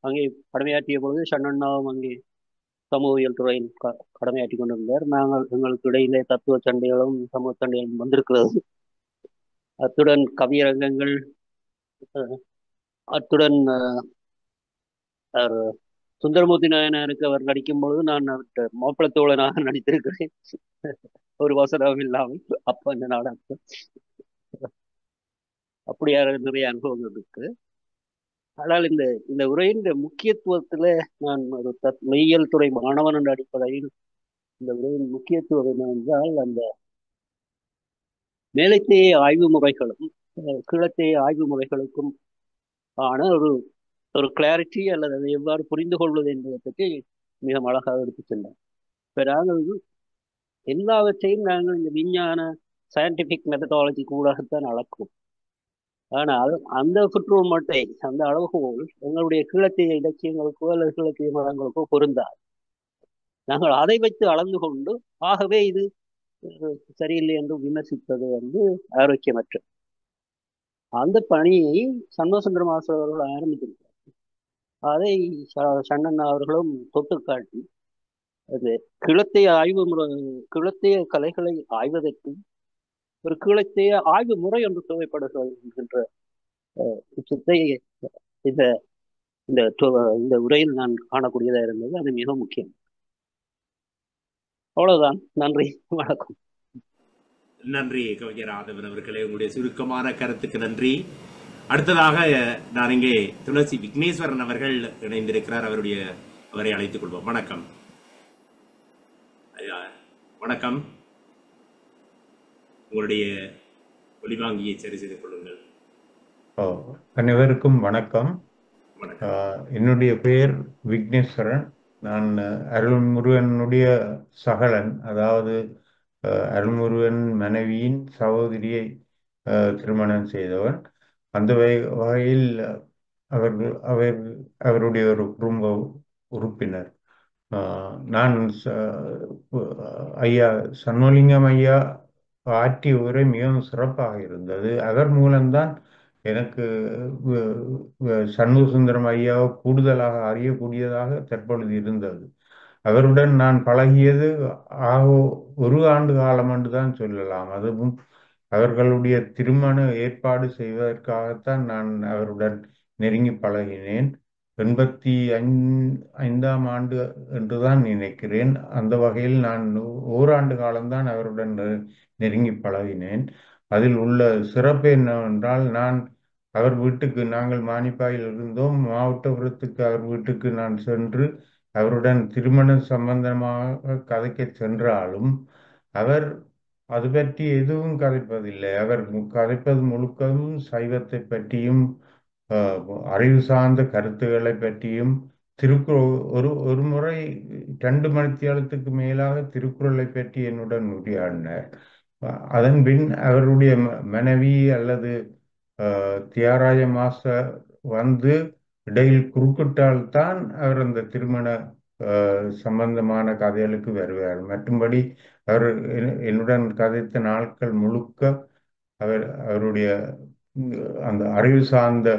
அங்கே கடமையாற்றிய பொழுது சண்ணண்ணாவும் அங்கே சமூகவியல் துறையில் கடமையாற்றி கொண்டிருந்தார். எங்களுக்கு இடையிலே தத்துவ சண்டைகளும் சமூக சண்டைகளும் வந்திருக்கிறது. அத்துடன் கவியரங்கங்கள், அத்துடன் சுந்தரமூர்த்தி நாயனாருக்கு அவர் நடிக்கும் பொழுது நான் அவர்கிட்ட மாப்பிளத்தோழனாக நடித்திருக்கிறேன். ஒரு வசனம் இல்லாமல். அப்ப அந்த நாடகம் அப்படியான நிறைய அனுபவங்கள் இருக்கு. ஆனால் இந்த உரையின் முக்கியத்துவத்துல நான் ஒரு மெய்யியல் துறை மாணவன் என்ற அடிப்படையில் இந்த உரையின் முக்கியத்துவம் என்னவென்றால் அந்த மேலைத்தேய ஆய்வு முறைகளும் கீழத்தேய ஆய்வு முறைகளுக்கும் ஆன ஒரு ஒரு கிளாரிட்டி அல்லது அதை எவ்வாறு புரிந்து கொள்வது என்பதை பற்றி மிக அழகாக எடுத்துச் சென்றார். இப்போ நாங்கள் எல்லாவற்றையும் நாங்கள் இந்த விஞ்ஞான சயின்டிபிக் மெத்தடாலஜி கூடத்தான் அளக்கும். ஆனால் அந்த குற்றமட்டை அந்த அளவுகோல் எங்களுடைய கீழத்திய இலக்கியங்களுக்கோ அல்லது கீழத்திய மதங்களுக்கோ பொருந்தாது. நாங்கள் அதை வைத்து அளந்து கொண்டு ஆகவே இது சரியில்லை என்று விமர்சிப்பது ஆரோக்கியமற்றது. அந்த பணியை சண்முகசுந்தரம் ஆசிரியர் அவர்கள் ஆரம்பித்திருக்கிறார். அதை சண்ணன் அவர்களும் தொட்டு காட்டி அது கிழத்தைய ஆய்வு முறை கிழத்தைய கலைகளை ஆய்வதற்கும் ஒரு கீழத்தைய ஆய்வு முறை ஒன்று தேவைப்படுகிறது என்கின்ற உச்சத்தை இந்த இந்த இந்த உரையில் நான் காணக்கூடியதாக இருந்தது. அது மிக முக்கியம். அவ்வளவுதான். நன்றி, வணக்கம். நன்றி கவிஞர் ஆதவன் அவர்களே, உங்களுடைய சுருக்கமான கருத்துக்கு நன்றி. அடுத்ததாக நான் இங்கே துளசி விக்னேஸ்வரன் அவர்கள் இணைந்திருக்கிறார். அவரை அழைத்துக் கொள்வோம். வணக்கம். வணக்கம். உங்களுடைய ஒலிவாங்கியை சரி செய்து கொள்ளுங்கள். அனைவருக்கும் வணக்கம். என்னுடைய பெயர் விக்னேஸ்வரன். நான் அருள்முருகனுடைய சகலன், அதாவது அருள்முருகன் மனைவியின் சகோதரியை திருமணம் செய்தவன். அந்த வகையில் அவருடைய ஒரு குடும்ப உறுப்பினர். நான் ஐயா சண்முகலிங்கம் ஐயா ஆற்றிய உரை மிகவும் சிறப்பாக இருந்தது. அவர் மூலம்தான் எனக்கு சண்முகசுந்தரம் ஐயாவை கூடுதலாக அறியக்கூடியதாக தற்பொழுது இருந்தது. அவருடன் நான் பழகியது ஒரு ஆண்டு காலம் என்று தான் சொல்லலாம். அதுவும் அவர்களுடைய திருமண ஏற்பாடு செய்வதற்காகத்தான் நான் அவருடன் நெருங்கி பழகினேன். 85ஆம் ஆண்டு என்றுதான் நினைக்கிறேன். அந்த வகையில் நான் ஓராண்டு காலம்தான் அவருடன் நெருங்கி பழகினேன். அதில் உள்ள சிறப்பு என்னவென்றால், அவர் வீட்டுக்கு, நாங்கள் மானிப்பாயில் இருந்தோம், மாவட்டபுரத்துக்கு அவர் வீட்டுக்கு நான் சென்று அவருடன் திருமண சம்பந்தமாக கதைக்க சென்றாலும் அவர் அது பற்றி எதுவும் கதைப்பதில்லை. அவர் கதைப்பது முழுக்கவும் சைவத்தை பற்றியும் அறிவு சார்ந்த கருத்துக்களை பற்றியும் ஒரு முறை 2 மணித்தியாலத்துக்கு மேலாக திருக்குறளை பற்றி என்னுடன் உரையாடினார். அதன் பின் அவருடைய மனைவி அல்லது தியாகராஜ மாஸ்டர் வந்து இடையில் குறுக்கிட்டால்தான் அவர் அந்த திருமண சம்பந்தமான கதைகளுக்கு வருவார். மற்றும்படி அவர் என்னுடன் கதைத்த நாட்கள் முழுக்க அவருடைய அந்த அறிவு சார்ந்த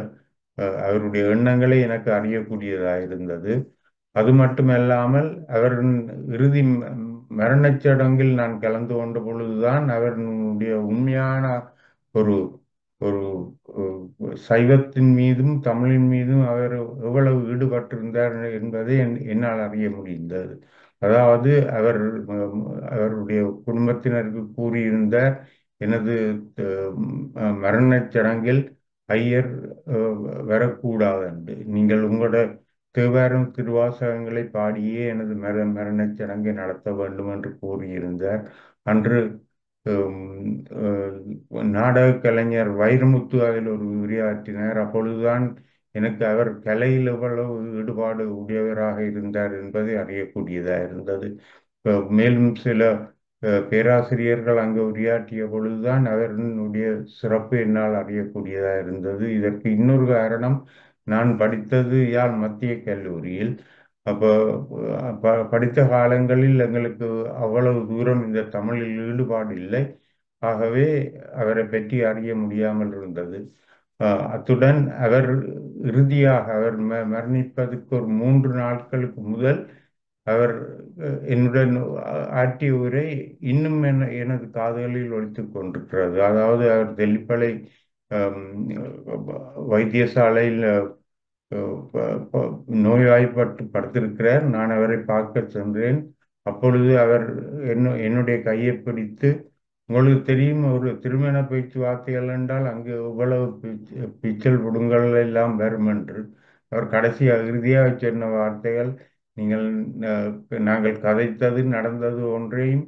அவருடைய எண்ணங்களை எனக்கு அறியக்கூடியதாக இருந்தது. அது மட்டுமல்லாமல் அவரின் இறுதி மரணச் சடங்கில் நான் கலந்து கொண்ட பொழுதுதான் அவருடைய உண்மையான ஒரு ஒரு சைவத்தின் மீதும் தமிழின் மீதும் அவர் எவ்வளவு ஈடுபட்டிருந்தார் என்பதை என்னால் அறிய முடிந்தது. அதாவது அவருடைய குடும்பத்தினருக்கு கூறியிருந்தார், எனது மரணச் சடங்கில் ஐயர் வரக்கூடாது என்று. நீங்கள் உங்களோட தேவாரம் திருவாசகங்களை பாடியே எனது மரணச் சடங்கை நடத்த வேண்டும் என்று கூறியிருந்தார். அன்று நாடக கலைஞர் வைரமுத்து அதில் ஒரு உரையாற்றினார். அப்பொழுதுதான் எனக்கு அவர் கலையில் எவ்வளவு ஈடுபாடு உடையவராக இருந்தார் என்பதை அறியக்கூடியதாக இருந்தது. மேலும் சில பேராசிரியர்கள் அங்கு உரையாற்றிய பொழுதுதான் அவர்களுடைய சிறப்பு என்னால் அறியக்கூடியதாக இருந்தது. இதற்கு இன்னொரு காரணம், நான் படித்தது யாழ் மத்திய கல்லூரியில். அப்போ படித்த காலங்களில் எங்களுக்கு அவ்வளவு தூரம் இந்த தமிழில் ஈடுபாடு இல்லை. ஆகவே அவரை பற்றி அறிய முடியாமல் இருந்தது. அத்துடன் அவர் இறுதியாக அவர் மரணிப்பதற்கு ஒரு 3 நாட்களுக்கு முதல் அவர் என்னுடன் ஆற்றிய உரை இன்னும் எனது காதுகளில் ஒலித்துக் கொண்டிருக்கிறது. அதாவது அவர் தெல்லிப்பளை வைத்தியசாலையில் நோய்வாய்ப்பட்டு படுத்திருக்கிறார். நான் அவரை பார்க்க சென்றேன். அப்பொழுது அவர் என்னுடைய கையை பிடித்து, உங்களுக்கு தெரியும் ஒரு திருமண பேச்சுவார்த்தைகள் என்றால் அங்கு இவ்வளவு பிச்சல் புடுங்கள் எல்லாம் வரும் என்று அவர் கடைசியாக இறுதியாக சொன்ன வார்த்தைகள், நீங்கள் நாங்கள் கதைத்தது நடந்தது ஒன்றையும்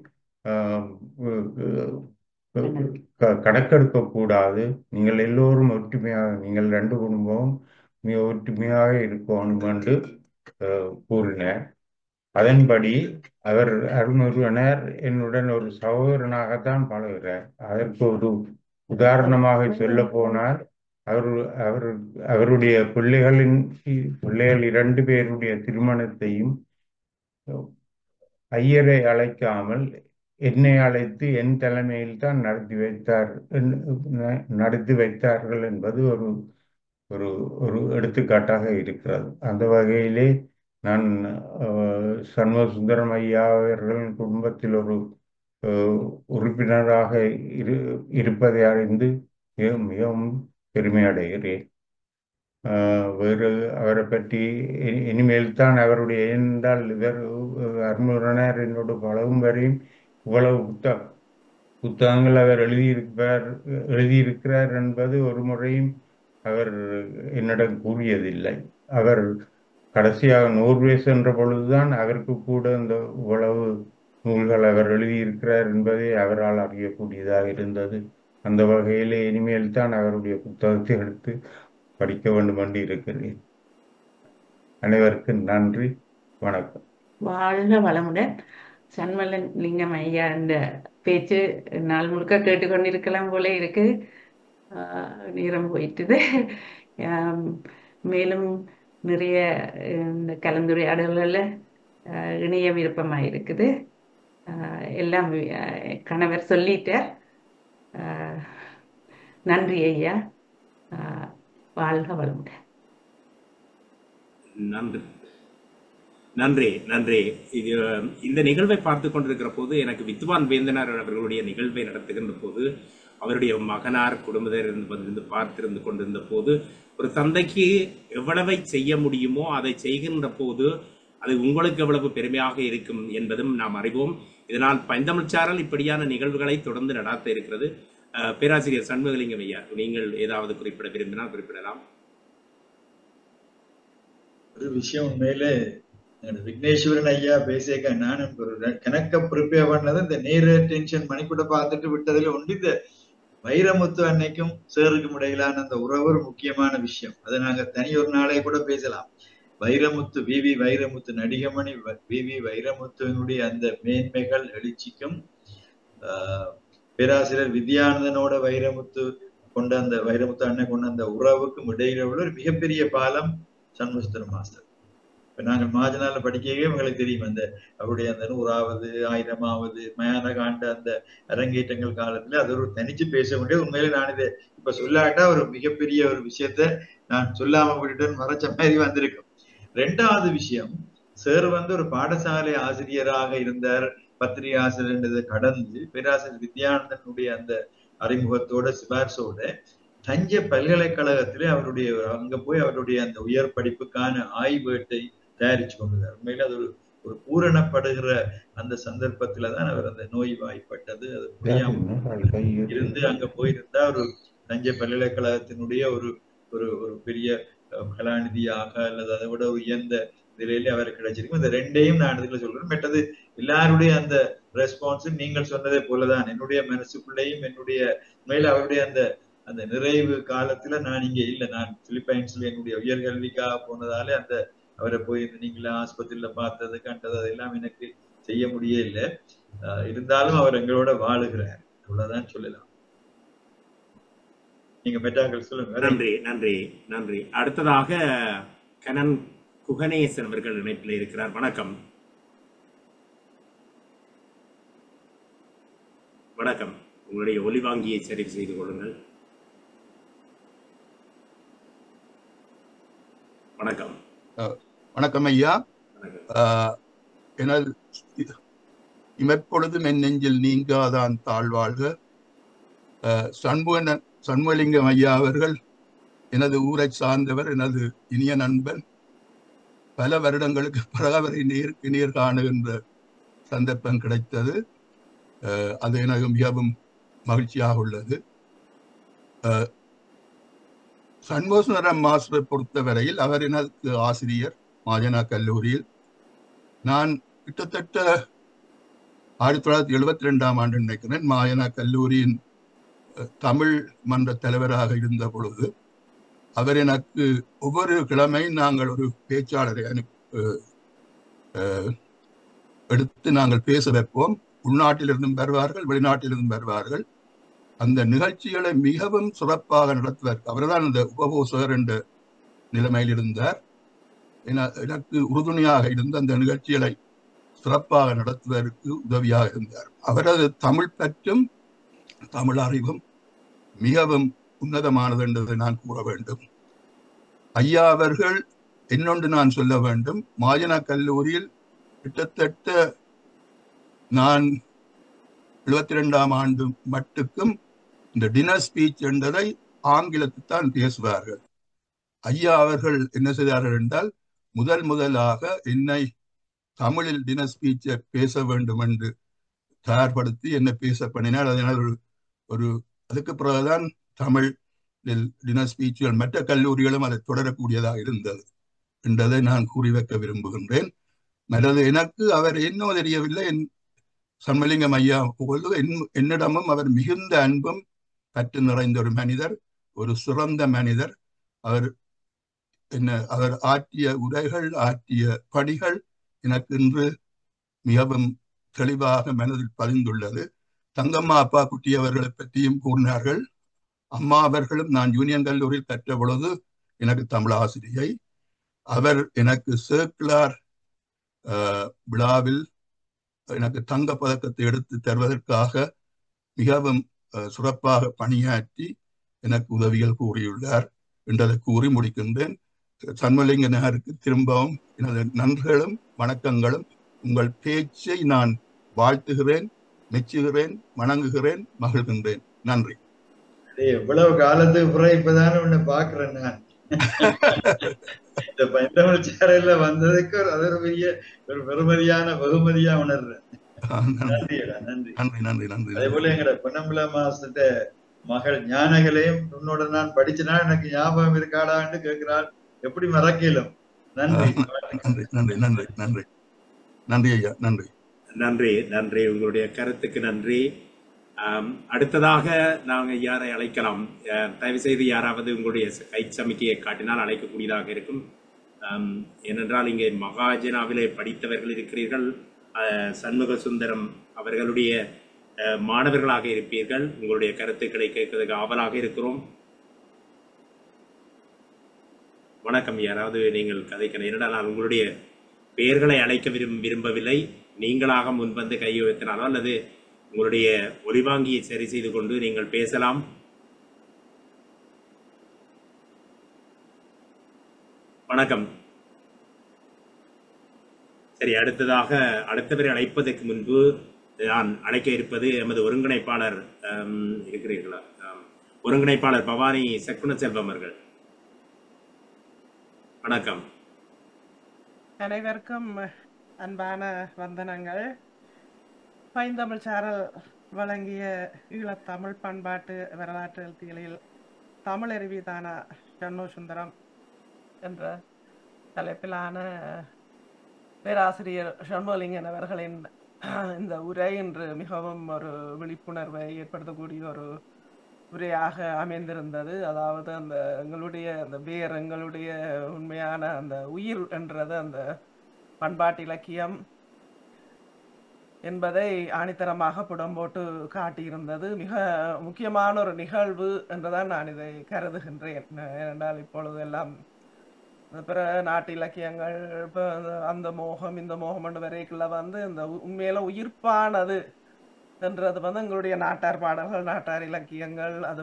கணக்கெடுக்க கூடாது. நீங்கள் எல்லோரும் ஒற்றுமையாக, நீங்கள் 2 குடும்பமும் மிக ஒற்றுமையாக இருக்கணும் என்று கூறினார். அதன்படி அவர் அருள்முருகனார் என்னுடன் ஒரு சகோதரனாகத்தான் பழகிறார். அதற்கு ஒரு உதாரணமாக சொல்ல போனால் அவருடைய பிள்ளைகள் 2 பேருடைய திருமணத்தையும் ஐயரை அழைக்காமல் என்னை அழைத்து என் தலைமையில் தான் நடத்தி வைத்தார்கள் என்பது ஒரு ஒரு ஒரு எடுத்துக்காட்டாக இருக்கிறது. அந்த வகையிலே நான் சண்முகசுந்தரம் ஐயா அவர்களின் குடும்பத்தில் ஒரு உறுப்பினராக இருப்பதை அறிந்து மிகவும் பெருமை அடைகிறேன். வேறு அவரை பற்றி இனிமேல் தான் அவருடைய என்றால் இவர் அருள்முருகனார் என்னோடு பழகும் வரையும் இவ்வளவு புத்தகங்கள் அவர் எழுதியிருக்கிறார் என்பது ஒரு முறையும் அவர் என்னிடம் கூறியதில்லை. அவர் கடைசியாக நோர்வே சென்ற பொழுதுதான் அவருக்கு கூட இந்த இவ்வளவு நூல்கள் அவர் எழுதியிருக்கிறார் என்பதை அவரால் அறியக்கூடியதாக இருந்தது. அந்த வகையிலே இனிமேல் தான் அவருடைய புத்தகத்தை எடுத்து படிக்க வேண்டும் என்று இருக்கிறேன். அனைவருக்கும் நன்றி, வணக்கம். வாழ்க வளமுடன். சண்முகலிங்கம் ஐயா இந்த பேச்சு நாள் முழுக்க கேட்டுக்கொண்டிருக்கலாம் போல இருக்கு. நேரம் போயிட்டுது. மேலும் நிறைய இந்த கலந்துரையாடல்களில் இணைய விருப்பமாக இருக்குது. எல்லாம் கணவர் சொல்லிட்டார். நன்றி ஐயா. வாழ்க வளமுடன். நன்றி நன்றி நன்றி. இந்த நிகழ்வை பார்த்து கொண்டிருக்கிற போது எனக்கு வித்வான் வேந்தனார் அவர்களுடைய நிகழ்வை நடத்துகின்ற போது அவருடைய மகனார் குடும்பத்திலிருந்து பார்த்திருந்து கொண்டிருந்த போது ஒரு தந்தைக்கு எவ்வளவை செய்ய முடியுமோ அதை செய்கின்ற போது அது உங்களுக்கு எவ்வளவு பெருமையாக இருக்கும் என்பதும் நாம் அறிவோம். இதனால் பைந்தமிழ்ச்சாரல் இப்படியான நிகழ்வுகளை தொடர்ந்து நடாத்த இருக்கிறது. பேராசிரியர் சண்முகலிங்கம் ஐயா, நீங்கள் ஏதாவது குறிப்பிட விரும்பினால் குறிப்பிடலாம். ஒரு விஷயம் உண்மையிலே விக்னேஸ்வரன் ஐயா பேசிய நானும் கணக்க ப்ரிப்பேர் பண்ணது இந்த நேர டென்ஷன் மணிக்கூட பார்த்துட்டு விட்டதுல ஒன்று இந்த வைரமுத்து அன்னைக்கும் சேருக்கும் இடையிலான அந்த உறவு ஒரு முக்கியமான விஷயம். அதை நாங்க தனி ஒரு நாளே கூட பேசலாம். வைரமுத்து வி வைரமுத்து நடிகமணி வி வைரமுத்துவனுடைய அந்த மேன்மைகள் எழுச்சிக்கும் பேராசிரியர் வித்யானந்தனோட வைரமுத்து அண்ணன் கொண்ட அந்த உறவுக்கும் இடையில உள்ள ஒரு மிகப்பெரிய பாலம் சண்முகசுந்தரம் மாஸ்டர். இப்ப நாங்கள் மாஜனால படிக்கவே உங்களுக்கு தெரியும் அந்த அவருடைய அந்த 100வது 1000வது மயான காண்ட அந்த அரங்கேற்றங்கள் காலத்துல அது ஒரு தனிச்சு பேச முடியாது. உண்மையிலே நான் இதை இப்ப சொல்லாட்டா ஒரு மிகப்பெரிய ஒரு விஷயத்த நான் சொல்லாம விட்டுட்டு மறைச்ச மாதிரி வந்திருக்கும். 2வது விஷயம், சார் ஒரு பாடசாலை ஆசிரியராக இருந்தார். பத்திரிகை ஆசிரியர் கடந்து பேராசிரியர் வித்யானந்தனுடைய அந்த அறிமுகத்தோட சிபாரிசோட தஞ்சை பல்கலைக்கழகத்திலே அங்க போய் அவருடைய அந்த உயர் படிப்புக்கான ஆய்வேட்டை தயாரிச்சு கொண்டிருந்தார். உண்மையில அது ஒரு பூரணப்படுகிற அந்த சந்தர்ப்பத்துலதான் அவர் அந்த நோய் வாய்ப்பட்டது. அது புரியாம இருந்து அங்க போயிருந்தா ஒரு தஞ்சை பல்கலைக்கழகத்தினுடைய ஒரு ஒரு ஒரு பெரிய கலாநிதியாக அல்லது அதை விட உயர்ந்த நிலையில அவர் கிடைச்சிருக்கும். இந்த 2ஐயும் நான் இதுல சொல்றேன். மற்றது எல்லாருடைய அந்த ரெஸ்பான்ஸ் நீங்கள் சொன்னதே போலதான் என்னுடைய மனசுக்குள்ளேயும் என்னுடைய மேல அவருடைய அந்த அந்த நிறைவு காலத்துல நான் இங்க இல்லை, நான் பிலிப்பைன்ஸ்ல என்னுடைய உயர்கல்விக்காக போனதாலே அந்த அவரை போய் நீங்களா ஆஸ்பத்திரியில பார்த்தது கண்டது அதெல்லாம் எனக்கு செய்ய முடிய இல்லை. இருந்தாலும் அவர் எங்களோட வாழுகிறார், அவ்வளவுதான் சொல்லலாம். நீங்க மெட்டாக்கள் சொல்லுங்க. நன்றி நன்றி நன்றி. அடுத்ததாக கனன் குகனேசன் அவர்கள் இணைப்பில் இருக்கிறார். வணக்கம். வணக்கம். உங்களுடைய ஒலிவாங்கியை சரி செய்து கொள்ளுங்கள். வணக்கம். வணக்கம் ஐயா. எனது இமைப்பொழுதும் என் நெஞ்சில் நீங்காதான் தாழ்வாழ்க. சண்முகலிங்கம் ஐயா அவர்கள் எனது ஊரை சார்ந்தவர், எனது இனிய நண்பன். பல வருடங்களுக்கு பிறகு அவரை நேர் காணுகின்ற சந்தர்ப்பம் கிடைத்தது. அது எனக்கு மிகவும் மகிழ்ச்சியாக உள்ளது. சண்முகசுந்தரம் மாஸ்டரை பொறுத்தவரையில் அவர் எனக்கு ஆசிரியர் மாஜனா கல்லூரியில். நான் கிட்டத்தட்ட 1972ஆம் ஆண்டு நினைக்கிறேன் மாயனா கல்லூரியின் தமிழ் மன்ற தலைவராக இருந்த பொழுது அவர் எனக்கு ஒவ்வொரு கிழமை நாங்கள் ஒரு பேச்சாளரை எடுத்து நாங்கள் பேச வைப்போம். உள்நாட்டிலிருந்தும் வருவார்கள், வெளிநாட்டிலிருந்தும் வருவார்கள். அந்த நிகழ்ச்சிகளை மிகவும் சிறப்பாக நடத்துவார். அவர்தான் அந்த உபபோசகர் என்ற நிலைமையில் இருந்தார். எனக்கு உறுதுணையாக இருந்த அந்த நிகழ்ச்சிகளை சிறப்பாக நடத்துவதற்கு உதவியாக இருந்தார். அவரது தமிழ் பற்றும் தமிழ் அறிவும் மிகவும் உன்னதமானது என்பதை நான் கூற வேண்டும். ஐயா அவர்கள் இன்னொன்று நான் சொல்ல வேண்டும். மாயனா கல்லூரியில் கிட்டத்தட்ட நான் 72ஆம் ஆண்டு மட்டுக்கும் இந்த டினர் ஸ்பீச் என்பதை ஆங்கிலத்தில் தான் பேசுவார்கள். ஐயா அவர்கள் என்ன செய்தார்கள் என்றால் முதலாக என்னை தமிழில் டினர் ஸ்பீச்சை பேச வேண்டும் என்று தயார்படுத்தி என்னை பேச பண்ணினார். அதனால் ஒரு அதுக்கு பிறகுதான் தமிழ் டினர் ஸ்பீச்சுகள் மற்ற கல்லூரிகளும் அதை தொடரக்கூடியதாக இருந்தது என்றதை நான் கூறி வைக்க விரும்புகின்றேன். மற்றது எனக்கு அவர் என்னோ தெரியவில்லை, சண்முகலிங்கம் ஐயா போது என்னிடமும் அவர் மிகுந்த அன்பும் பற்று நிறைந்த ஒரு மனிதர், ஒரு சிறந்த மனிதர். அவர் ஆற்றிய உரைகள், ஆற்றிய பணிகள் எனக்கு இன்று மிகவும் தெளிவாக மனதில் பதிந்துள்ளது. தங்கம்மா அப்பா குட்டி அவர்களை பற்றியும் கூறினார்கள். அம்மா அவர்களும் நான் யூனியன் கல்லூரியில் கற்ற பொழுது எனக்கு தமிழ் ஆசிரியை. அவர் எனக்கு சேர்க்குலார் விழாவில் எனக்கு தங்க பதக்கத்தை எடுத்து தருவதற்காக மிகவும் சிறப்பாக பணியாற்றி எனக்கு உதவிகள் கூறியுள்ளார் என்றதை கூறி முடிக்கின்றேன். சண்முகலிங்கனாருக்கு திரும்பவும் எனது நன்றிகளும் வணக்கங்களும். உங்கள் பேச்சை நான் வாழ்த்துகிறேன், மெச்சுகிறேன், வணங்குகிறேன், மகிழ்கின்றேன். நன்றி. எவ்வளவு காலத்துக்கு பிறகு இப்பதானே உன்னை பாக்குறேன் நான். இந்த பைந்தமிழ் சேரையில வந்ததுக்கு அது ஒரு பெரிய ஒரு பெருமதியான வெகுமதியா உணர்றேன். நன்றிடா, நன்றி நன்றி நன்றி நன்றி. அதே போல எங்கட பொன்னம்பல மாசத்த மகள் ஞானகளையும் உன்னோட நான் படிச்சனா எனக்கு ஞாபகம் இருக்காடான்னு கேட்கிறாள். எப்படி மறக்கலும். நன்றி நன்றி நன்றி நன்றி நன்றி நன்றி ஐயா. நன்றி நன்றி நன்றி. உங்களுடைய கருத்துக்கு நன்றி. அடுத்ததாக நாங்கள் யாரை அழைக்கலாம்? தயவு செய்து யாராவது உங்களுடைய கை சமிக்கையை காட்டினால் அழைக்கக்கூடியதாக இருக்கும். ஏனென்றால் இங்கே மகாஜனாவிலே படித்தவர்கள் இருக்கிறீர்கள். சண்முக சுந்தரம் அவர்களுடைய மாணவர்களாக இருப்பீர்கள். உங்களுடைய கருத்துக்களை கேட்பதற்கு ஆவலாக இருக்கிறோம். வணக்கம். யாராவது நீங்கள் கதைக்கணும். என்னடா நான் உங்களுடைய பெயர்களை அழைக்க விரும்பவில்லை. நீங்களாக முன்வந்து கை உயர்த்தினாலோ அல்லது உங்களுடைய ஒலிவாங்கியை சரி செய்து கொண்டு நீங்கள் பேசலாம். வணக்கம். சரி, அடுத்தவரை அழைப்பதற்கு முன்பு நான் அழைக்க இருப்பது எமது ஒருங்கிணைப்பாளர் இருக்கிறீர்களா? ஒருங்கிணைப்பாளர் பவானி சக்குன செல்வம் அவர்கள். வணக்கம். அனைவருக்கும் அன்பான வந்தனங்கள். பைந்தமிழ் சாரல் வழங்கிய ஈழத்தமிழ் பண்பாட்டு வரலாற்று எழுத்தியலில் தமிழருவி தானா சண்முகசுந்தரம் என்ற தலைப்பிலான பேராசிரியர் சண்முகலிங்கன் அவர்களின் இந்த உரை இன்று மிகவும் ஒரு விழிப்புணர்வை ஏற்படுத்தக்கூடிய ஒரு உரையாக அமைந்திருந்தது. அதாவது எங்களுடைய அந்த வேர், எங்களுடைய உண்மையான அந்த உயிர் என்றது அந்த பண்பாட்டு இலக்கியம் என்பதை ஆணித்தரமாக புடம் போட்டு காட்டியிருந்தது. மிக முக்கியமான ஒரு நிகழ்வு என்றுதான் நான் இதை கருதுகின்றேன். ஏனென்றால் இப்பொழுது எல்லாம் பிற நாட்டு இலக்கியங்கள் இப்போ அந்த மோகம் இந்த மோகம் என்று வரைக்குள்ள இந்த உண்மையில உயிர்ப்பானது என்றது எங்களுடைய நாட்டார் பாடல்கள், நாட்டார் இலக்கியங்கள், அது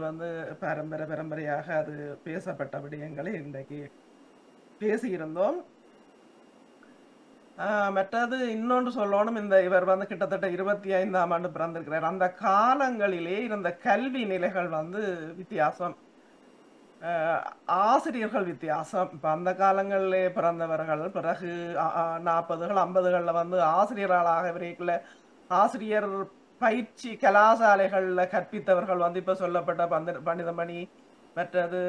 பரம்பரையாக அது பேசப்பட்ட விடயங்களை இன்றைக்கு பேசியிருந்தோம். மற்றது இன்னொன்று சொல்லணும், இவர் கிட்டத்தட்ட 25ஆம் ஆண்டு பிறந்திருக்கிறார். அந்த காலங்களிலே இருந்த கல்வி நிலைகள் வித்தியாசம், ஆசிரியர்கள் வித்தியாசம். இப்போ அந்த காலங்களிலே பிறந்தவர்கள் பிறகு 40கள் 50களில் ஆசிரியர்களாக விரைக்குள்ள ஆசிரியர் பயிற்சி கலாசாலைகளில் கற்பித்தவர்கள் இப்போ சொல்லப்பட்ட பண்டிதமணி, மற்றது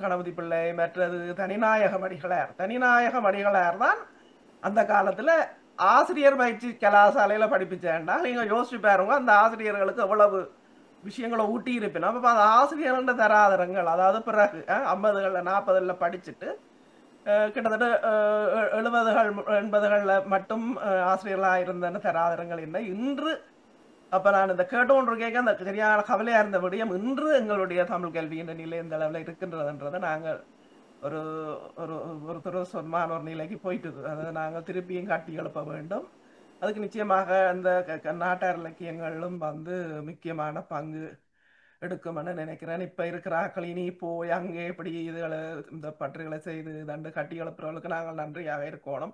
கணபதி பிள்ளை, மற்றது தனிநாயக மடிகளார் தான் அந்த காலத்தில் ஆசிரியர் பயிற்சி கலாசாலையில் படிப்பிச்சேன்டா நீங்கள் யோசிச்சு பாருங்க அந்த ஆசிரியர்களுக்கு எவ்வளவு விஷயங்களை ஊட்டி இருப்பினோம். அப்போ அந்த ஆசிரியர்கள தராதரங்கள், அதாவது பிறகு 50களில் 40களில் படிச்சுட்டு கிட்டத்தட்ட 70கள் 80களில் மட்டும் ஆசிரியர்களாக இருந்த தராதரங்கள் என்ன இன்று. அப்போ நான் இந்த கேட்டோன்று கேட்க அந்த சரியான கவலையாக இருந்த விடயம் இன்று எங்களுடைய தமிழ் கல்வியின் நிலை இந்த அளவில் இருக்கின்றதுன்றதை நாங்கள் ஒரு ஒரு ஒரு துரசமான ஒரு நிலைக்கு போயிட்டு, அதை நாங்கள் திருப்பியும் கட்டி எழுப்ப வேண்டும். அதுக்கு நிச்சயமாக அந்த நாட்டார் இலக்கியங்களும் முக்கியமான பங்கு எடுக்கும்னு நினைக்கிறேன். இப்போ இருக்கிறார்கள் இனி போய் அங்கே எப்படி இதுகளை இந்த பற்றுகளை செய்து தண்டு கட்டி எழுப்புறவர்களுக்கு நாங்கள் நன்றியாக இருக்கணும்.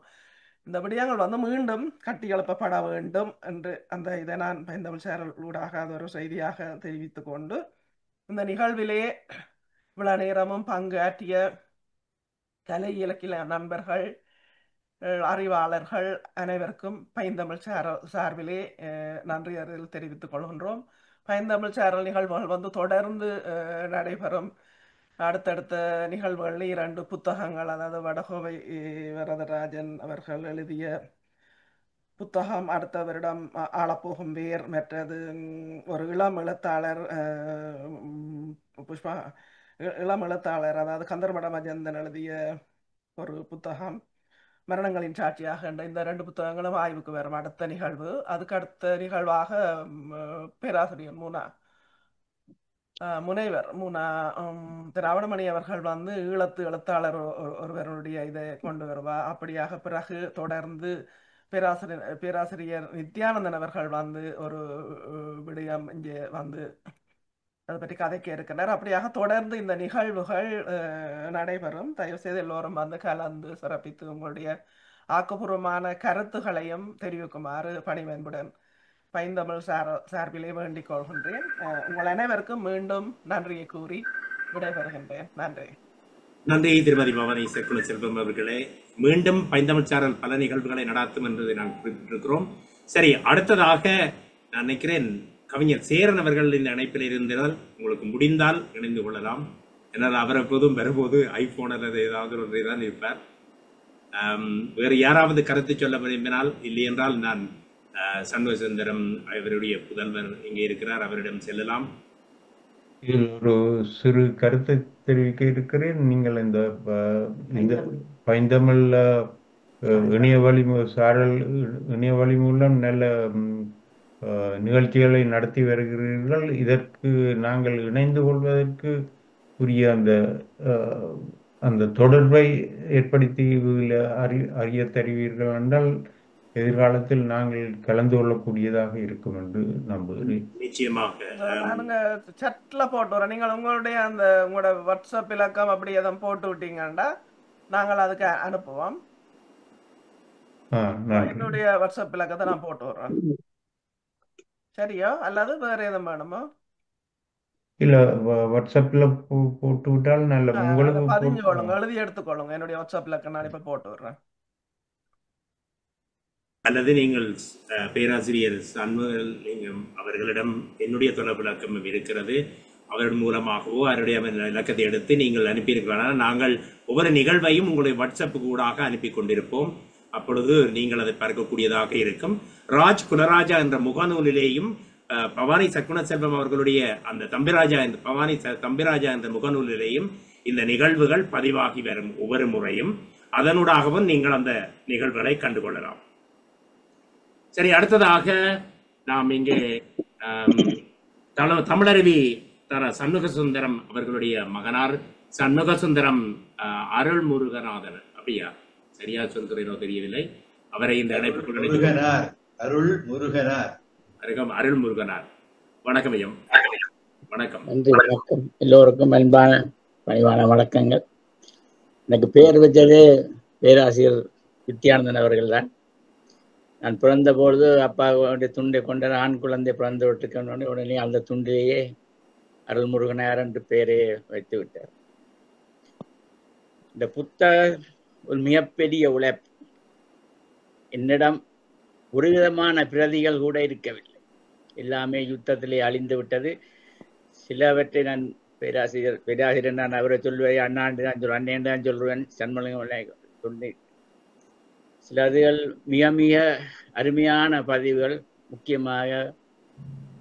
இந்த விடயங்கள் மீண்டும் கட்டி எழுப்பப்பட வேண்டும் என்று அந்த இதை நான் பைந்தமிழ் சேரலூடாக அது ஒரு செய்தியாக தெரிவித்து கொண்டு இந்த நிகழ்விலே இவ்வளவு நேரமும் பங்காற்றிய கலை இலக்கிய நண்பர்கள் அறிவாளர்கள் அனைவருக்கும் பைந்தமிழ் சார்பிலே நன்றி அறிதல் தெரிவித்துக் கொள்கின்றோம். பைந்தமிழ் சேரல் நிகழ்வுகள் தொடர்ந்து நடைபெறும். அடுத்தடுத்த நிகழ்வுகளில் 2 புத்தகங்கள், அதாவது வடகோவை வரதராஜன் அவர்கள் எழுதிய புத்தகம் அடுத்த வருடம் ஆளப்போகும் வேர், மற்றது ஒரு இளம் எழுத்தாளர் புஷ்பா இளம் எழுத்தாளர் அதாவது கந்தர்மட மஜந்தன் எழுதிய ஒரு புத்தகம் மரணங்களின் சாட்சியாக இந்த 2 புத்தகங்களும் ஆய்வுக்கு வரும் அடுத்த நிகழ்வு. அதுக்கு அடுத்த நிகழ்வாக பேராசிரியர் முனைவர் திராவிடமணி அவர்கள் ஈழத்து எழுத்தாளர் ஒருவருடைய இதை கொண்டு வருவா. அப்படியாக பிறகு தொடர்ந்து பேராசிரியர் நித்யானந்தன் அவர்கள் ஒரு விடயம் இங்கே அதை பற்றி கதைக்க இருக்கிறார். அப்படியாக தொடர்ந்து இந்த நிகழ்வுகள் நடைபெறும். தயவு செய்து எல்லோரும் கலந்து சிறப்பித்து உங்களுடைய ஆக்கப்பூர்வமான கருத்துகளையும் தெரிவிக்குமாறு பணிவன்புடன் பைந்தமிழ் சார்பிலே வேண்டிக் கொள்கின்றேன். உங்கள் அனைவருக்கும் மீண்டும் நன்றியை கூறி விடைபெறுகின்றேன். நன்றி. நன்றி திருமதி பவானி சக்குன செல்வம் அவர்களே. மீண்டும் பைந்தமிழ் சாரல் பல நிகழ்வுகளை நடாத்தும் என்பதை நான் குறிப்பிட்டிருக்கிறோம். சரி, அடுத்ததாக நான் நினைக்கிறேன் கவிஞர் சேரன் அவர்கள் இந்த இணைப்பில் இருந்தால் உங்களுக்கு முடிந்தால் இணைந்து கொள்ளலாம். என்னால் அவர் எப்போதும் வரும்போது ஐபோன் அல்லது ஏதாவது ஒன்றை தான் இருப்பார். வேறு யாராவது கருத்து சொல்ல விரும்பினால், இல்லை என்றால் நான் சண்முக சுந்தரம் அவருடைய புதல்வர் இங்கே இருக்கிறார், அவரிடம் செல்லலாம். ஒரு சிறு கருத்தை தெரிவிக்க இருக்கிறேன். நீங்கள் இந்த பைந்தமிழ் இணைய வழி சாரல் இணைய வழி மூலம் நல்ல நிகழ்ச்சிகளை நடத்தி வருகிறீர்கள். இதற்கு நாங்கள் இணைந்து கொள்வதற்கு உரிய அந்த தொடர்பை ஏற்படுத்தி அறிய தருவீர்கள் என்றால் எதிர்காலத்தில் நாங்கள் கலந்து கொள்ளக்கூடியதாக இருக்கும் என்று நம்புகிறேன். நிச்சயமாக நானுங்க சட்ல போட்டு வரேன். நீங்கள் உங்களோட வாட்ஸ்அப் இலக்கம் அப்படி எதுவும் போட்டு விட்டீங்கன்னா நாங்கள் அதுக்கு அனுப்புவோம். என்னுடைய வாட்ஸ்அப் இலக்கத்தை நான் போட்டு வர்றேன். சரியா? அல்லது வேற எதுவும் வேணுமா? இல்ல, வாட்ஸ்அப்ல போட்டு விட்டால் நல்ல. உங்களுக்கு பதிஞ்சு கொள்ளுங்க, எழுதி எடுத்துக்கொள்ளுங்க. என்னுடைய வாட்ஸ்அப் இலக்கம் நான் இப்ப போட்டு விடுறேன். அல்லது நீங்கள் பேராசிரியர் சண்முகலிங்கம் அவர்களிடம் என்னுடைய தொடர்பு இலக்கம் இருக்கிறது, அவரின் மூலமாகவோ அவருடைய இலக்கத்தை எடுத்து நீங்கள் அனுப்பியிருக்கலாம். நாங்கள் ஒவ்வொரு நிகழ்வையும் உங்களுடைய வாட்ஸ்அப் ஊடாக அனுப்பி கொண்டிருப்போம். அப்பொழுது நீங்கள் அதை பார்க்கக்கூடியதாக இருக்கும். ராஜ் குலராஜா என்ற முகநூலிலேயும் பவானி சக்குன செல்வம் அவர்களுடைய அந்த பவானி தம்பிராஜா என்ற முகநூலிலேயும் இந்த நிகழ்வுகள் பதிவாகி வரும் ஒவ்வொரு முறையும். அதனூடாகவும் நீங்கள் அந்த நிகழ்வுகளை கண்டுகொள்ளலாம். சரி, அடுத்ததாக நாம் இங்கே தமிழருவி சண்முக சுந்தரம் அவர்களுடைய மகனார் சண்முக சுந்தரம் அருள்முருகநாதன், அப்படியா சரியா சொல்கிறேனோ தெரியவில்லை, அவரை இந்த அருள்முருகனார். வணக்கம் ஐயம். வணக்கம். நன்றி, வணக்கம். எல்லோருக்கும் அன்பான பணிவான வணக்கங்கள். எனக்கு பெயர் வச்சது பேராசிரியர் நித்யானந்தன் அவர்கள் தான். நான் பிறந்த பொழுது அப்பாவுடைய துண்டை கொண்ட ஆண் குழந்தை பிறந்து விட்டுக்கொண்டு உடனே அந்த துண்டிலேயே அருள்முருகனார் என்று பெயரை வைத்து விட்டார். இந்த புத்தகம் ஒரு மிகப்பெரிய உழைப்பு. என்னிடம் ஒரு விதமான பிரதிகள் கூட இருக்கவில்லை, எல்லாமே யுத்தத்திலே அழிந்து விட்டது. சிலவற்றை நான் பேராசிரியர் நான் அவரை சொல்லுவேன், அண்ணாண்டு தான் சொல்லுவேன், அண்ணேண்டு தான் சொல்லுவேன். சண்முகம் சொல்லி சிலதுகள் மிக மிக அருமையான பதிவுகள். முக்கியமாக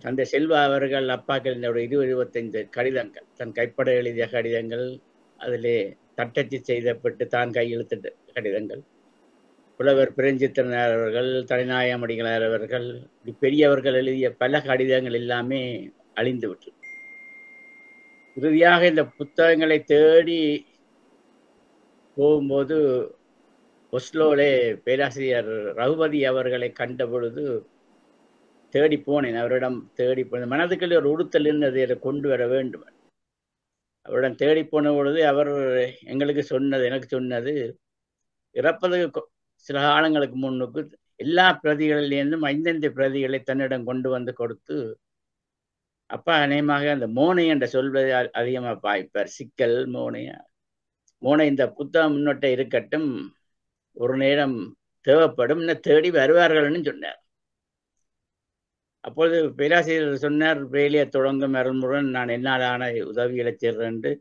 தந்தை செல்வா அவர்கள் அப்பாக்கள் 20-25 கடிதங்கள், தன் கைப்பட எழுதிய கடிதங்கள், அதிலே தட்டச்சு செய்தப்பட்டு தான் கையெழுத்திட்ட கடிதங்கள், புலவர் பிரஞ்சித்திரனார் அவர்கள், தனிநாயகமடிகளார் அவர்கள், பெரியவர்கள் எழுதிய பல கடிதங்கள் எல்லாமே அழிந்து விட்டு, இறுதியாக இந்த புத்தகங்களை தேடி போகும்போது ஒஸ்லோலே பேராசிரியர் ரகுபதி அவர்களை கண்ட பொழுது தேடி போனேன். அவரிடம் தேடி போனேன். மனதுக்குள்ளே ஒரு உறுத்தல் இருந்தது, அதை கொண்டு வர வேண்டும். அவரிடம் தேடி போன பொழுது அவர் எனக்கு சொன்னது, இறப்பதற்கு சில காலங்களுக்கு முன்னுக்கு எல்லா பிரதிகளிலிருந்தும் 5 பிரதிகளை தன்னிடம் கொண்டு வந்து கொடுத்து, அப்பா அநேகமாக அந்த மோனை என்ற சொல்வதை அதிகமாக பாய்ப்பார். சிக்கல் மோனை இந்த புத்தகம் முன்னோட்ட இருக்கட்டும், ஒரு நேரம் தேவைப்படும், தேடி வருவார்கள்னு சொன்னார். அப்பொழுது பேராசிரியர் சொன்னார், வேலையை தொடங்கும் அருள்முருகன், நான் என்னாலான உதவிகளை செய்கிறேன் என்று.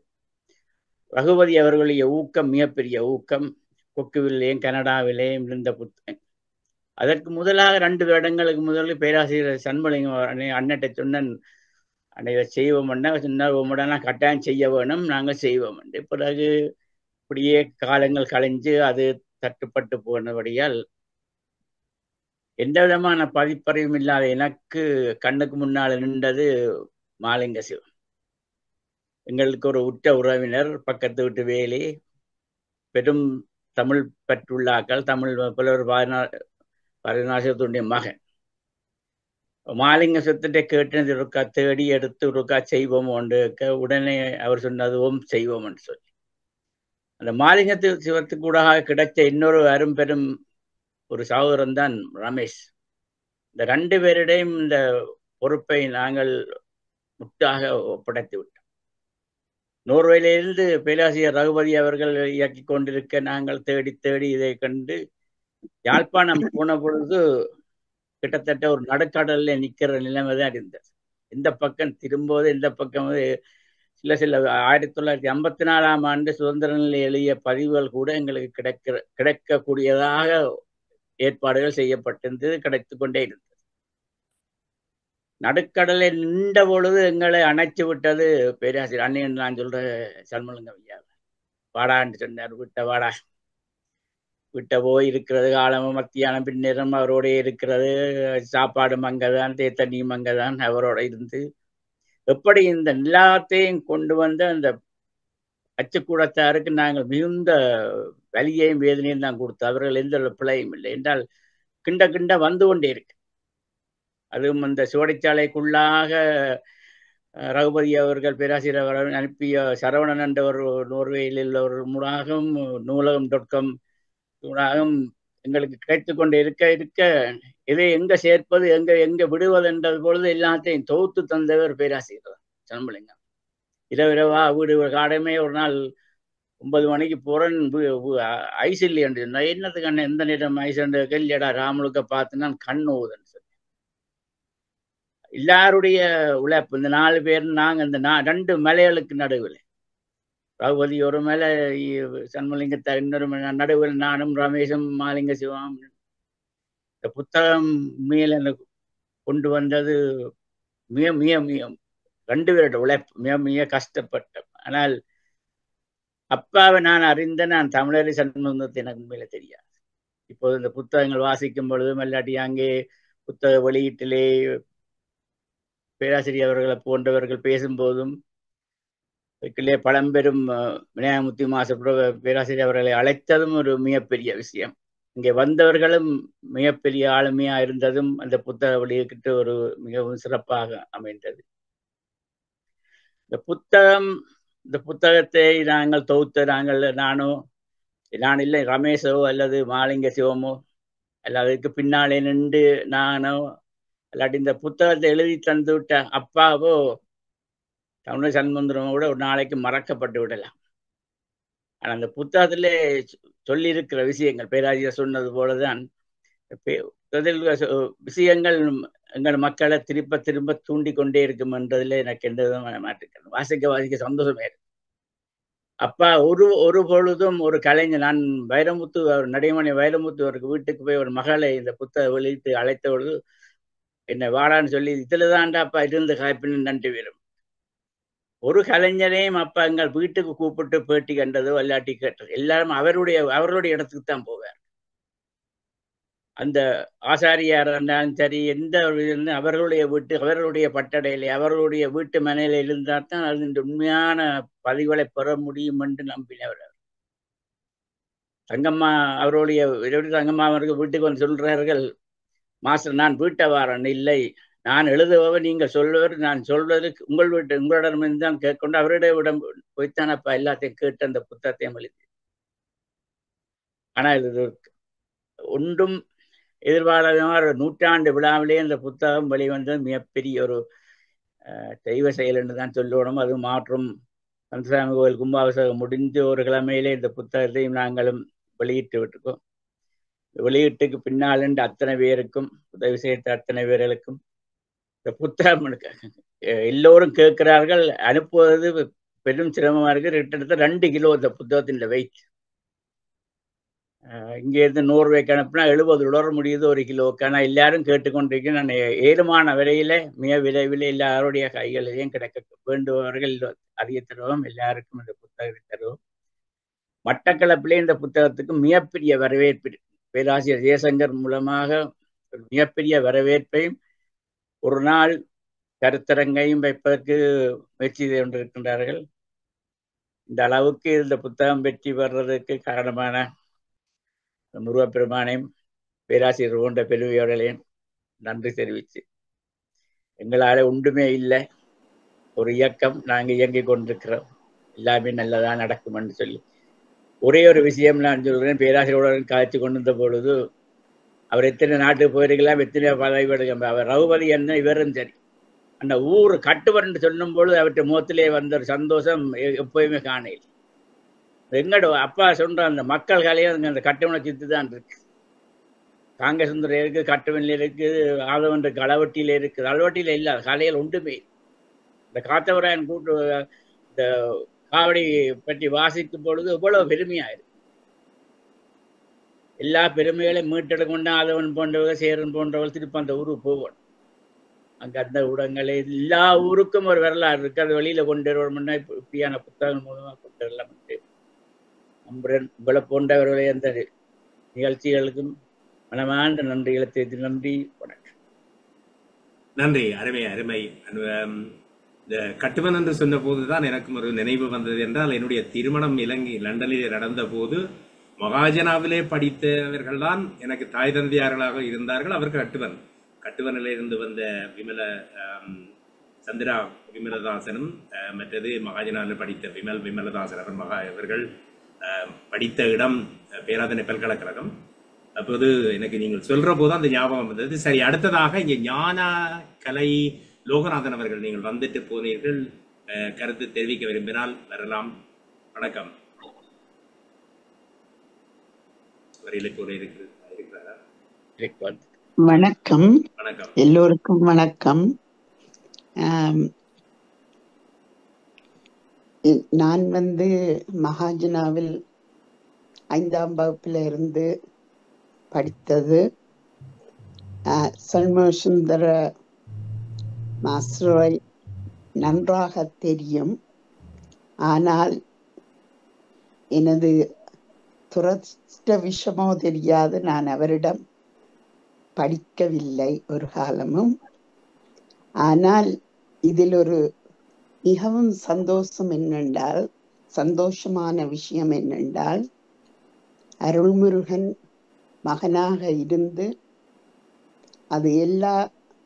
ரகுபதி அவர்களுடைய ஊக்கம் மிகப்பெரிய ஊக்கம். கொக்குவிலேயும் கனடாவிலேயும் இருந்த புத்தகம். அதற்கு முதலாக 2 வருடங்களுக்கு முதலில் பேராசிரியர் சண்முலிங்கம் அண்ணட்டை சொன்னேன், அன்னை செய்வோம் சொன்னார், உம்முடனா கட்டாயம் செய்ய வேணும், நாங்கள் செய்வோம் என்று. பிறகு இப்படியே காலங்கள் கழிஞ்சு அது தட்டுப்பட்டு போனபடியால் எந்த விதமான பதிப்பறிவும் இல்லாத எனக்கு கண்ணுக்கு முன்னால் நின்றது மாலிங்க சிவம். எங்களுக்கு ஒரு உற்ற உறவினர், பக்கத்து வீட்டு வேலி, பெரும் தமிழ் பற்றுள்ளாக்கள், தமிழ் புலவர் பாரதிநாசத்துடைய மகன். மாலிங்க சிவத்திட்ட கேட்டு இருக்கா தேடி எடுத்து இருக்கா செய்வோம் உண்டு. உடனே அவர் சொன்னது ஓம் செய்வோம் என்று சொல்லி, அந்த மாலிங்க சிவத்துக்கு கூட கிடைச்ச இன்னொரு அரும்பெரும் ஒரு சகோதரன் தான் ரமேஷ். இந்த 2 பேரிடையும் இந்த பொறுப்பை நாங்கள் முட்டாக ஒப்படைத்து விட்டோம். நோர்வேலிருந்து பேராசிரியர் ரகுபதி அவர்கள் இயக்கி கொண்டிருக்க நாங்கள் தேடி தேடி இதை கண்டு யாழ்ப்பாணம் போன பொழுது கிட்டத்தட்ட ஒரு நடுக்கடல்ல நிற்கிற நிலைமை தான் இருந்தது. இந்த பக்கம் திரும்போது இந்த பக்கம் சில 1954ஆம் ஆண்டு சுதந்திர நிலை எழுதிய பதிவுகள் கூட எங்களுக்கு கிடைக்கக்கூடியதாக ஏற்பாடுகள் செய்யப்பட்டிருந்தது, கிடைத்து கொண்டே இருந்தது. நடுக்கடலை நின்ற பொழுது எங்களை அணைச்சு விட்டது பேராசிரியர் அண்ணன். நான் சொல்ற சண்முலிங்கம் ஐயா வாடான்னு சொன்னார். விட்ட போய் இருக்கிறது, காலமும் மத்தியானம் பின்னேரம் அவரோட இருக்கிறது, சாப்பாடும் அங்கதான், தண்ணியும் அங்கதான், அவரோட இருந்து எப்படி இந்த நிலாத்தையும் கொண்டு வந்த அந்த அச்சுக்கூடத்தாருக்கு நாங்கள் மிகுந்த வலியையும் வேதனையும் தான் கொடுத்து, அவர்கள் எந்த பிழையும் இல்லை என்றால் கிண்ட வந்து கொண்டே இருக்கு. அதுவும் அந்த சுவடைச்சாலைக்குள்ளாக ரகுபதி அவர்கள் பேராசிரியர் அவர்கள் அனுப்பிய சரவணன் என்ற ஒரு நோர்வேயில் ஒரு நூலகம் ஊடாகம் எங்களுக்கு கிடைத்து கொண்டு இருக்க இதை எங்க சேர்ப்பது எங்க விடுவது என்றது பொழுது எல்லாத்தையும் தொகுத்து தந்தவர் பேராசிரியர் சண்முலிங்கம். இரவா வீடு காடமே ஒரு நாள் 9 மணிக்கு போறேன், ஐஸ் இல்லை என்று சொன்னா, என்னத்துக்கு அண்ணன் எந்த நேரம் ஐஸ் என்று கேள்வியடா ராமுழுக்க பார்த்து நான் கண் ஓதுன்னு சொல்லி. எல்லாருடைய உழைப்பு, இந்த 4 பேர் நாங்கள் இந்த 2 மலைகளுக்கு நடுவில், ரகுபதி ஒரு மேல, சண்முலிங்கத்தை இன்னொரு நடுவில், நானும் ரமேஷும் மாலிங்க சிவம். இந்த புத்தகம் மேல கொண்டு வந்தது மிக மிக மிக 2 பேரோட உழைப்பு, மிக மிக கஷ்டப்பட்டேன். ஆனால் அப்பாவை நான் அறிந்த நான் தமிழரை சண்முகத்தை எனக்கு உண்மையில தெரியாது. இப்போது இந்த புத்தகங்கள் வாசிக்கும் பொழுதும் இல்லாட்டி அங்கே புத்தக வெளியீட்டிலே பேராசிரியர் அவர்களை போன்றவர்கள் பேசும்போதும் பழம்பெரும் விநாயகமுத்தி மாசப்புற பேராசிரியர் அவர்களை அழைத்ததும் ஒரு மிகப்பெரிய விஷயம். இங்கே வந்தவர்களும் மிகப்பெரிய ஆளுமையா இருந்ததும் அந்த புத்தக வெளியிட்டு ஒரு மிகவும் சிறப்பாக அமைந்தது. இந்த புத்தகத்தை நாங்கள் தொகுத்த நான் இல்லை ரமேஷோ அல்லது மாலிங்க சிவமோ அல்லதுக்கு பின்னாலே நின்று நானோ இல்லாட்டி இந்த புத்தகத்தை எழுதி தந்து விட்ட அப்பாவோ தமிழ் சண்முகமோ கூட ஒரு நாளைக்கு மறக்கப்பட்டு விடலாம். ஆனால் அந்த புத்தகத்திலே சொல்லியிருக்கிற விஷயங்கள் பேராசிரியர் சொன்னது போலதான் விஷயங்கள் எங்கள் மக்களை திரும்ப தூண்டி கொண்டே இருக்கும் என்றதுல எனக்கு எந்த விதமான மாற்றுக்கள். வாசிக்க சந்தோஷமே இருக்கு. அப்பா ஒரு பொழுதும் ஒரு கலைஞர், நான் வைரமுத்து நடைமணி வைரமுத்து அவருக்கு வீட்டுக்கு போய் ஒரு மகளை இந்த புத்தகம் வெளியிட்டு அழைத்த பொழுது என்னை வாடான்னு சொல்லி இதுலதான்டா அப்பா இருந்து காய்ப்பின்னு நன்றி வரும். ஒரு கலைஞரையும் அப்பா எங்கள் வீட்டுக்கு கூப்பிட்டு பேட்டி கண்டதோ இல்லாட்டி கேட்டது எல்லாரும் அவர்களுடைய இடத்துக்கு தான் போவார். அந்த ஆசாரியார் இருந்தாலும் சரி, எந்த அவர்களுடைய வீட்டு அவர்களுடைய பட்டடையிலே அவர்களுடைய வீட்டு மனையில இருந்தால் தான் அது உண்மையான பதிவுகளை பெற முடியும் என்று நம்பினவர். தங்கம்மா அவர்களுடைய தங்கம்மா அவர்கள் வீட்டுக்கு வந்து சொல்றார்கள், மாஸ்டர் நான் வீட்டை வாரன் இல்லை, நான் எழுதுபவர் நீங்கள் சொல்லுவர், நான் சொல்வதற்கு உங்களிடமிருந்து தான் கேட்கொண்டு அவருடைய இடம் போய்த்தான் அப்பா எல்லாத்தையும் கேட்டு அந்த புத்தகத்தையும் எழுதி. ஆனால் இது ஒன்றும் எதிர்பாராத நூற்றாண்டு விழாவிலே இந்த புத்தகம் வெளிவந்தது மிகப்பெரிய ஒரு தெய்வ செயல் என்று தான் சொல்லணும். அது மாற்றும் கந்தசாமி கோவில் கும்பாபிஷேகம் முடிஞ்ச ஒரு கிழமையிலே இந்த புத்தகத்தையும் நாங்களும் வெளியிட்டு விட்டுருக்கோம். வெளியீட்டுக்கு பின்னால் என்று அத்தனை பேருக்கும் உதவி செய்த அத்தனை பேர்களுக்கும் இந்த புத்தகம் எல்லோரும் கேட்கிறார்கள், அனுப்புவது பெரும் சிரமமா இருக்கு. கிட்டத்தட்ட 2 கிலோ இந்த புத்தகத்தின் வெயிட். இங்கே இருந்து நோர்வேக்கு அனுப்புனா $70 முடியுது 1 கிலோவுக்கு. ஆனால் எல்லாரும் கேட்டுக்கொண்டிருக்கேன். நான் ஏழுமான வரையில மிக விரைவில் எல்லாருடைய கைகளிலையும் கிடைக்க வேண்டுபவர்கள் அறிய தருவோம். எல்லாருக்கும் இந்த புத்தகத்தை தருவோம். மட்டக்களப்பிலே இந்த புத்தகத்துக்கு மிகப்பெரிய வரவேற்பு பேராசிரியர் ஜெயசங்கர் மூலமாக மிகப்பெரிய வரவேற்பையும் ஒரு நாள் கருத்தரங்கையும் வைப்பதற்கு முயற்சி செய்து கொண்டிருக்கின்றார்கள். இந்த அளவுக்கு இந்த புத்தகம் வெற்றி பெறுவதற்கு காரணமான முருகப்பெருமானையும் பேராசிரியர் போன்ற பெருமையோர்களையும் நன்றி தெரிவித்து, எங்களால் ஒன்றுமே இல்லை, ஒரு இயக்கம், நாங்கள் இயங்கிக் கொண்டிருக்கிறோம், எல்லாமே நல்லதா நடக்கும் என்று சொல்லி ஒரே ஒரு விஷயம் நான் சொல்கிறேன். பேராசிரியருடன் காய்ச்சி கொண்டிருந்த பொழுது அவர் எத்தனை நாட்டுக்கு போயிருக்கலாம், எத்தனை பதவி எடுக்க, அவர் ரகுபதி என்ன இவரும் சரி, அந்த ஊர் கட்டுவர் என்று சொல்லும் பொழுது அவற்றை முகத்திலே வந்த ஒரு சந்தோஷம் எப்போயுமே காணையில். எங்கட அப்பா சொல்ற அந்த மக்கள் கலையும் அந்த கட்டுவனை சித்து தான் இருக்கு. காங்கேசுந்தரம் இருக்குது, கட்டுவனில் இருக்குது, ஆதவன் இருக்கு, அளவட்டியில இருக்குது. அளவட்டியில இல்ல கலையில் ஒன்றுமே. இந்த காத்தவராயன் கூட்டு இந்த காவடி பற்றி வாசிக்கும் பொழுது எவ்வளவு பெருமையாயிருக்கு. எல்லா பெருமைகளையும் மீட்டெடுக்கொண்டு ஆதவன் போன்றவர்கள் சேரன் போன்றவர்கள் திருப்பி அந்த ஊருக்கு போவோம். அங்க அந்த ஊடகங்களே எல்லா ஊருக்கும் ஒரு வரலாறு இருக்கு. அது வெளியில கொண்டு வரணும்னா இப்படியான புத்தகங்கள் மூலமா கொண்டு வரலாம். உங்களை போன்றவர்களை அந்த நிகழ்ச்சிகளுக்கும் மனமார்ந்த நன்றிகளை தெரிவித்து நன்றி, வணக்கம். நன்றி, அருமை அருமை. இந்த கட்டுவன் என்று சொன்ன போதுதான் எனக்கும் ஒரு நினைவு வந்தது என்றால், என்னுடைய திருமணம் லண்டனில் நடந்த போது மகாஜனாவிலே படித்தவர்கள் தான் எனக்கு தாய் தந்தையார்களாக இருந்தார்கள். அவர் கட்டுவனில் இருந்து வந்த சந்திரா விமலதாசனும் மற்றது மகாஜனாவில் படித்த விமலதாசன் அவர்கள் படித்த இடம் பேராதனை பல்கலைக்கழகம். அப்போது எனக்கு நீங்கள் சொல்ற போது அந்த ஞாபகம் வந்தது. சரி, அடுத்ததாக இங்கே ஞான கலை லோகநாதன் அவர்கள், நீங்கள் வந்துட்டு போனீர்கள், கருத்து தெரிவிக்க விரும்பினால் வரலாம். வணக்கம். வணக்கம், வணக்கம் எல்லோருக்கும் வணக்கம். நான் மகாஜனாவில் 5ஆம் வகுப்புல இருந்து படித்தது. சண்முகசுந்தர மாஸ்டரை நன்றாக தெரியும். ஆனால் எனது துரதிர்ஷ்டவசமோ தெரியாது, நான் அவரிடம் படிக்கவில்லை ஒரு காலமும். ஆனால் இதில் ஒரு மிகவும் சந்தோஷமான விஷயம் என்னென்றால், அருள்முருகன் மகனாக இருந்து அது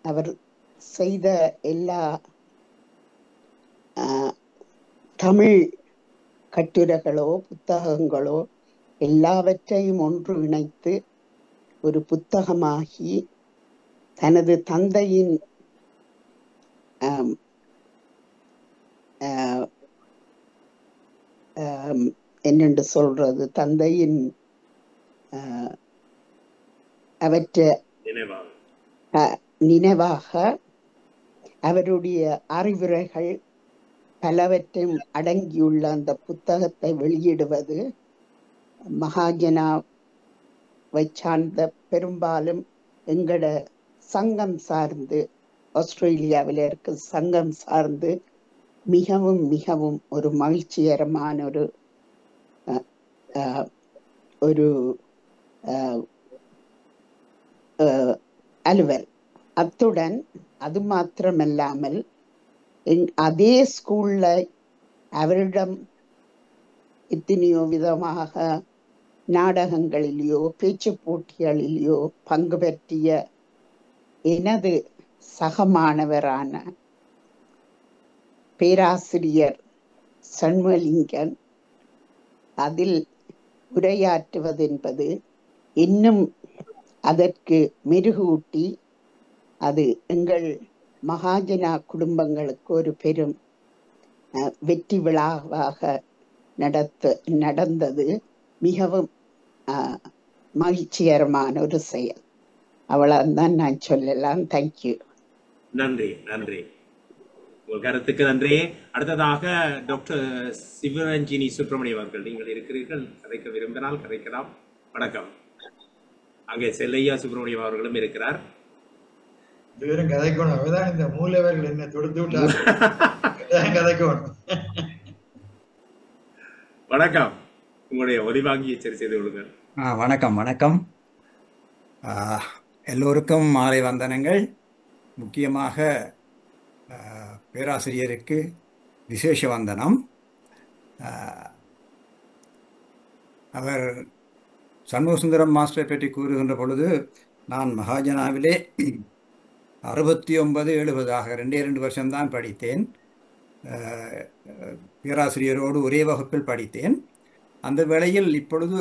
அவர் செய்த எல்லா தமிழ் கட்டுரைகளோ புத்தகங்களோ எல்லாவற்றையும் ஒன்று இணைத்து ஒரு புத்தகமாகி தனது தந்தையின் என்னென்று சொல்றது, தந்தையின் அவற்றை நினைவாக அவருடைய அறிவுரைகள் பலவற்றையும் அடங்கியுள்ள அந்த புத்தகத்தை வெளியிடுவது மகாஜனாவை சார்ந்த பெரும்பாலும் எங்கட சங்கம் சார்ந்து, ஆஸ்திரேலியாவில் இருக்க சங்கம் சார்ந்து மிகவும் மிகவும் ஒரு மகிழ்ச்சிகரமான ஒரு அலுவல். அத்துடன் அது மாத்திரமல்லாமல் அதே ஸ்கூல்ல அவரிடம் எத்தனையோ விதமாக நாடகங்களிலேயோ பேச்சு போட்டிகளிலேயோ பங்கு பற்றிய எனது சகமானவரான பேராசிரியர் சண்முகலிங்கன் அதில் உரையாற்றுவது என்பது இன்னும் அதற்கு மெருகூட்டி அது எங்கள் மகாஜனா குடும்பங்களுக்கு ஒரு பெரும் வெற்றி விழாவாக நடந்தது. மிகவும் மகிழ்ச்சிகரமான ஒரு செயல். அவ்வளவுதான் நான் சொல்லலாம். தேங்க்யூ. நன்றி நன்றி, உங்கள் கருத்துக்கு நன்றி. அடுத்ததாக டாக்டர் சிவரஞ்சினி சுப்பிரமணியம் அவர்கள் நீங்கள் இருக்கிறீர்கள், கதைக்க விரும்பினால் கதைக்கலாம். வணக்கம். அங்கே செல்லையா சுப்பிரமணியம் அவர்களும் இருக்கிறார். கதைக்கணும். அவதான் இந்த மூலவர்கள் என்ன தொடுத்து விட்டார் கதைக்கணும். வணக்கம், உங்களுடைய ஒலிவாங்கியை சரி செய்து கொள்ளுங்கள். வணக்கம் வணக்கம். எல்லோருக்கும் மாலை வந்தனங்கள். முக்கியமாக பேராசிரியருக்கு விசேஷ வந்தனம். அவர் சண்முகசுந்தரம் மாஸ்டரை பற்றி கூறுகின்ற பொழுது, நான் மகாஜனாவிலே 69, 70 2 வருஷம்தான் படித்தேன். பேராசிரியரோடு ஒரே வகுப்பில் படித்தேன். அந்த வேளையில் இப்பொழுது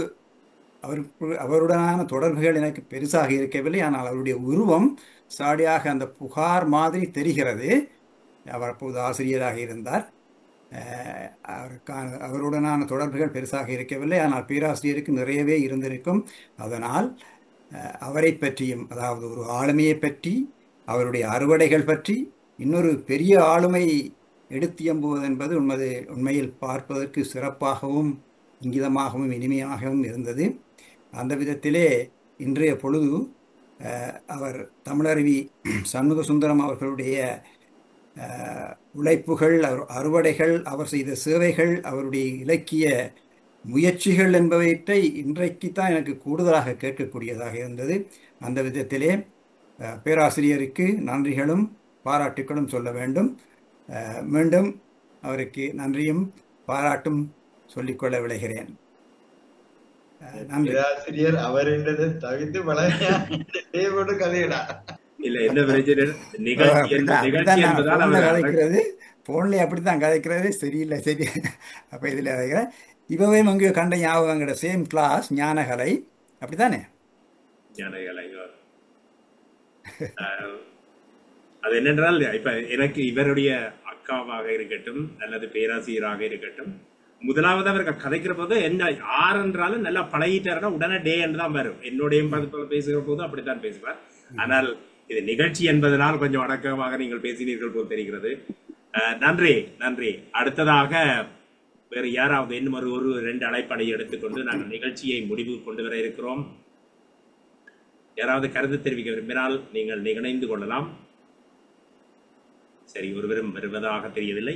அவருடனான தொடர்புகள் எனக்கு பெருசாக இருக்கவில்லை. ஆனால் அவருடைய உருவம் சாடியாக அந்த புகார் மாதிரி தெரிகிறது. அவர் அப்போது ஆசிரியராக இருந்தார். அவருடனான தொடர்புகள் பெருசாக இருக்கவில்லை. ஆனால் பேராசிரியருக்கு நிறையவே இருந்திருக்கும். அதனால் அவரை பற்றியும், அதாவது ஒரு ஆளுமையை பற்றி, அவருடைய அறுவடைகள் பற்றி, இன்னொரு பெரிய ஆளுமை எடுத்தியம்புவது என்பது உண்மையில் பார்ப்பதற்கு சிறப்பாகவும் இங்கிதமாகவும் இனிமையாகவும் இருந்தது. அந்த விதத்திலே இன்றைய பொழுது அவர் தமிழருவி சண்முகசுந்தரம் அவர்களுடைய உழைப்புகள், அறுவடைகள், அவர் செய்த சேவைகள், அவருடைய இலக்கிய முயற்சிகள் என்பவற்றை இன்றைக்கு தான் எனக்கு கூடுதலாக கேட்கக்கூடியதாக இருந்தது. அந்த விதத்திலே பேராசிரியருக்கு நன்றிகளும் பாராட்டுகளும் சொல்ல வேண்டும். மீண்டும் அவருக்கு நன்றியும் பாராட்டும் சொல்லிக்கொள்ள விளைகிறேன். ஆசிரியர் அவர் என்றதை தவிர்த்து கதையிடா இல்ல, என்ன பிரச்சனை, கதைக்கிறது போன்ல அப்படித்தான் கதைக்கிறது. சரியில்லை, சரி. அப்ப இதுல கதைக்கிறேன். இப்பவே அங்கே கண்ட ஞாபகங்களோட சேம் கிளாஸ் ஞானகலை, அப்படித்தானே? ஞானகலை அது என்னென்றால், இப்ப எனக்கு இவருடைய அக்காவாக இருக்கட்டும் அல்லது பேராசிரியராக இருக்கட்டும், முதலாவது அவர்கள் கதைக்கிற போது என்ன ஆர் என்றாலும் நல்லா பழகிட்டாருன்னா உடனே டே என்று தான் வரும். என்னுடைய பேசுகிற போது அப்படித்தான் பேசுவார். ஆனால் இது நிகழ்ச்சி என்பதனால் கொஞ்சம் அடக்கமாக நீங்கள் பேசினீர்கள் போல் தெரிகிறது. நன்றி நன்றி. அடுத்ததாக வேறு யாராவது இன்னும் ஒரு 2 அழைப்படை எடுத்துக்கொண்டு நாங்கள் நிகழ்ச்சியை முடிவு கொண்டு வர இருக்கிறோம். யாராவது கருத்து தெரிவிக்க விரும்பினால் நீங்கள் இணைந்து கொள்ளலாம். சரி, ஒருவரும் வருவதாக தெரியவில்லை.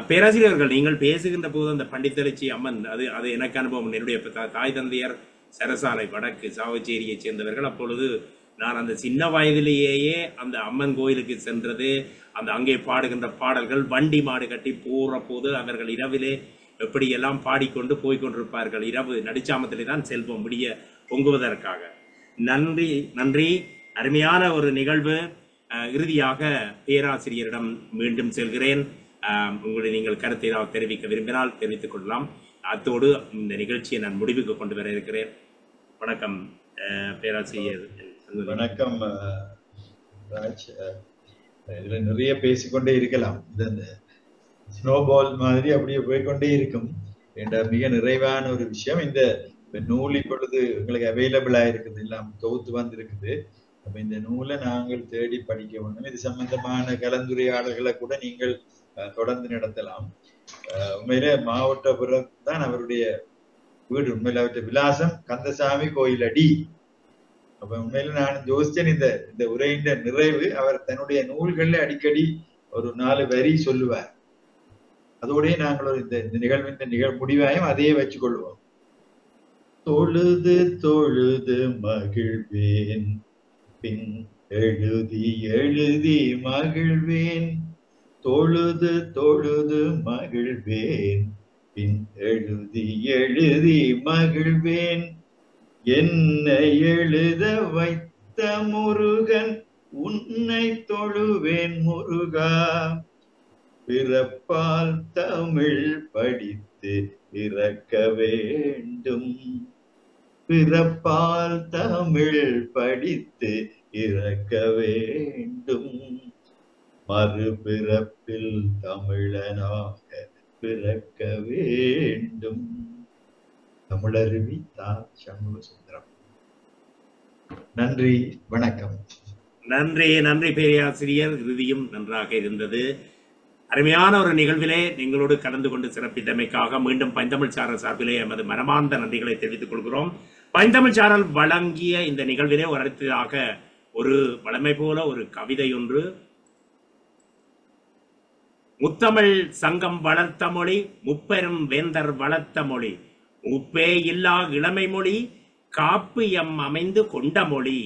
பேராசிரியர்கள், நீங்கள் பேசுகின்ற போது அந்த பண்டித்தெழுச்சி அம்மன், அது எனக்கு அனுபவம். என்னுடைய தாய் தந்தையர் சரசாலை வடக்கு சாவச்சேரியை சேர்ந்தவர்கள். அப்பொழுது நான் அந்த சின்ன வயதிலேயே அந்த அம்மன் கோயிலுக்கு சென்றது, அந்த அங்கே பாடுகின்ற பாடல்கள், வண்டி மாடு கட்டி போற போது அவர்கள் இரவிலே எப்படியெல்லாம் பாடிக்கொண்டு போய்கொண்டிருப்பார்கள். இரவு நடிச்சாமத்திலே தான் செல்வம் முடிய பொங்குவதற்காக. நன்றி நன்றி. அருமையான ஒரு நிகழ்வு. இறுதியாக பேராசிரியரிடம் மீண்டும் செல்கிறேன். உங்களுடைய நீங்கள் கருத்தை ஏதாவது தெரிவிக்க விரும்பினால் தெரிவித்துக் கொள்ளலாம். அத்தோடு இந்த நிகழ்ச்சியை நான் முடிவுக்கு கொண்டு வர இருக்கிறேன். வணக்கம் பேராசிரியர். வணக்கம் ராஜ். இதுல நிறைய பேசிக்கொண்டே இருக்கலாம். இந்த ஸ்னோபால் மாதிரி அப்படியே போய்கொண்டே இருக்கும். என்ற மிக நிறைவான ஒரு விஷயம். இந்த நூல் இப்பொழுது உங்களுக்கு அவைலபிளா இருக்குது, எல்லாம் தொகுத்து வந்து இருக்குது. அப்ப இந்த நூலை நாங்கள் தேடி படிக்க வேண்டும். இது சம்பந்தமான கலந்துரையாடல்களை கூட நீங்கள் தொடர்ந்து நடத்தலாம். உண்மையிலே மாவட்டபுரம் தான் அவருடைய வீடு. உண்மையில அவருடைய விலாசம் கந்தசாமி கோயில் அடி. அப்ப உண்மையில நான் யோசிச்சேன் இந்த உரையின் நிறைவு அவர் தன்னுடைய நூல்கள்ல அடிக்கடி ஒரு 4 வரி சொல்லுவார். அதோடய நாங்கள் ஒரு இந்த நிகழ்வின் முடிவாயும் அதையே வச்சுக் கொள்வோம். தொழுது தொழுது மகிழ்வேன், பின் எழுதி எழுதி மகிழ்வேன். தொழுது தொழுது மகிழ்வேன், பின் எழுதி எழுதி மகிழ்வேன். என்னை எழுத வைத்த முருகன், உன்னை தொழுவேன் முருகா. பிறப்பால் தமிழ் படித்து இறக்க வேண்டும், பிறப்பால் தமிழ் படித்து இறக்க வேண்டும். மறுபிறப்பில் தமிழனாக பிறக்க வேண்டும். தமிழருவி தா. சண்முகசுந்தரம். நன்றி, வணக்கம். நன்றி நன்றி பேராசிரியர். இறுதியும் நன்றாக இருந்தது. அருமையான ஒரு நிகழ்விலே நீங்களோடு கலந்து கொண்டு சிறப்பித்தமைக்காக மீண்டும் பைந்தமிழ் சாரல் சார்பிலே எமது மனமார்ந்த நன்றிகளை தெரிவித்துக் கொள்கிறோம். பைந்தமிழ் சாரல் வழங்கிய இந்த நிகழ்விலே ஒரு அடுத்ததாக ஒரு வளமை போல ஒரு கவிதை ஒன்று. முத்தமிழ் சங்கம் வளர்த்த மொழி, முப்பெரும் வேந்தர் வளர்த்த மொழி, உப்பே இல்லா இளமை மொழி, காப்பியம் அமைந்து கொண்ட மொழி,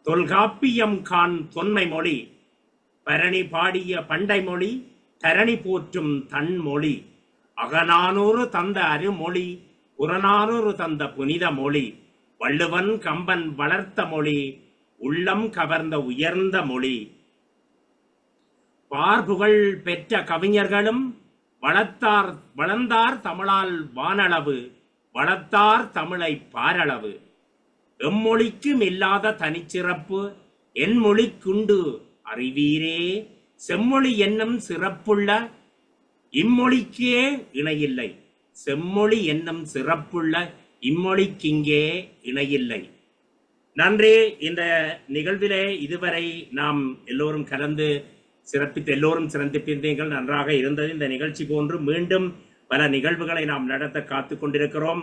தொல்காப்பியம் கான் தொன்மை மொழி, பரணி பாடிய பண்டை மொழி, தரணி போற்றும் தன் மொழி, அகநானூறு தந்த அருமொழி, புறநானூறு தந்த புனித மொழி, வள்ளுவன் கம்பன் வளர்த்த மொழி, உள்ளம் கவர்ந்த உயர்ந்த மொழி. பார்புகழ் பெற்ற கவிஞர்களும் வளர்ந்தார் தமிழால் வானளவு, வளர்த்தார் தமிழை பாரளவு. எம்மொழிக்கும் இல்லாத தனிச்சிறப்பு என் மொழிக்குண்டு அறிவீரே, செம்மொழி என்னும் சிறப்புள்ள இம்மொழிக்கே இணையில்லை, செம்மொழி என்னும் சிறப்புள்ள இம்மொழிக்கிங்கே இணையில்லை. நன்றி. இந்த நிகழ்விலே இதுவரை நாம் எல்லோரும் கலந்து சிறப்பித்து எல்லோரும் சிறப்பித்தீர்கள், நன்றாக இருந்தது. இந்த நிகழ்ச்சி போன்று மீண்டும் பல நிகழ்வுகளை நாம் நடத்த காத்துக் கொண்டிருக்கிறோம்.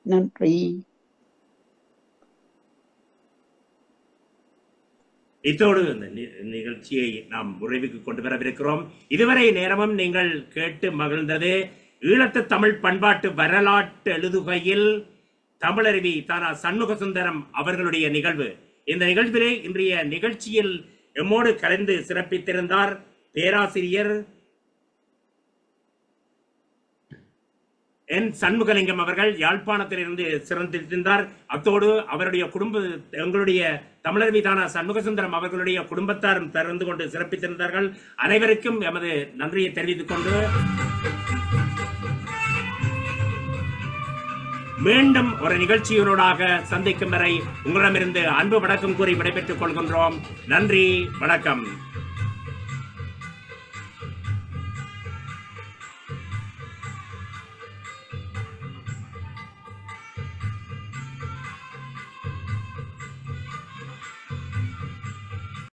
நன்றி. இத்தோடு இந்த நிகழ்ச்சியை நாம் நிறைவுக்கு கொண்டு வரவிருக்கிறோம். இதுவரை நேரமும் நீங்கள் கேட்டு மகிழ்ந்தது ஈழத்து தமிழ் பண்பாட்டு வரலாற்று எழுதுகையில் தமிழருவி தானா சண்முகசுந்தரம் அவர்களுடைய நிகழ்வு. இந்த நிகழ்விலே இன்றைய நிகழ்ச்சியில் எம்மோடு கலந்து சிறப்பித்திருந்தார் பேராசிரியர் என் சண்முகலிங்கம் அவர்கள். யாழ்ப்பாணத்திலிருந்து சிறந்திருந்தார். அத்தோடு அவருடைய எங்களுடைய தமிழருவி தானா சண்முகசுந்தரம் அவர்களுடைய குடும்பத்தாரும் திறந்து கொண்டு சிறப்பித்திருந்தார்கள். அனைவருக்கும் எமது நன்றியை தெரிவித்துக் கொண்டு மீண்டும் ஒரு நிகழ்ச்சியினூடாக சந்திக்கும் வரை உங்களிடமிருந்து அன்பு வணக்கம் கூறி விடைபெற்றுக் கொள்கின்றோம். நன்றி, வணக்கம்.